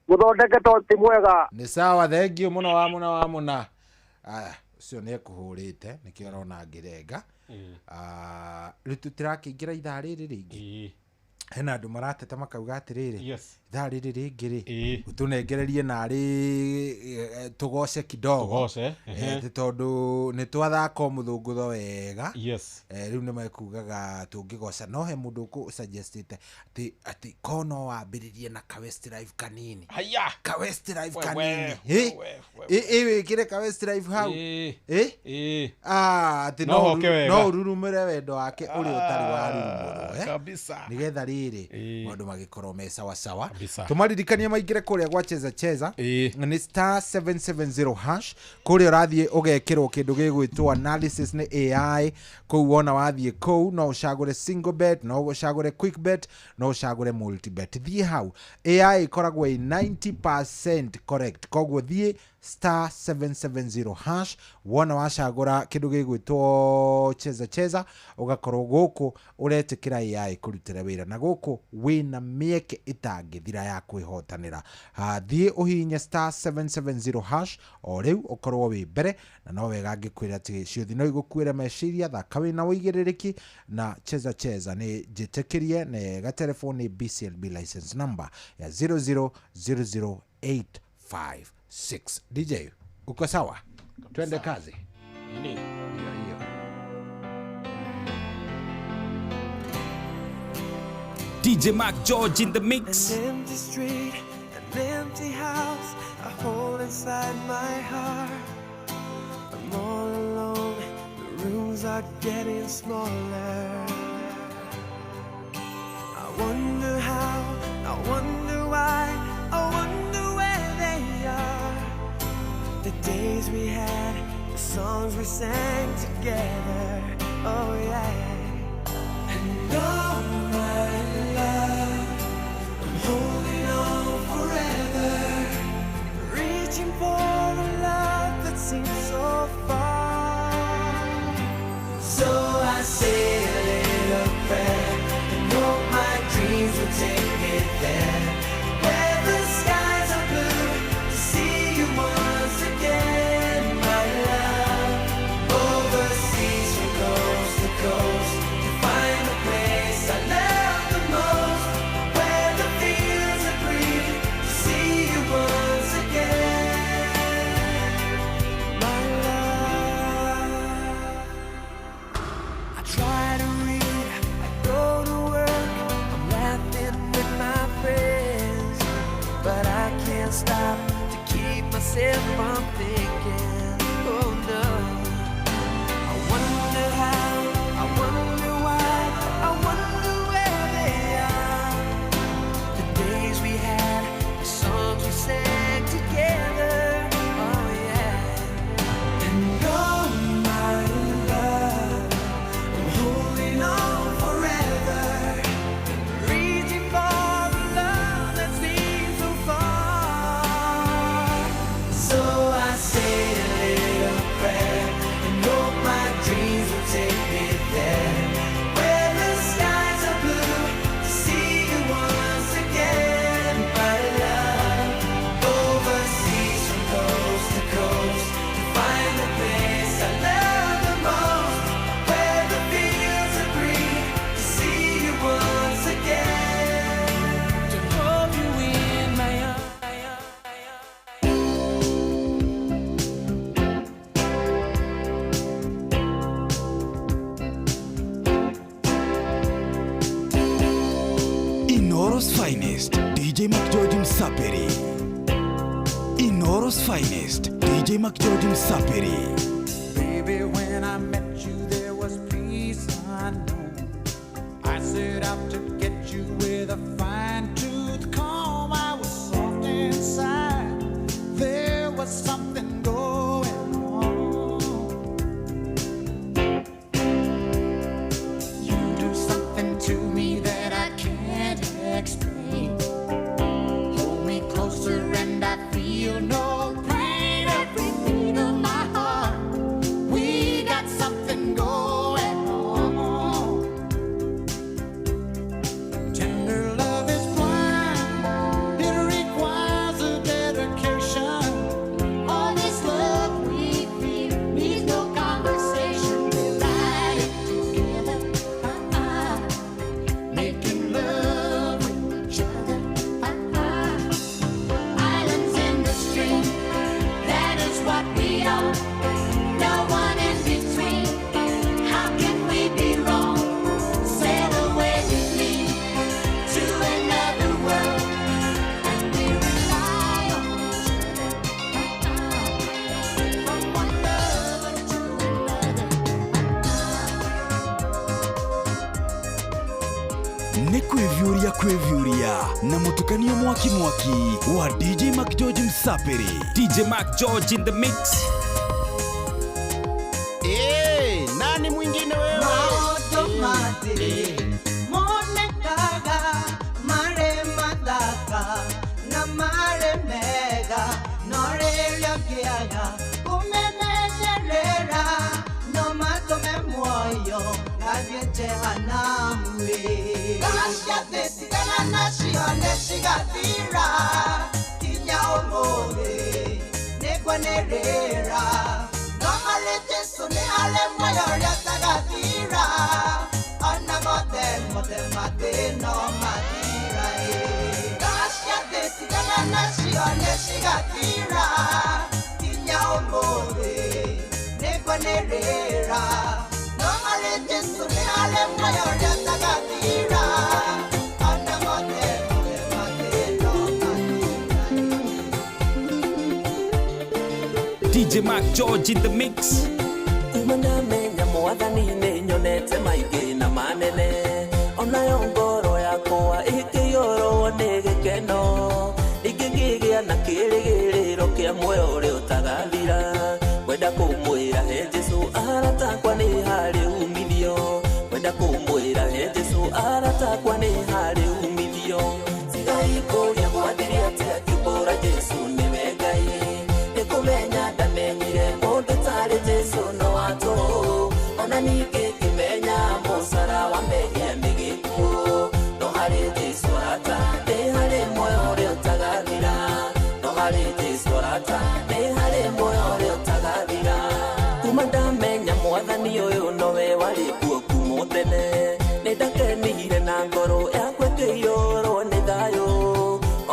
muthondeke to ti mwega. Ni sawa, thank you muno wa muna. Ucio ni ekuhurite nikio arona ngirenga. Ritu tirakingira ithaa riri ringi. Hena andu marateta makauga atiriri ithaa riri ringi ri utunengererie nari tugoce kidogo tondu ni twathaka muthungutho wega. Riu ni mekugaga tungigoca no he mundu ku suggested ati kono wambiririe na ka Westlife kanini. Ka Westlife kanini wikire ka Westlife hau ati no ururumire wendo wake uri utari wa rurumuro kabisa nigetha riri mundu magikorwo me sawa sawa. Tumaririkania maingire kuria gwa cheza ni star 770 hash kuria rathie ugekirwo kindu gigwitwo analysis ni AI kou wona wathie kou no ucagure single bet no ucagure quick bet no ucagure multi bet. Thie hau AI ikoragwo 90% correct koguo thie star 770 hash wona wacagura kindu gigwitwo cheza ugakorwo guku uretikira AI kurutira wira na guku wina mieke itangithira ya kwihotanira. Thie uhinye star 770 hash o riu ukorwo wi mbere na no wega ngikwira ati ciuthi no igukwira meciria thaka wina uigiririki na cheza ni jitikirie ne ga telefoni BCLB license number ya 0000856. DJ uko sawa? Twende kazi. Nini? DJ Mac George in the mix. An empty street, an empty house, a hole inside my heart. I'm all alone, the rooms are getting smaller. I wonder how, I wonder why, I wonder where they are. The days we had, the songs we sang together, oh yeah. And all my love Msaperi. Inoro's finest, DJ Mac George Msaperi. Baby, when I met you, there was peace unknown. I set out to get you with a fine-tooth comb. I was soft inside. There was something going on. You do something to me that I can't explain. Hold me closer and I feel no pain. Every beat of my heart, we got something going on. Tender love is blind, it requires a dedication. All this love we feel needs no conversation. We light it together, making love with each other. Islands in the stream, that is what we are. No one in between. How can we be wrong? Sail away with me to another world, and we rely on each other. From one lover to another. Nĩ kwĩvyũria na mũtukanio mwaki wa DJ Mac George Msaperi. DJ Mac George in the mix. Nani mwingine wewe? Monekaga mare madaka na mare mega norelia kiaga kumenenerera no matome moyo kabye jehanamu Gasha desi kana nashionde shigatira tinya omode negwanerera Kamale Jesu ni ale moyo ya tagatira Ana mote mate no matira Gasha desi kana nashionde shigatira tinya omode negwanerera Kamale Jesu ni ale moyo ya tagatira Ana mote mate no DJ Mac George in the mix. Kumana menya mwathani nĩ nyonete maingĩ na manene onayo ngoro yakwa ĩkĩiyũrwo nĩ gĩkeno ingĩgĩa na kĩrĩgĩrĩro kĩa muoyo ũrĩa ũtagathira kwenda kũmwĩra he Jesũ aratakwa nĩ harĩ umithio kwenda kũmwĩra he Jesũ aratakwa nĩ harĩ umithio tigai kũria gwathĩria atĩa ngĩmbũra Jesũ nĩwe Ngai nĩkũmenya ndamenyire mũndũ tarĩ Jesũ no atũ ona ningĩ ngĩmenya mũcara wa mehia nĩ gĩkuũ no harĩ Jesũ arata nĩ harĩ muoyo ũrĩa ũtagathira no harĩ Jesũ arata nĩ harĩ muoyo ũrĩa ũtagathira kuma ndamenya mwathani ũyũ nowe warĩ kuo kuma tene nĩndakenire na ngoro yakwa ĩkĩiyũrwo nĩ thayũ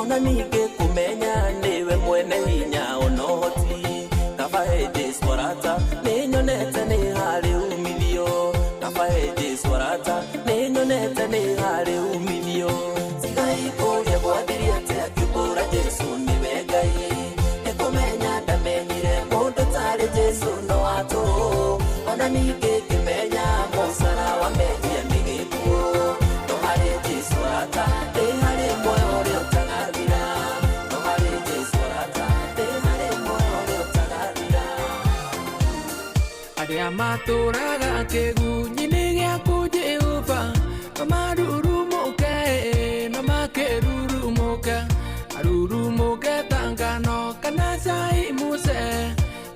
ona ningĩ kũmenya nĩwe mwene hinya ona ũhoti kaba he Jesũ arata nĩ nyonete nĩ harĩ umithio kaba he Jesũ arata nĩ nyonete nĩ harĩ umithio tigai kũria gwathĩria atĩa ngĩmbũra Jesũ nĩwe Ngai nĩkũmenya ndamenyire mũndũ tarĩ Jesũ no atũ ona ningĩ ngĩmenya mũcara wa mehia nĩ gĩkuũ no harĩ Jesũ arata nĩ harĩ muoyo ũrĩa ũtagathira no harĩ Jesũ arata nĩ harĩ muoyo ũrĩa ũtagathira arĩa matũraga kĩgunyĩ-inĩ gĩaku Jehova marurumũke na makĩrurumũka arurumũke ta ngano kana cai muce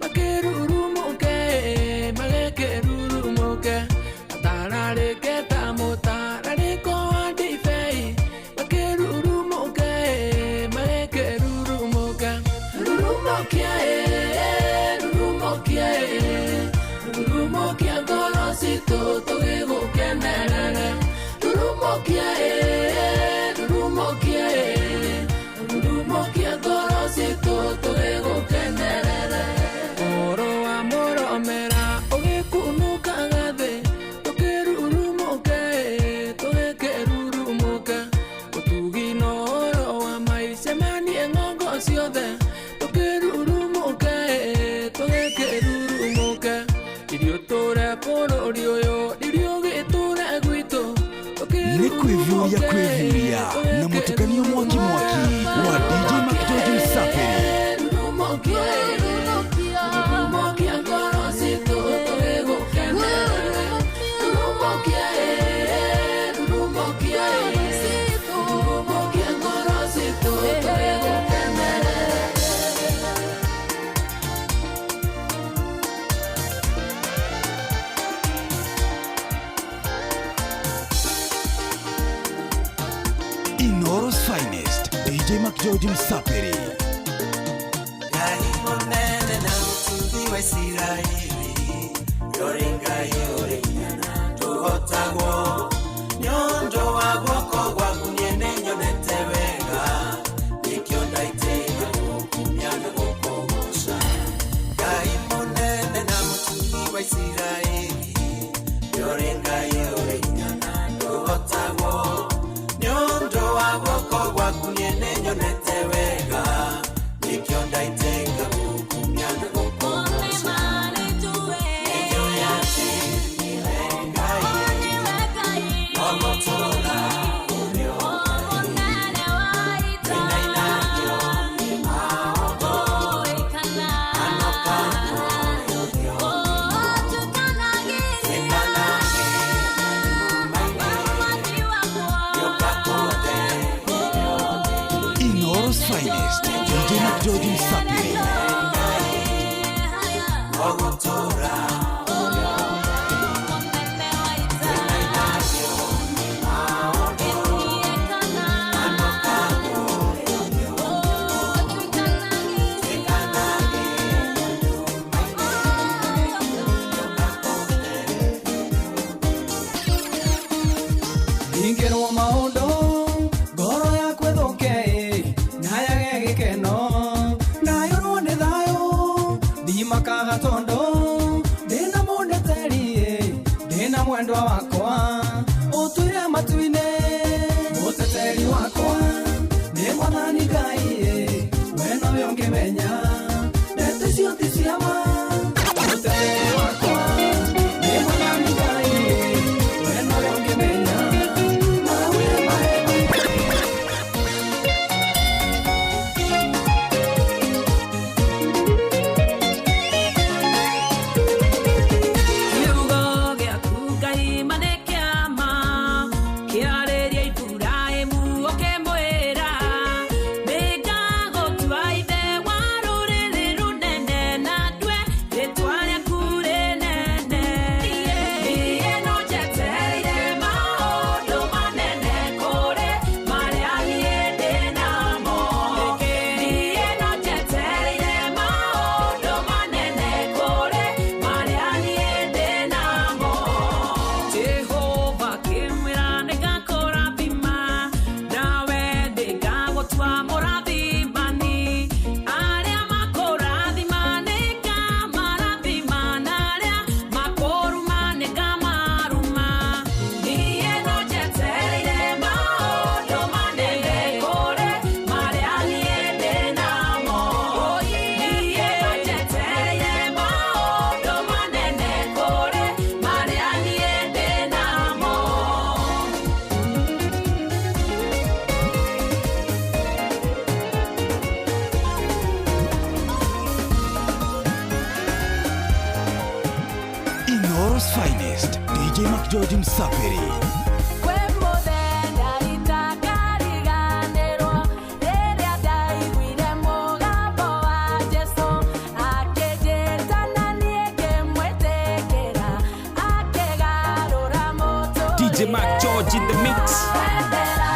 makĩrurumũke magĩkĩrurumũke matararĩke ta mũtararĩko wa ndibei makĩrurumũke magĩkĩrurumũka rurumũkia rurumũkia rurumũkia ngoro citũ tũgĩgũkenerere rurumũkia Kwevuria na mutukanio mwaki wa DJ Mac George Msafiri. Inoro's finest, DJ Mac George Msafiri. Munene na mutumbi wa Isiraeli, yorenga yorenyana tuhotagwo, nyondo wa guoko gwaku niene nyonete wega, nikio ndaitega gukumyana gukogoca. Ngai munene na mutumbi wa Isiraeli, yorenga yorenyana tuhotagwo, nyondo wa guoko gwaku niene nyonete wega, nikio ndaitega gukumyana gukogoca. Nikio yati nilengai, ogotora unyo twina inakio maogo, anokano yonyo sekanagi umangi yokakote. Inoro's finest, DJ Mac George Msafiri. Ingĩrwo maũndũ ngoro yakwa ĩthũke na yage gĩkeno nayũrwo nĩ thayũ ndimakaga tondũ ndĩna mũndeteri ndĩna mwendwa wakwa ũtuire matu-inĩ mũteteri wakwa nĩ mwathani Ngai we nowe ũngĩmenya ndeto icio ti cia ma. Mũteteri wakwa nĩ mwathani Ngai we nowe ũngĩmenya. Inoro's finest, DJ Mac George Msafiri. DJ Mac George in the mix.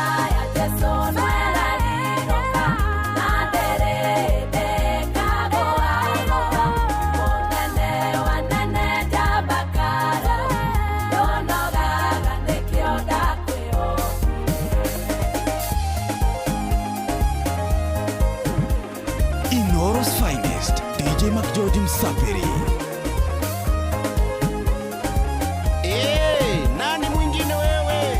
Inoro's finest, DJ Mac George Msafiri. Nani mwingine wewe?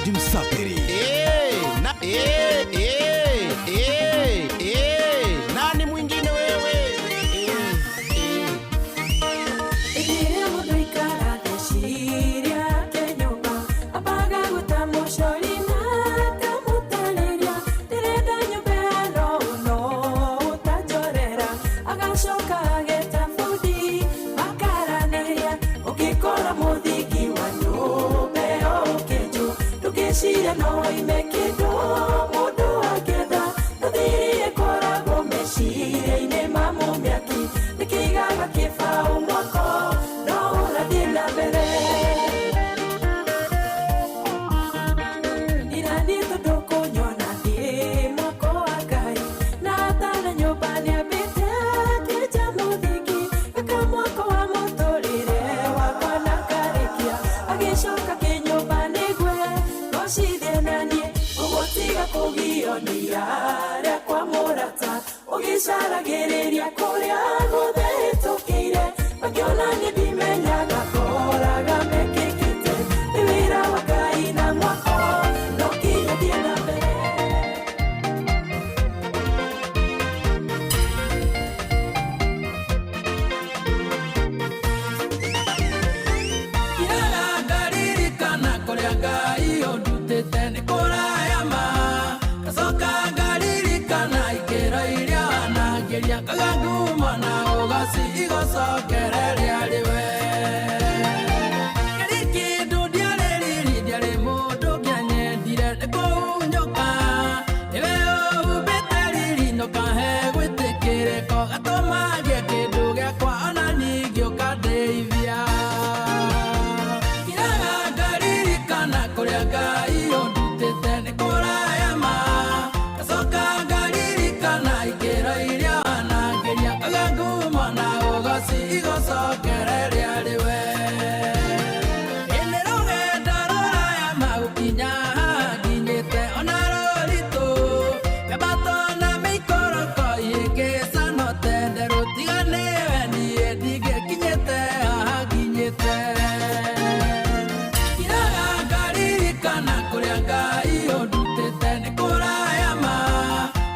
George Msapiri. Nani mwingine wewe? Ikiria mundu ikara ndeciria kenyumba apaga gutamucorina kamutariria ndirenda nyumba ĩno no utanjorera agacoka ageta bundi makaranĩria ũngĩkora mũthingi wa nyũmba ĩyo ũkĩnju ndũgĩciria no ime kĩndũ mũndũ angĩenda ndũthirie koragwo meciria-inĩ ma mũmĩaki nĩkĩigaga kĩbaũ moko no ũrathiĩ na mbere ndirani tondũ kũnyona thiĩ moko wa Ngai na atana nyũmba nĩambĩte akĩnja mũthingi aka mwako wa mũtũrĩre wakwa na karĩkia agĩcoka kĩnyũmba nĩgue gocithie naniĩ ũgũtiga kũgio nĩ arĩa kwa mũrata ũgĩcaragĩrĩria kũrĩa guothe hĩtũkĩire makĩona nĩ ndimenyaga koraga mekĩkĩte nĩ wĩra wa Ngai na mwako no nginya thiĩ na mbere iraga ngaririkana kũrĩa Ngai ũndutĩte nĩ kũraya ma gacoka ngaririkana ikĩro iria wanangĩria ngaganguma na ũgaci igocokereria rĩwe kĩrĩ kĩndũ ndiarĩ riri ndiarĩ mũndũ ngĩanyendire nĩ kũhunyũka nĩwe ũhumbĩte riri ndũkahe gwĩtĩkĩrĩko gatũmagie kĩndũ gĩakwa ona ningĩ ũkandeithia iraga ngaririkana kũrĩa Ngai ũndutĩte nĩ kũraya ma gacoka ngaririkana ikĩro iria wanangĩria ngaganguma na ũgaci igocokereria rĩwe ĩnĩ rũgendo rũraya magũkinya haha nginyĩte ona rũritũ mĩambato na mĩikũrũko ihĩngĩca no tende rũtiganĩwe niĩ ndingĩkinyĩte haha nginyĩte iraga ngaririkana kũrĩa Ngai ũndutĩte nĩ kũraya ma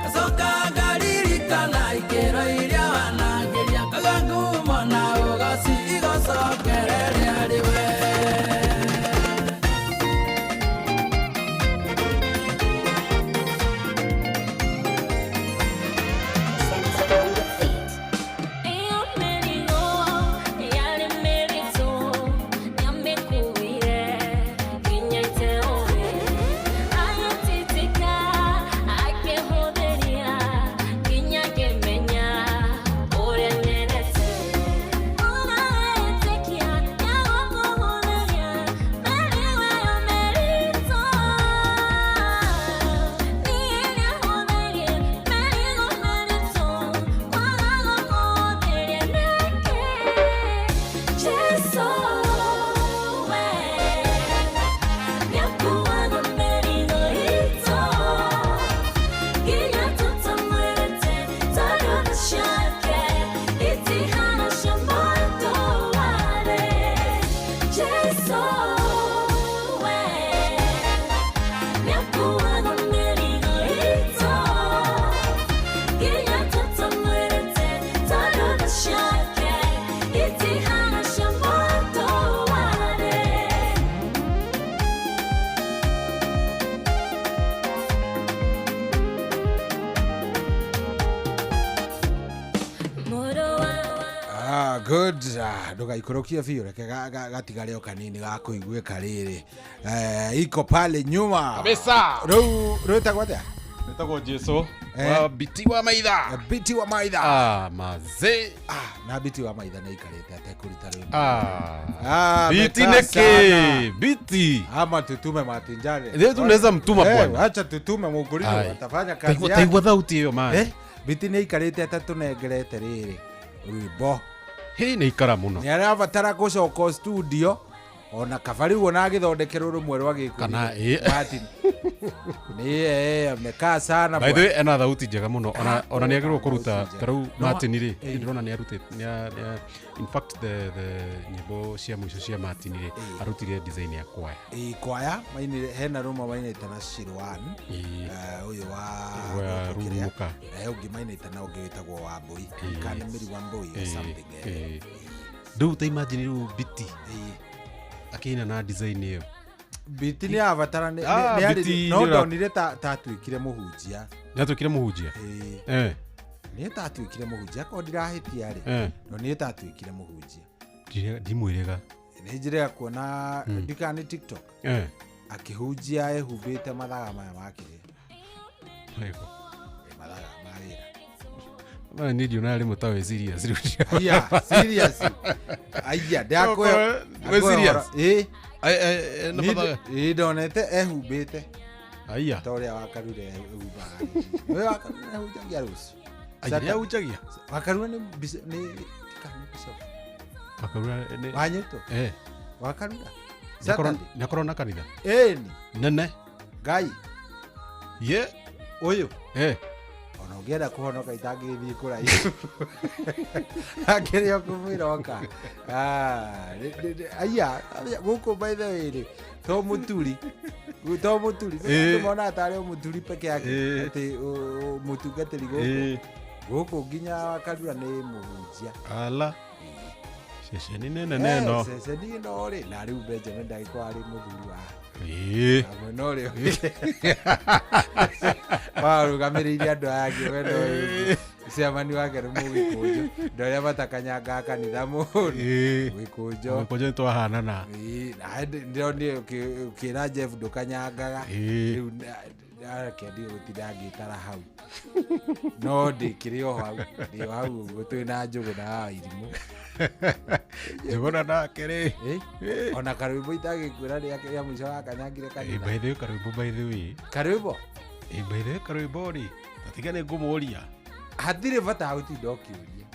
gacoka ngaririkana ikĩro iria wanangĩria ngaganguma na ũgaci igocokereria rĩwe Iyo mĩrigo yarĩ mĩritũ nĩamĩkuire nginya iteũĩ agĩtitĩka akĩhũthĩria nginya ngĩmenya ũrĩa nyendete ona etĩkia nĩagũkũhũthĩria mĩrigo ĩyo mĩritũ niĩ nĩahũthĩrie mĩrigo mĩritũ kwaga gũkũhũthĩria nĩkĩ Jesũ we nĩakuaga mĩrigo itũ nginya tũtamwĩrĩte tondũ tha ciake itihana cia mũndũ warĩ Jesũ we nĩakuaga mĩrigo itũ nginya tũtamwĩrĩte tondũ tha ciake itihana cia mũndũ warĩ Good. Ndugaikũrũkie biũ reke gatigare o kanini ga kũiguĩka rĩrĩ iko pale nyuma kabisa rĩu rwĩtagwo atĩa Nĩtagwo Jesũ wa biti wa maitha biti wa maitha mazee na biti wa maitha nĩaikarĩte atekũruta rĩu biti nĩkĩ biti ama tutume matinjare leo tunaweza mtuma bwana acha tutume mũgũrido atafanya kazi yake taigua thauti hiyo man biti nĩaikarĩte atatũnengerete rĩrĩ rwĩmbo hii nĩ ikara mũno nĩ arabatara gũcoka studio ona kabari wona agithondekerwo rumwe rwa gikundi kana Martin ni amekaa sana by the way ena thauti njega muno ona niagirwo kuruta tarau Martin ri ndirona ni arutite in fact the nyimbo cia mwisho cia Martin ri arutire design ya kwaya kwaya maini hena ruma maini tana Shirwan uyu wa rumuka ungi maini tana ungi witagwo wa Mbui kana miri wa Mbui or something do te imagine ru biti akina na design iyo biti ni avatara ni ari no ndonire ta twikire muhunjia ni ta twikire muhunjia ko ndirahitia ri no ni ta twikire muhunjia ndimwirega ni njire kuona ndikani TikTok akihunjia ehubite mathaga maya makire Ego mathaga marira Mara ndio na limo tawe serious. Yeah, serious. Aya, ndako. We serious. Na baba. Donete ehubite. Aya. Toria wakarure ehuba. We wakarure hujagia rusu. Aya hujagia. Wakarure ni tikani biso. Wakarure ni. Wanyeto. Wakarure. Nakorona kanitha. Ni. Nene. Gai. Ye. Oyo. Onogera kuhonoka itagithi kura akirio kumuiroka aya guku by the way to muturi mona tare muturi peke yake ati mutungatiri guku ginya wakarura ni muhunjia ala ceceni nene no ceceni no ri na riu Benjamin ndagiko ari muthuri wa no ri warugamiriria andu age wendo ciamani wake rumugikujo ndoria batakanyanga kanitha mundu gikujo twahanana ndio kira Jeff ndukanyangaga riu akendio gutidangikara hau no ndikirio hau ndio hau gutwina njugu na irimu jogona na kere ona karwimbo itagikwira ria ya mwisho akanyangire kanitha by the way karwimbo by the way karwimbo ri tatigane ngumuria hathire bata hautinda ukiuria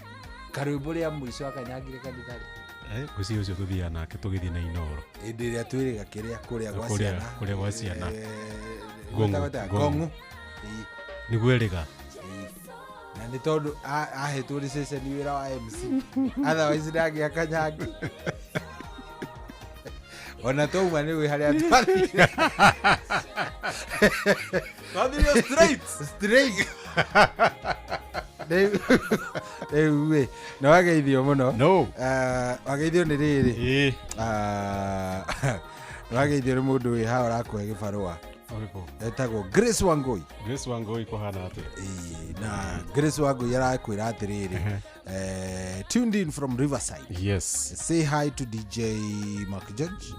karwimbo ria mwisho akanyangire kanitha guci ucio tuthia nake tugithie na inoro indi ria twiriga kiria kuria gwa ciana gongu nigueriga na ni tondu ahetwo ri ceceni wira wa MC otherwise ndagi akanyangi ona touma ni wi haria twathire straight we no wageithio muno no wageithio ni riri wageithio ni mundu wi ha urakwe gibarua etagwo Grace Wangui kuhana ati na Grace Wangui arakwira atiriri tuned in from Riverside. Yes, say hi to DJ Mark George.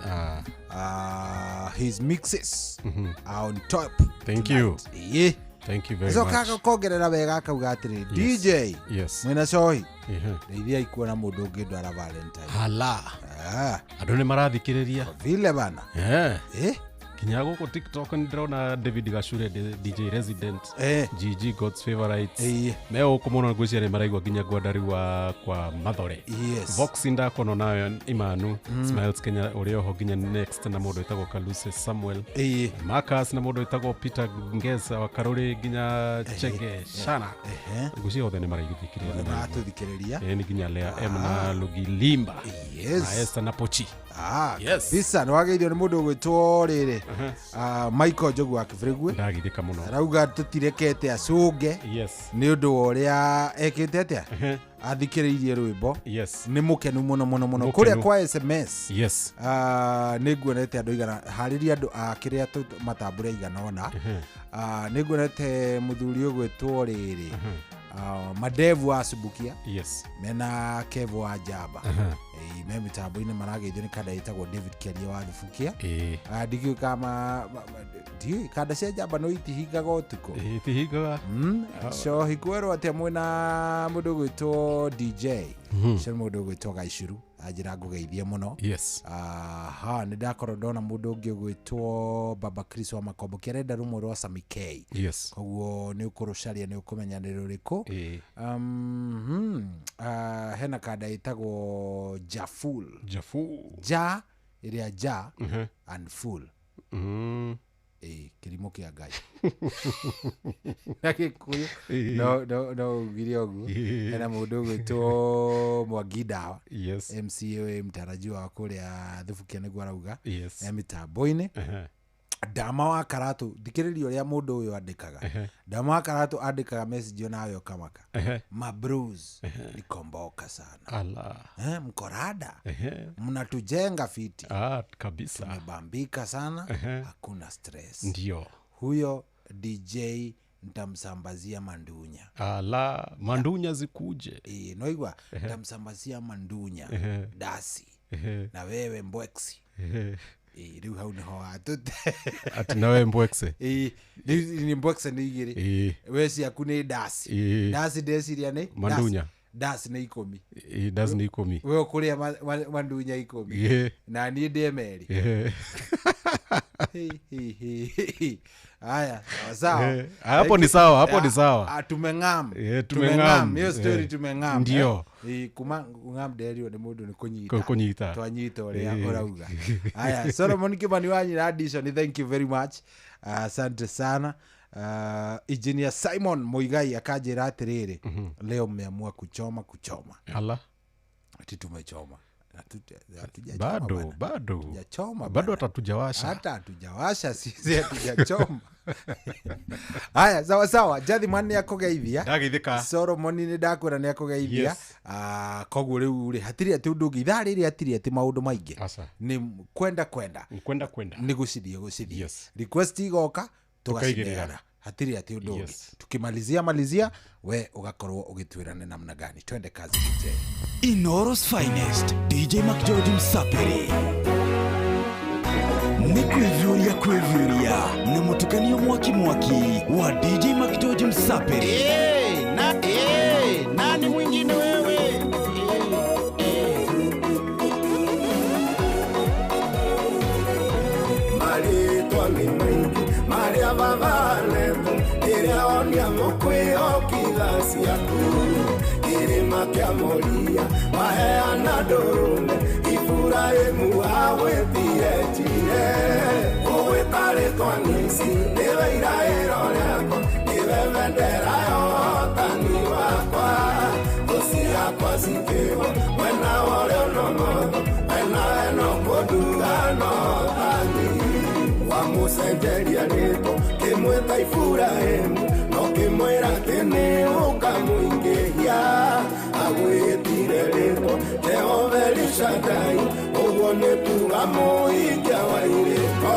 His mixes are on top. Thank you. Yeah, thank you very much. Kaka kogerera wega akauga atiri DJ mwena cohi ndeithia ikuona mundu ungi ndwara Valentine hala andu ni marathikiriria vile bana kinya guku TikTok ndirona David Gashure DJ Resident GG God's Favorite me ukumona ngwiciria ni maraigwa kinya gwandariwa kwa Mathore Vox ndakono nayo Imanu Smiles Kenya uri oho kinya next na mundu etagwo Kaluse Samuel Marcus na mundu etagwo Peter Ngeza wa Karuri kinya Chege Shana ngwiciria othe ni maraigithikiriria na tuthikiriria ni kinya Lea M na Lugi Limba na Esther na Pochi bisa no wageithio ni mundu gwitwo riri Michael Jogu wa Kivregwe ndagithika muno arauga tutirekete acunge ni undu uria ekite atia athikiriirie rwimbo ni mukenu muno kuria kwa SMS ni nguonete andu igana hariria andu akiria matambure igana ona ni nguonete muthuri ugwitwo riri madevu asubukia mena Kevo wa Jaba me mitambo-ini marageithio ni kada itagwo David Keria wa Thubukia ndigio kama ndio kada cia Jaba no itihingaga utuko itihingaga so hikwerwo atia mwina mundu gwitwo DJ cio mundu gwitwo Gaicuru ajira ngugeithie muno ni ndakorwo ndona mundu ungi gwitwo Baba Chris wa Makombo kirenda rumwe rwa Sami K koguo ni ukurucaria ni ukumenya ni ruriku hena kada itagwo Jaful iria ja and full kirimo kia Ngai na Gikuyu no ugire ogu ena mundu gwitwo Mwangi Ndawa MCA mtarajiwa wa kuria Thubukia niguo arauga mitambo-ini Dama wa Karatu thikiriria uria mundu uyu andikaga Dama wa Karatu andikaga message nawe ukamaka ma bros nikomboka sana mkorada mnatujenga fiti kabisa tumebambika sana hakuna stress ndio huyo DJ nitamsambazia mandunya mandunya zikuje noigwa nitamsambazia mandunya dasi na wewe mbweksi riu hau niho atute ati nawe mbwekse ni mbwekse ni igiri weci aku ni dasi dasi ndeciria ni mandunya dasi ni 10 dasi ni 10 wewe kuria mandunya 10 na ni ndemeri haya sawa hapo ni sawa tumengam hiyo story tumengam ndio kungam derio ni mundu ni kunyita twanyita uria urauga haya Solomon Kimani wanyi na addition thank you very much asante sana engineer Simon Muigai akajira atiriri leo mmeamua kuchoma ati tumechoma bado hatujawasha sisi hatujachoma haya sawa Jathi Mani akugeithia ndageithika Solomon ni ndakwira ni akugeithia koguo riu ri hatiri ati undu ithaa riri hatiri ati maundu maingi ni kwenda ni gucithia request igoka tugacineana hatiri ati undu ungi tukimalizia we ugakorwo ugitwirana namna gani twende kazi DJ Inoros Finest DJ Mac George Msapiri ni kwivyuria na mutukanio mwaki wa DJ Mac George Msapiri nani mwingine wewe Mali twami mwingi Mali abavanetu iria onia mukwio kithasi yaku irima kia moria maheana ndurume Iburaimu awethietire ugwitaritwa nisi niwe irairo riakwa niwe bendera yotani wakwa thuci yakwa cikiwa mwena worio no motho mwena eno kunduga no thani wamucenjeria rĩtwa kĩmwĩta Iburaimu no kĩmwĩra atĩ nĩ ũkamũingĩhia agwĩtire rĩtwa Jehova Elishadai ũguo nĩ kuga mũhingia wa irĩko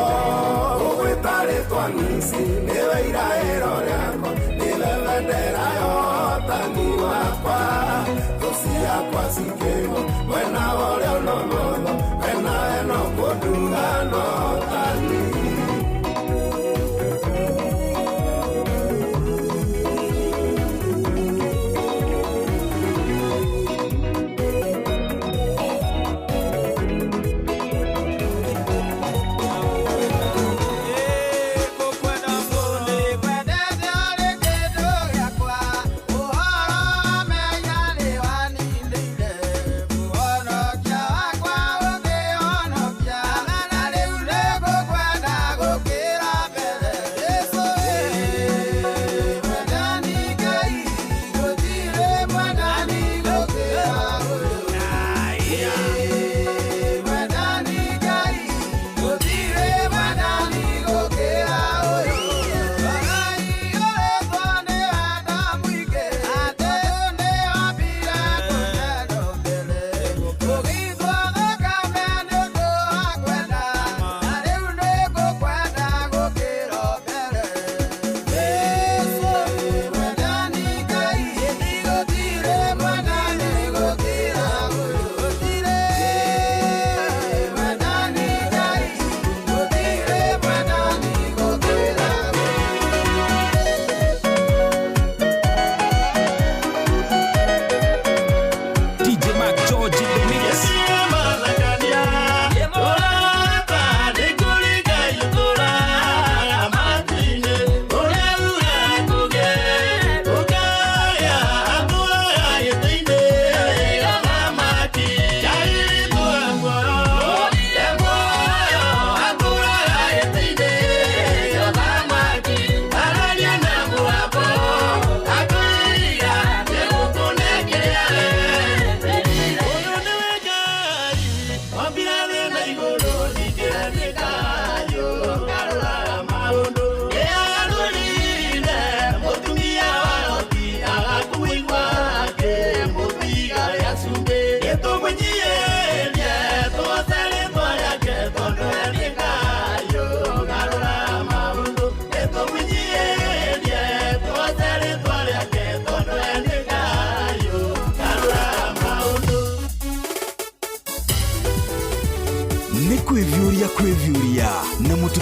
ũgwĩta rĩtwa Nisi nĩwe iraĩro rĩakwa nĩwe bendera yotani wakwa thuci yakwa cikĩgwo mwena worĩo no motho mwena eno kũnduga no thani Kwa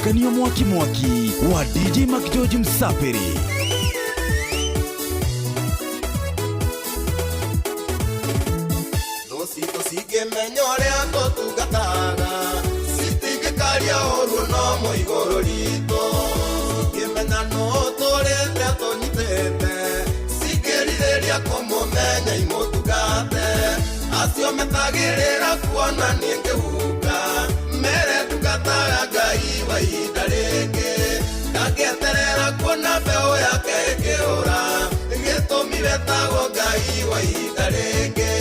mũtukanio mwaki wa DJ Mac George Msaperi. Menyorea tũtungataga citingĩkaria ũru no mũigũrũ ritũ ngĩmenya no tũrĩte tũnyitĩte cingĩrirĩria kũmũmenya imũtungate acio metagĩrĩra kuona niĩ ngĩhuka mere tungataga Ngai wa ihinda rĩngĩ ngangĩeterera kuona mbeũ yake ĩkĩũra gĩtũmi wetagwo Ngai wa ihinda rĩngĩ.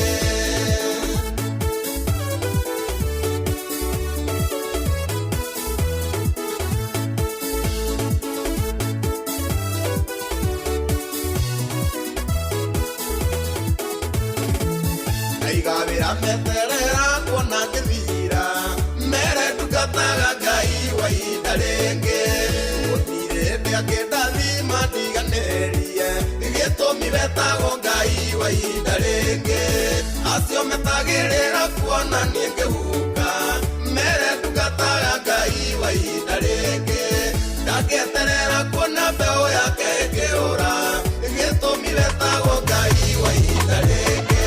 Igabira meterera kuona ngĩthira mere ndungataga Ngai wa ihinda rĩngĩ gũtirĩ hĩndĩ angĩndathima ndiganĩrie gĩtũmi wetagwo Ngai wa ihinda rĩngĩ acio metagĩrĩra kuona niĩ ngĩhuka mere ndungataga Ngai wa ihinda rĩngĩ ngangĩeterera kuona mbeũ yake ĩkĩũra gĩtũmi wetagwo Ngai wa ihinda rĩngĩ.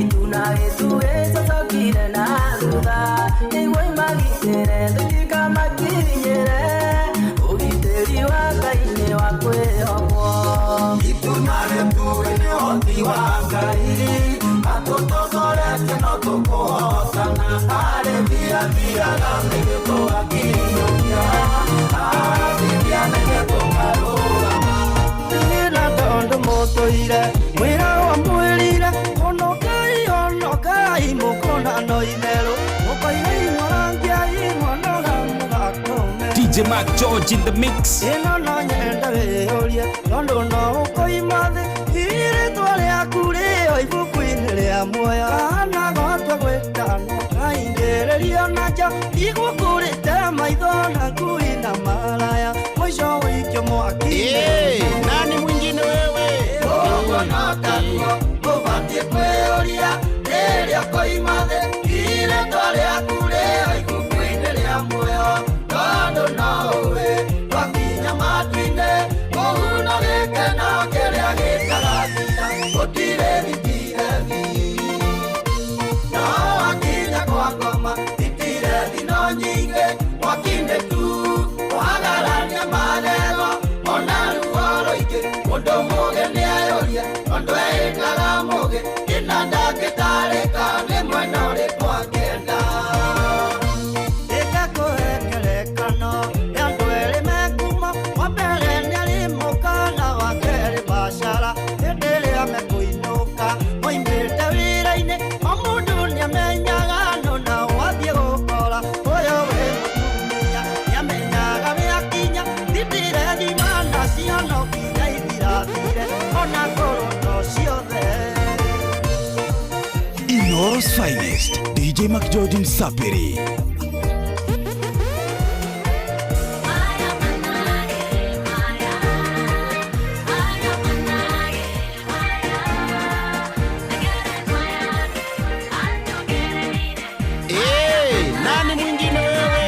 Ituna etu esa sakira na duda, igual DJ Mac George in the mix. Ino no nyenda weoria nondo no ukoimathe ire twale akure ibuku-ini ria muoyo ana gotwa gwetano kaingereria naja igukurite maitho na ngui na maraya mwisho wikio mwaki. Nani mwingine wewe? Ogo no taguo ubatie kweoria riria koimathe ire twale akure ibuku-ini ria muoyo nondo no we wakinya matuine muhuno gikeno kiria gitarathira gutire thitirethi no wakinya kwa ngoma thitirethi no nyingi wakinde tu wagarania marego ona ruoro ingi mundu muge niayorie ondu eikaga muge ina ndagitarika ni mwena uriku angenda ikakuhekerekano yandu eri mekuma wambere niarimukana wakeri bashara hindi iria mekuinuka moimite wira-ini o mundu niamenyaga nona wathie gukora uyu wi mutumia niamenyaga wiakinya thitirethi mana cionokinya ithirathire ona ngoro no ciothe. Inoros Finest, DJ Mac George Msapiri. Nani mwingine wewe?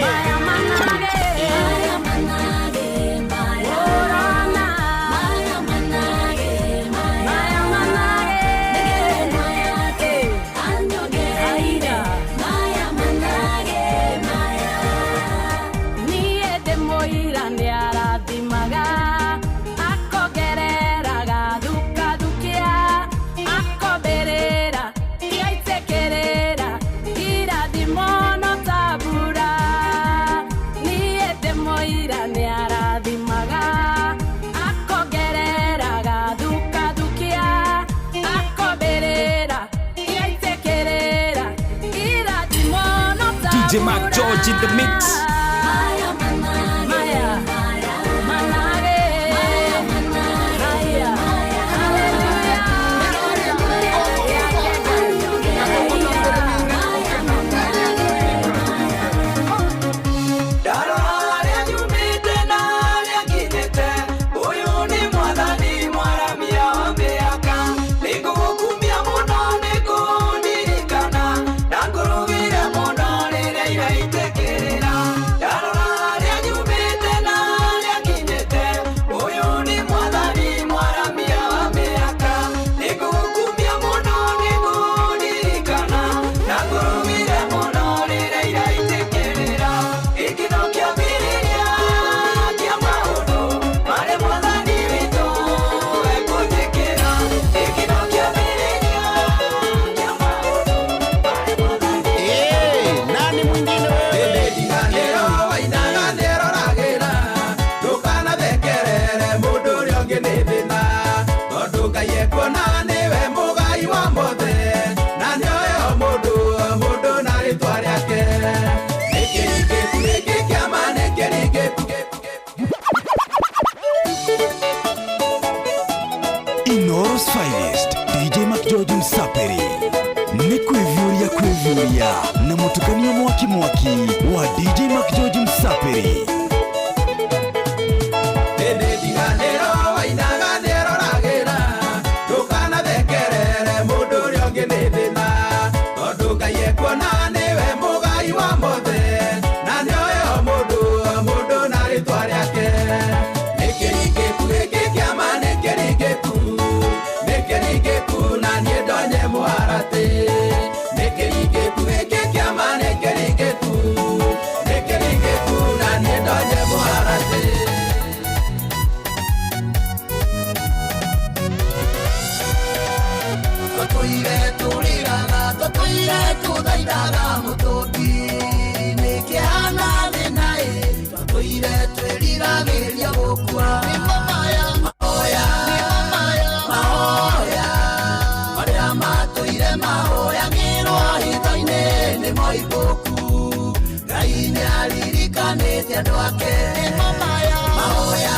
DJ Mac George in the mix. Inoros Finest, DJ Mac George Msapiri. Ni kwevyuria na mutukanio mwaki wa DJ Mac George Msapiri. tia ndwake mahoya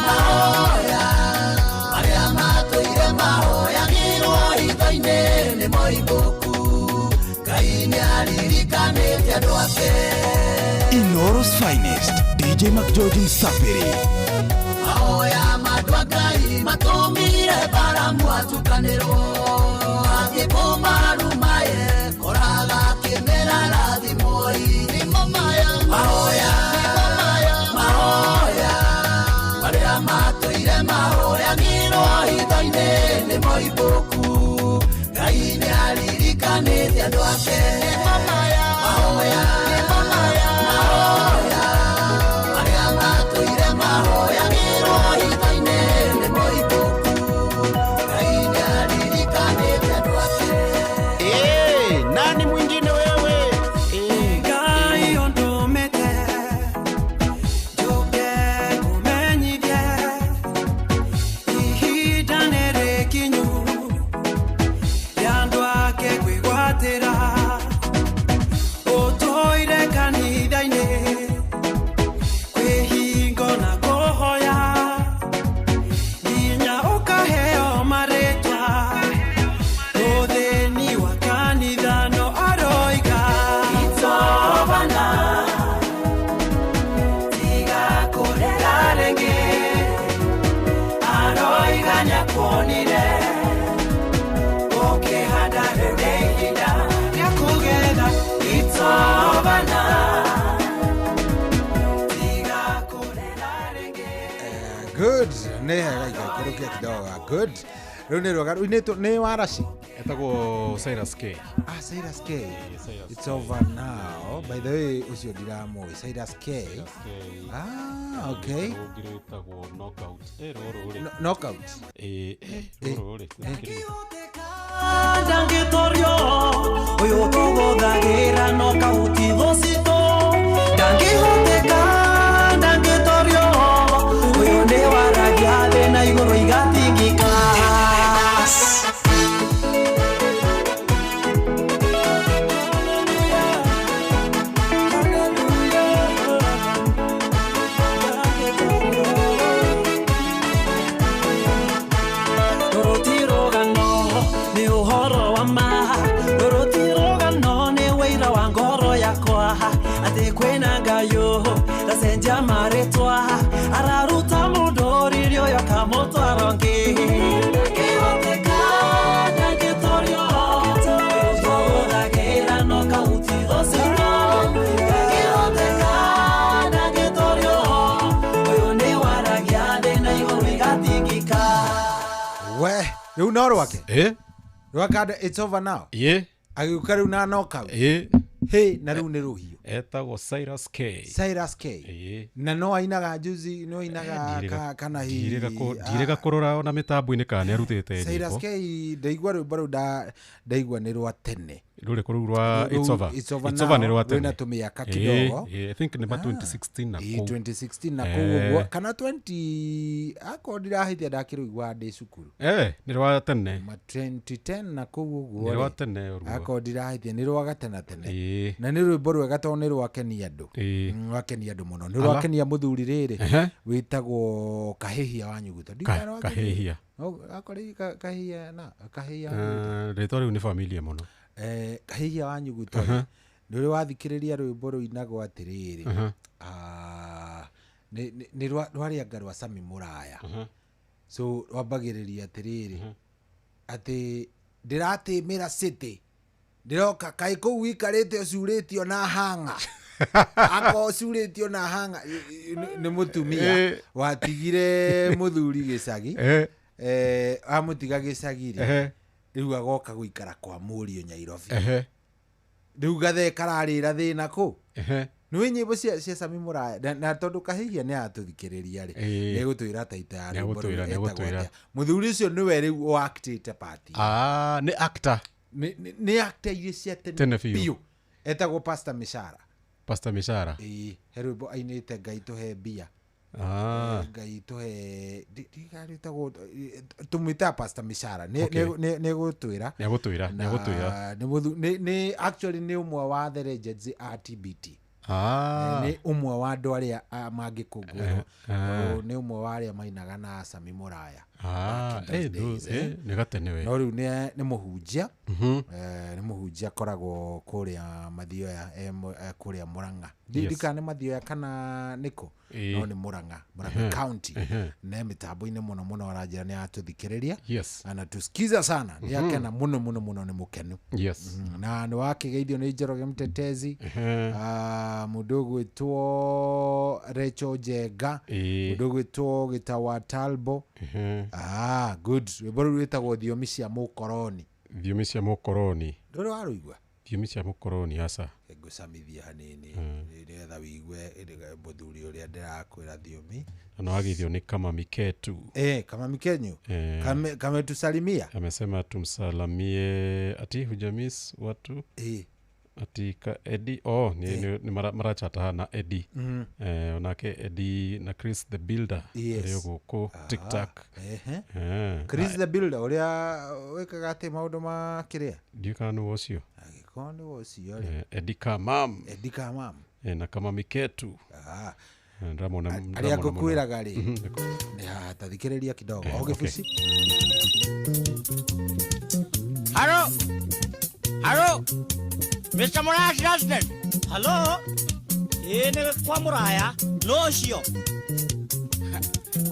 mahoya aria matũire mahoya ngirwo hitho-inĩ nĩ moimbũku Ngai nĩaririkanĩte andũ ake Inoros Finest DJ McGeorge Msapiri mahoya mandũ a Ngai matũmire baramu atukanĩrwo angĩkũmarumaye koraga kĩmera rathimoi mahoya arĩa matũire mahoya ngirwo hitho-inĩ nĩ moimbũku Ngai nĩaririkanĩte andũ ake mahoya arĩa matũire mahoya ngirwo hitho-inĩ nĩ moimbũku Ngai nĩaririkanĩte andũ ake nani mwingine wewe Ngai ũndũmĩte njũke kũmenyithie ihinda nĩ rĩkinyu rĩa andũ ake kwĩgwatĩra ũtũire kanitha-inĩ kwĩhingo na kũhoya nginya ũkaheo marĩtwa ũthĩni wa kanitha no aroiga itobana tiga kũrera rĩngĩ aroiga nyakuonire ũkĩhanda rĩu nĩ ihinda rĩa kũgetha itobana tiga kũrera rĩngĩ Good. Nĩ hega ikakũrũkia kidogo. Good. Rĩu nĩ rwaga nĩ waraci etagwo Cyrus K. Cyrus K. It's over now. By the way, ucio ndiramũĩ Cyrus K. Okay. Etagwo Knockout. Knockout. ndangĩtorio ũyũ tũgũthagĩra nokauti thũcitũ ndangĩhoteka ndangĩtorio ũyũ nĩ waragia thĩ na igũrũ igatingĩka Rũtirũgano nĩ ũhoro wa ma rũtirũgano nĩ wĩira wa ngoro yakwa atĩ kwĩna Ngai ndacenjia marĩtwa araruta mũndũ rĩrĩ ũyũ akamũtwara ũngĩ ndangĩhoteka ndangĩtorio tũgũthagĩra no kauti thũcitũ ndangĩhoteka ndangĩtorio ũyũ nĩ waragia thĩ na igũrũ igatingĩka We, rĩu no rwake rwakanda it's over now agĩũka rĩu na knockout hey na rĩu nĩ rũhiũ etagwo Cyrus K. Cyrus K. Na no ainaga juzi no ainaga kana hihi ndirega kũrora ona mĩtambo-inĩ kana nĩ arutĩte Cyrus K ndaigua rwĩmbo rũu ndaigua nĩ rwa tene rũrĩkũ rũu rwa It's Over nĩ rwa tene rwĩna tũmĩaka kidogo I think nĩ 2016 na kũu 2016 na kũu kana 20 ako ndirahĩtia ndakĩrũigua ndĩ cukuru nĩ rwa tene 2010 na kũu ũguo nĩ rwa tene ako ndirahĩtia nĩ rwa gatene tene na nĩ rwĩmbo rwega tondũ nĩ rwakenia andũ rwakenia andũ mũno nĩ rwakenia mũthuri rĩrĩ wĩtagwo Kahĩhia wa Nyuguto Kahĩhia akori Kahĩhia na Kahĩhia rĩtwa rĩu nĩ familia mũno Kahĩhia wa Nyuguto nĩ ũrĩ wathikĩrĩria rwĩmbo rũinagwo atĩrĩrĩ nĩ rwarĩanga rwa Sami Mũraya so rwambagĩrĩria atĩrĩrĩ atĩ ndĩratĩmĩra city ndiroka kai kũu wikarĩte ũcurĩtio na hanga ako ũcurĩtio na hanga nĩ mũtumia watigire mũthuri gĩcagi amũtiga gĩcagi rĩu agoka gũikara kwa mũriũ Nyairobi rĩu gathe kararĩra thĩna kũ nĩ nyĩmbo cia Sami Mũraya na tondũ Kahĩhia nĩ atũthikĩrĩria rĩ nĩ gũtwĩra taita ya rĩmbo mũthuri ũcio nĩwe rĩu actĩte part nĩ actor nĩ actor iria cia tene biũ etagwo Pastor Mishara he rwĩmbo ainĩte Ngai tũhe mbia Ngai tũhe ndigarĩtagwo tũmwĩta Pastor Mishara nĩ gũtwĩra nĩ actually nĩ ũmwe wa the legends a TBT nĩ ũmwe wa andũ arĩa mangĩkũngũĩrwo nĩ ũmwe wa arĩa mainaga na Sami Mũraya nĩ gatene we no rĩu nĩ mũhunjia nĩ mũhunjia akoragwo kũrĩa Mathioya kũrĩa Mũrang'a ndikana nĩ Mathioya kana nĩkũ no nĩ Mũrang'a County na mĩtambo-inĩ mũno mũno aranjĩra nĩ atũthikĩrĩria anatusikiza sana nĩ akena mũno mũno mũno nĩ mũkenu na nĩ wakĩgeithio nĩ Njoroge Mtetezi mũndũ ũgwĩtwo Rachel Njenga mũndũ ũgwĩtwo Gĩtawa Talbo good rwĩmbo rũu rwĩtagwo thiomi cia mũkoroni ndũrĩ warũigua thiomi cia mũkoroni aca ngũcamithia hanini nĩgetha wĩigue mũthuri ũrĩa ndĩrakwĩra thiomi na wagithio ni kama Miketu kama Mikenyo kametusalimia amesema tumsalamie ati hujamis watu ati ka Eddie ni marachata na Eddie onake Eddie na Chris the Builder yuko TikTok Chris the Builder uria wekaga ati maundu ma kiria ndikanu wocio agikondo wocio Eddie Kamam na kama Miketu ndamona aria ngukwiraga ri ni hatathikiriria kidogo ogifusi Halo Mr. Morash Justin. Hello? Ni kwa Muraya. No cio.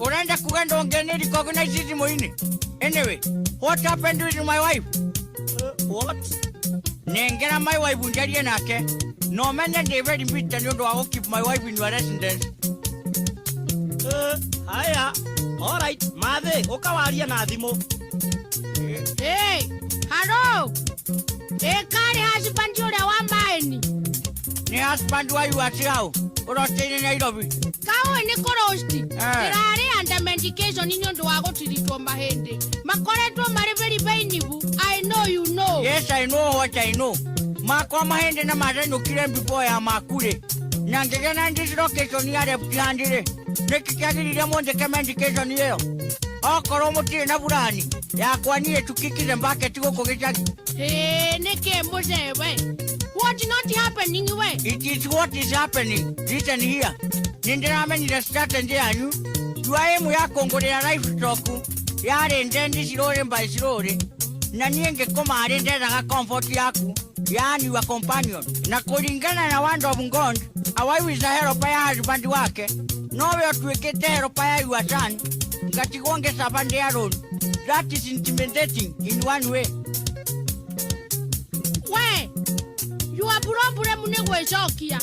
Unaenda kugenda ongeni recognize hizi moini. Anyway, what happened with my wife? What? Nengera my wife unjarie nake. No menya David Mbita nyondo wa keep my wife in your residence. Haya. All right. Mathe, ukawaria na thimo. Hey, hello. Ekari husband yule wa maini. Ni husband wa yuachao. Urotini Nairobi. Kawe ni korosti. Kirari under medication nyondo wa gutiritwo mahende. Makoretwo mari very painful. I know you know. Yes, I know what I know. Makwa mahende na mareno kile before ya makule. Nangegena location ya reptiandire. Nekikagirira monde kama medication yeo. Okoro mutire na burani. Yakwa niye tukikire mbake tugoko gicagi. Neke muzewe. What not happening we? It is what is happening. Listen here. Nindiramenyire strategy yanyu. Yuaemu yakongorera livestock. Yare ndendi sirore mbai sirore. Na niye ngekoma arendera comfort yaku. Yani wa companion. Na kulingana na wando of God, awaiwiza heropa ya husband wake. Nowe otuwekete heropa ya yuasani. Ngatigonge sabande ya road. That is intimidating in one way. We, you are burambure munegwe shokia.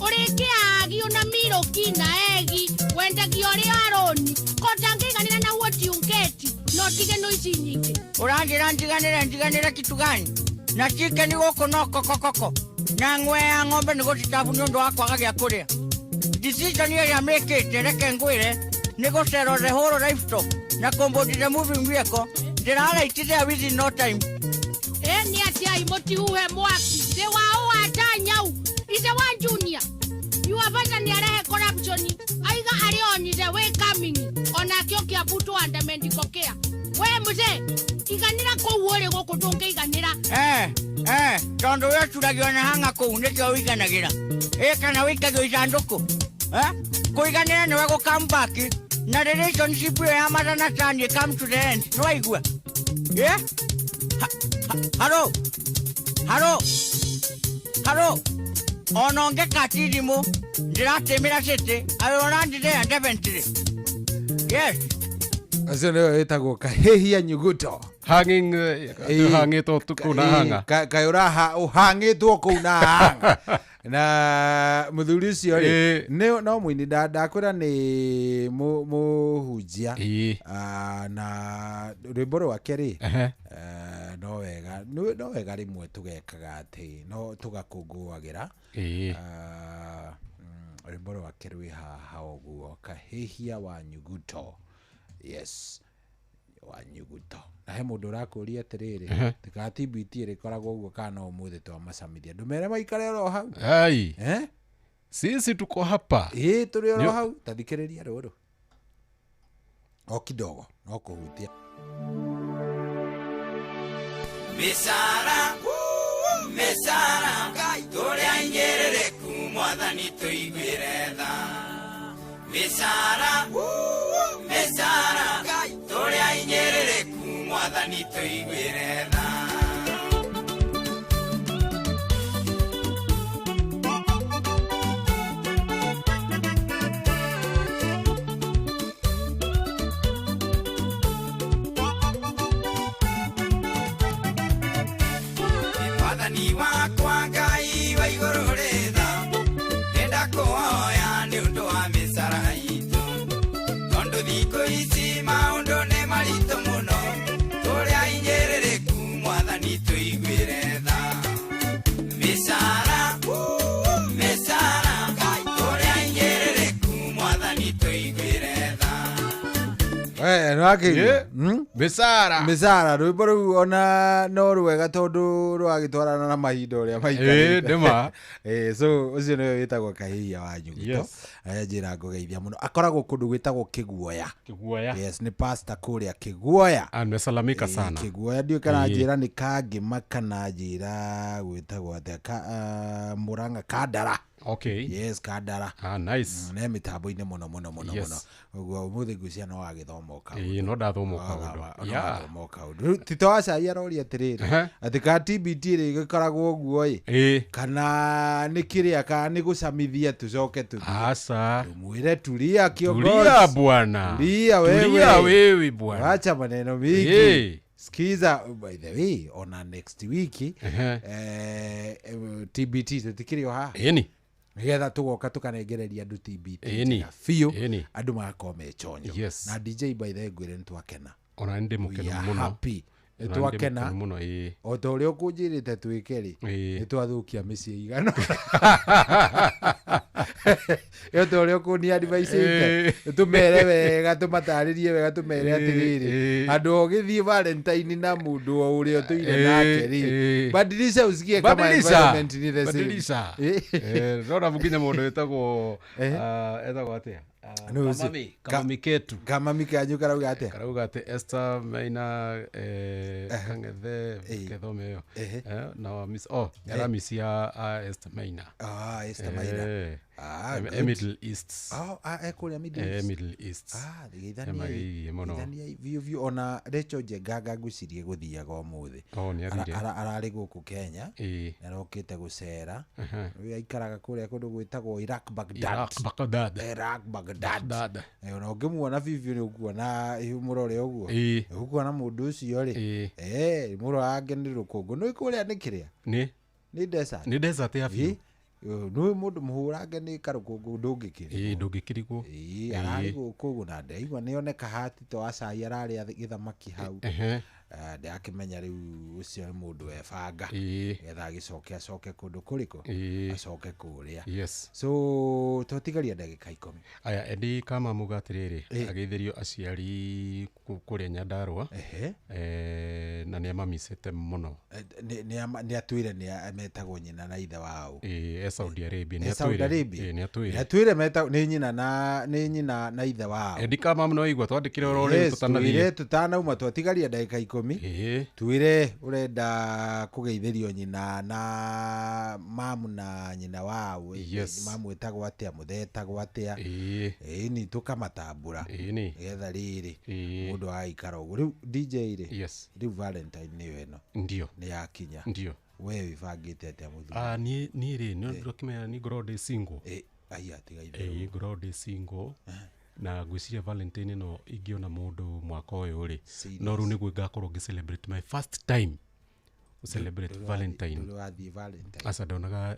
Oreke agi una miro kina egi. Wenda giori aroni. Kotange ganira na woti unketi. No tige no isi nyingi. Ndiganira kitu gani? Na chike ni woko no kokokoko. Na ngwea ngombe ni gotitabu nyondo wako agagia kuria. Decision ya make it reke ngwire. Nego sero the whole livestock. Na kombodire moving vehicle. Ndirala itire within no time. Ni atia imoti uhe mwaki. De wao atanyau. Ise wa junior. You have been near corruption. Aiga arioni the way coming. Ona kioki abuto under medical care. We muse. Iganira ko wore go kutonge iganira. Tondo yetu ragiona hanga ko unekyo wiganagira. Kana wikago isandoko. Kuiganira no go come back. Na relationship ya marana tani come to the end. No igua. Yeah? Hello. Ononge katirimu. Ndiratemira sete. Ayonandire andaventire. Yes. Acio nĩyo ĩtagwo kahĩhia nyuguto hangĩtwo kũu na hanga kaĩ ũhangĩtwo kũu na hanga na mũthuri ũcio rĩ no mũini ndakwĩra nĩ mũhunjia na rwĩmbo rwake rĩ no wega rĩmwe tũgekaga atĩ no tũgakũngũagĩra rwĩmbo rwake rwĩ haha ũguo kahĩhia wa nyuguto. Yes, wa nyuguto. Na he mundu urakũria atiriri tika TBT rikoragwo uguo kana umuthi twa macamithia ndumere maikare ro hau sisi tuko hapa turi ro hau tathikiriria ruru o kidogo no kuhutia Mesara, mesara, turia ngerere kumwathani mwathani tuiguire tha misara turia inyereriku mwathani tuiguire tha mwathani wakwa ngai wa iguru ritha ndenda kuhoya ni undu wa misara itu tondu thikũ ici maundu ni maritu muno turia inyereriku mwathani tuiguire tha misara turia inyereriku mwathani tuiguire tha misara rwimbo rũu ona no rwega tondu rwagitwarana na mahinda uria ndema so ucio niwe witagwo kahihia wa nyugito njira ngugeithia muno akoragwo kundu gwitagwo Kiguoya yes ni pastor kuria Kiguoya amesalamika sana Kiguoya ndio kana njira ni kangima kana njira gwitagwo atia Murang'a Kandara. Okay. Yes, Kandara. Nice. Ne mitambo-ini muno muno. Uguo umuthi ngucia no agithomoka. No ndathomoka undu. Ndathomoka undu. Tito acaria roria atiriri. Ati ka TBT ri gikoragwo uguo kana ni kiria kana ni gucamithia tucoke tuthie. Asa. Tumwire tulia kiongozi. Tulia bwana. Tulia wewe. Tulia wewe bwana. Acha maneno mingi. Skiza, by the way, on next week TBT tutikirio ha. Nigetha tugoka tukanengereria andu TBT biũ andu magakorwo mechonyo na DJ by the way ngwire nitwakena ona ndi mukeno muno happy nitwakena o ta uria ukunjirite twike ri nitwathukia micii igano yo ta uria ukuni advice tumere wega tumataririe wega tumere atiriri andu ogithie Valentine na mundu o uria tuire nake ri badilisha usikie kama environment ni the same rora mukinya mundu etagwo etagwo atia Kamami kanyu karauga ate Esther Maina kangethe kethome yo na miss miss ya Esther Maina Esther Maina Middle East kuria Middle East view ona Rachel Njengaga ngucirie guthiaga umuthi arari guku Kenya arokite gucera aikaraga kuria kundu gwitagwo Iraq Baghdad ona ungimuona vivyo ni ukuona murore uguo ukuona mundu ucio ri muro ageni rukungu no ikuria ni kiria ni desert ya view no mundu muhurange ni karukungu ndungikiri ndungikirigwo arari guku na ndaigua nioneka hati to acai arari githamaki hau ndakimenya riu ucio mundu ebanga getha agicoke kundu kuriko acoke kuria so totigaria ndagika 10 aya endi kama mugatiriri ageithirio aciari kuria Nyandarua na ni amamisete muno ni atwire ni ametagwo nyina na ithe wao Saudi Arabia ni atwire meta ni nyina na ithe wao endi kama no igwa twandikire rore tutanauma twatigaria ndagika 10 twire urenda kugeithirio nyina na mamu na nyina wao mamu etagwo atia muthetagwo atia ni tukamatambura getha riri mundu aikara uguo riu DJ ri riu Valentine ni weno ndio ni yakinya ndio we wibangite atia muthu ni ri no ndokimenya ni grode single atigaithirio grode single na gwiciria Valentine no ingiona mundu mwaka uyu ri no ru niguo ngakorwo ngi celebrate my first time celebrate Valentine asa ndonaga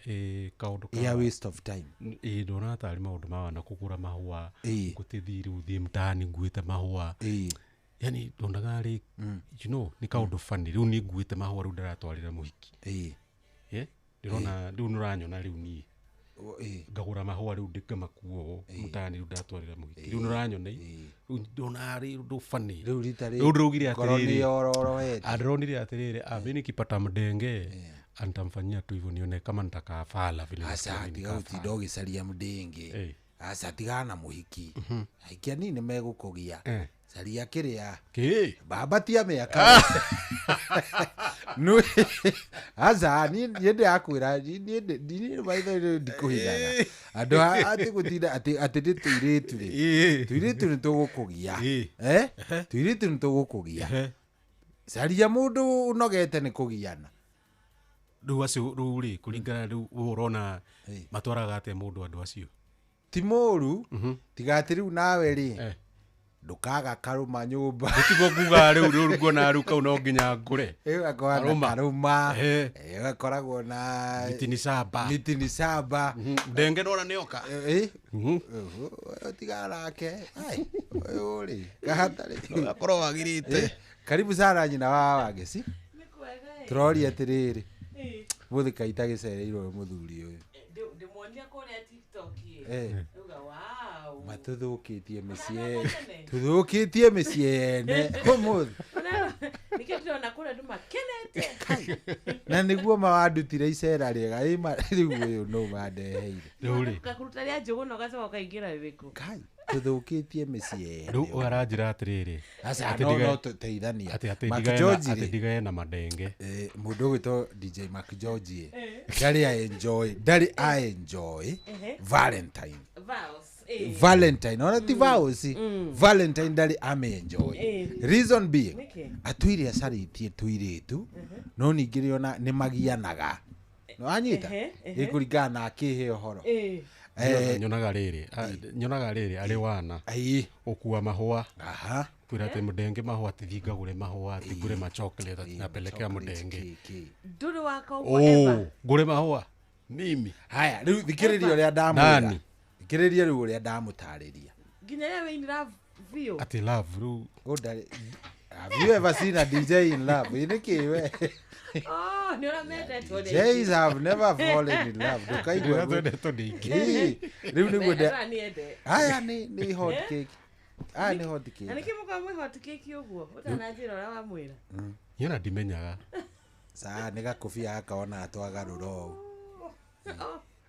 kaundu ka waste of time ndona tari maundu ma na kugura mahua gutithiri uthie mtaani nguite mahua yani ndonaga ri you know ni kaundu funny riu ni nguite mahua riu ndaratwarira muhiki ndirona riu nuranyona riu ni ngagura mahua riu ndikamakuo mtaani riu ndatwarira muhiki riu nuranyona ndona ri ndo funny riu ritari riu ndrugire atiriri aronire atiriri mimi nikipata mdenge antamfanyia tu hivyo nione kama nitakafala vile asa tiga utidogicaria mdenge asa tigana muhiki aikia nini megukugia caria kiria babatia miaka no aza ni yende akwira ni maitho ndikuhigana andu ati gutinda ati tuiritu ni tugukugia tuiritu ni tugukugia caria mundu unogete ni kugiana riu acio riu ri kuringana riu urona matwaraga ate mundu andu acio ti muru tigati riu nawe ri ndukaga karuma nyumba gutigo kuga riu ngona riu kau no nginya ngure karuma gakoragwo na mitini saba ndenge nona nioka tigarake uyu ri gahatari akorwo wagirite karibu sana nyina wa Wangeci turori atiriri muthika itagicereirwo muthuri uyu ndimwonia kuria TikTok uga wow matuthukitie micie tuthukitie miciene umuthi nikitona kuria ndu makenete na niguo mawandutire icera riega riu uyu no mandeheire riu kakuruta ria njugu no gacoka ukaingira wiku kai tuthukitie micie riu aranjira atiriri asa no tuteithania ati ndigae na madenge mundu gwito DJ Mac George ndari I enjoy Valentine ona ti vows Valentine ndari ame enjoy reason being atwire acaritie twiritu no ningiri ona ni magianaga no anyita ikuringana na kihe uhoro nyonaga riri ari wana ukua mahua kwira ati mudenge mahua tivigagure mahua ati ngure ma chocolate napelekea mudenge nduru wako whatever ngure mahua mimi haya riu thikiriria uria ndamwira thikiriria riu uria ndamutariria nginya ria we in love view ati love riu udari have you ever seen a DJ in love inikiwe niona mete Jays have never fallen in love dukaigwa riu ni gude haya ni hot cake ni hot cake ani kimuka mwe hot cake uguo utanajira ora wa mwira yona ndimenyaga saa ni gakofia akaona atwagaruro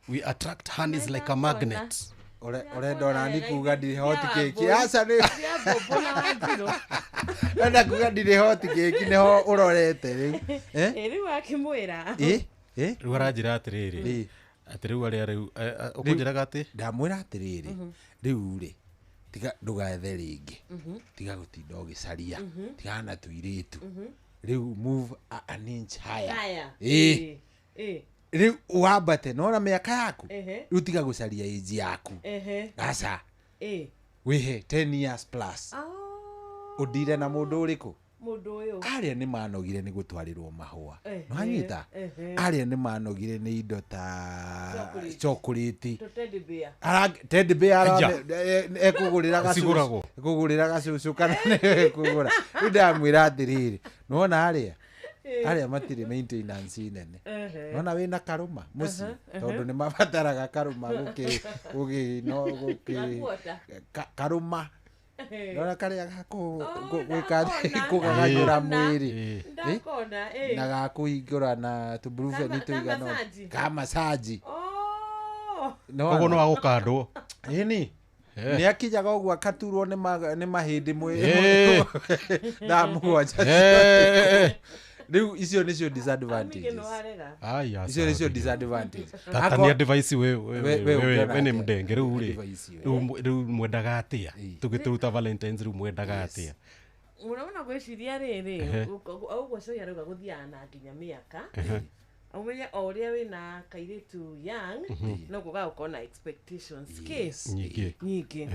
we attract honeys like a magnet ore ndona ndi kuga ndi hot cake asa ni enda kuga ndi hot cake neho urorete riu riu akimwira riu aranjira atiriri ati riu riu ukunjiraga ati ndamwira atiriri riu ri tiga ndugathe ringi tiga gutinda ugicaria tiga na tuiritu riu move an inch higher riu wambate nona miaka yaku riu tiga gucaria age yaku aca wihe 10 years plus udire na mundu uriku mundu uyu aria ni manogire ni gutwarirwo mahua no anyita aria ni manogire ni indo ta chocolate teddy bear ekugurira gacucu kana ekugura ndamwira atiriri nona aria matire maintenance nene nona wina karuma muci tondu ni mabataraga karuma guki karuma nona karia kugaganyura mwiri na gakuhingura na tubrufe ni tuigano ka massage ugo no agukandwo ini ni akijaga ugu akaturwo ni mahindi mwiri ndamuacha riu icio nicio disadvantages icio nicio disadvantages tatania device we ni mdenge riu mwendaga atia tugituruta Valentines riu mwendaga atia muraona gwiciria riri uguo cio yaruga guthiana nginya miaka umenya oria wina kairitu young no kuga ukona expectations nyingi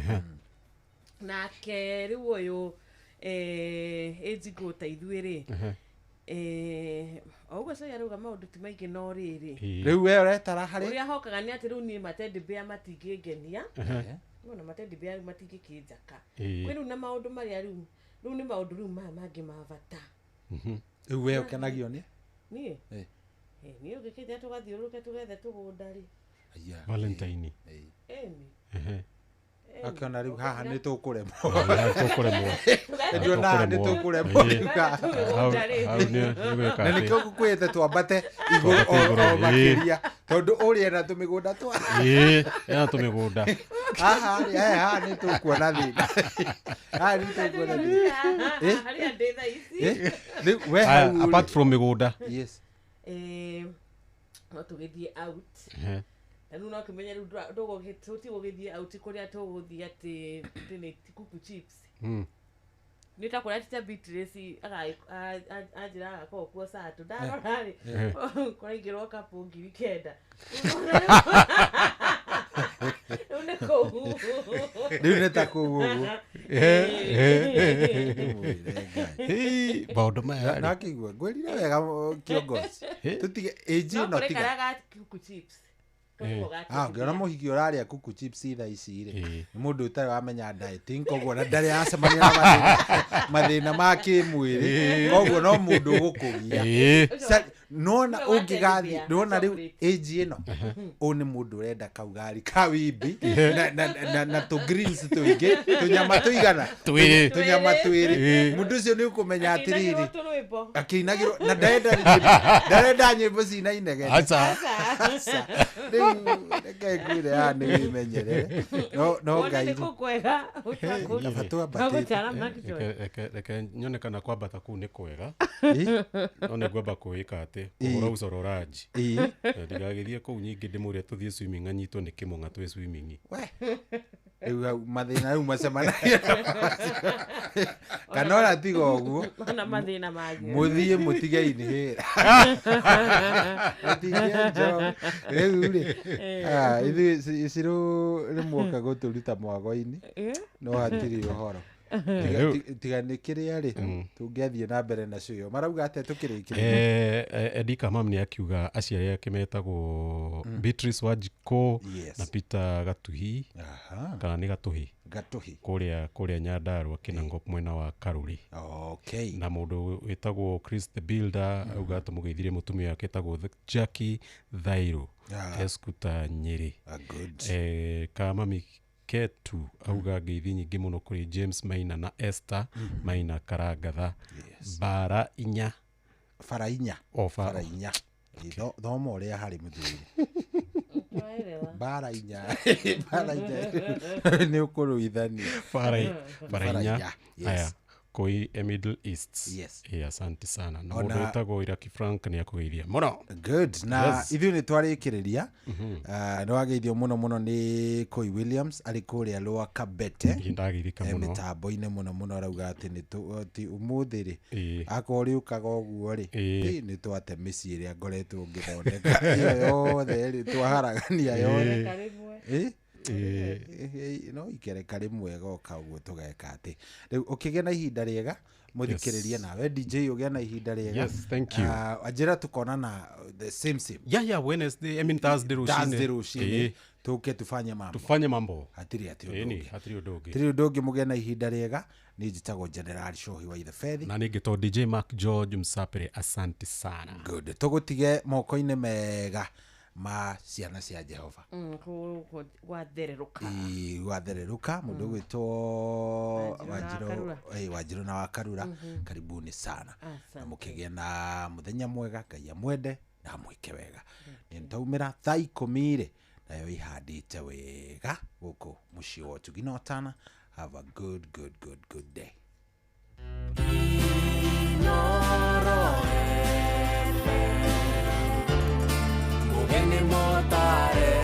nake riu uyu ejiguta ithuiri uguo cio yaruga maundu ti maingi no riri riu we uretara hari uria hokaga ni ati riu ni matendi bea matingingenia no matendi bea matingikijaka kwiru na maundu maria riu ni maundu riu mangi mavata riu we ukenagio ni ni ugikite tugathiuruke tugethe tugunda ri Valentine akiona riu haha ni tukuremwo ndio na ni tukuremwo na nikio gukwete twambate iguru o makiria tondu uria na tumigunda twa na tumigunda aha ni tukuona thina ni tukuona thina apart from migunda yes no tugithie out Anu no kimenya ndogo gituti gugithie out kuria tuguthie ati ni kuku chips nitakora tita Beatrice ajira ko kwa saa tu ndarorari kwa ingirwo kapu ngiri kenda uneko nita kugu baudo maya nakigwa gwirire wega kiongozi tutige age no tiga kuku chips ngiona muhiki uraria kuku chips thaa ici ri ni mundu utari wamenya dieting koguo na ndari acemania na mathina ma kimwiri koguo no mundu gukugia nona ungigathi nona riu age ino u ni mundu urenda kaugari ka wimbi na to greens tuingi tunyama tuigana tunyama twiri mundu ucio ni ukumenya atiriri akinagirwo na ndarenda nyimbo cina inege acha ngai kwire yani wimenyerere no ngai kwega reke nyonekana kwambata kuu ni kwega no ni ngwamba kuika ati uhoro ucoro raji ndigagithie kuu nyingi ndimuria tuthie swimming anyitwo ni kimonga twi swimming riu mathina riu macemanagia kanora tigo guo na mathina magi muthie mutige inhira mutige jo riu ri ithu ciru rimuoka guturuta mwago-ini no hatiri uhoro tiga ni kiria ri tungiathie na mbere na cio marauga ate tukirikiria Edika mam ni akiuga aciari ake metagwo Beatrice Wanjiko na Peter Gatuhi kana ni Gatuhi kuria Nyandarua Kinango mwena wa Karuri na mundu wetagwo Chris the Builder auga tumugeithire mutumia wake etagwo Jackie Thairu eskuta Nyeri kama Ketu auga ngeithi nyingi muno kuri James Maina na Esther Maina Karangatha bara inya thomo uria hari muthuri bara inya ni ukuruithania bara inya aya koi Middle East asante sana na mundu wetagwo Iraki Frank ni akugeithia muno good na ithu ni twarikiriria no ageithio muno ni Koi Williams ari kuria Lower Kabete ndagithika muno mitambo-ini muno rauga ati ni ti umuthiri akori ukaga uguo ri ni twate micii ria ngoretwo ngithondeka yothe ri twaharagania yothe no ikereka rimwe goka uguo tugeka ati riu ukigea na ihinda riega muthikiririe nawe DJ ugia na ihinda riega yes thank you ajira tukona na the same Wednesday I mean Thursday rushine tuke tufanye mambo hatiri udogi mugia na ihinda riega ni njitagwo General Shohi wa Ithefethi na ningeto DJ Mark George Msapere asante sana good tugutige moko-ini mega ma ciana cia Jehova wathereruka mundu gwitwo Wanjiru na Wakarura karibuni sana na mukigea na muthenya mwega Ngai amwende na mwike wega ni ntaumira thaa 10 nayo ihandite wega guku mucii wa Tuginotana. Have a good day. Mugeni motare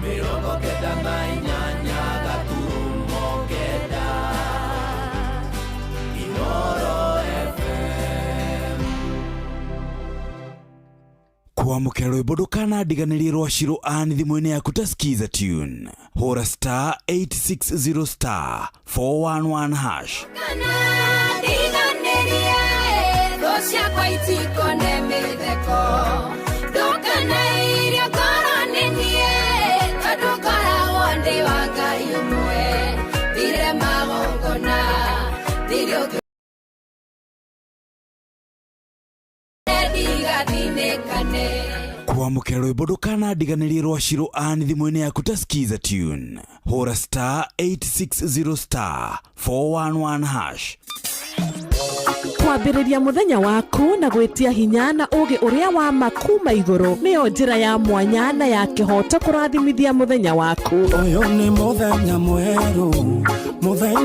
mirongo kenda na inyanya gaturumo kenda Inoro FM kwamukira rwimbo ndukanadiganirie rwa Shiro Ann thimũ-inĩ yaku ta skiza tune hora *860 *411 hash kana diganirie rosia kwa itiko nemetheko ndukana irio koronenie tondukora wonde wa Ngai umwe thire magongona thirio kwamukira rwimbo ndukanadiganirie rwa Shiro Ann thimũ-inĩ yaku ta skiza tune hora *860 *411 hash kwambĩrĩria mũthenya waku na gwĩtia hinya na ũgĩ ũrĩa wa makuma igũrũ nĩyo njĩra ya mwanya na ya kĩhoto kũrathimithia mũthenya waku. Ũyũ nĩ mũthenya mwerũ, mũthenya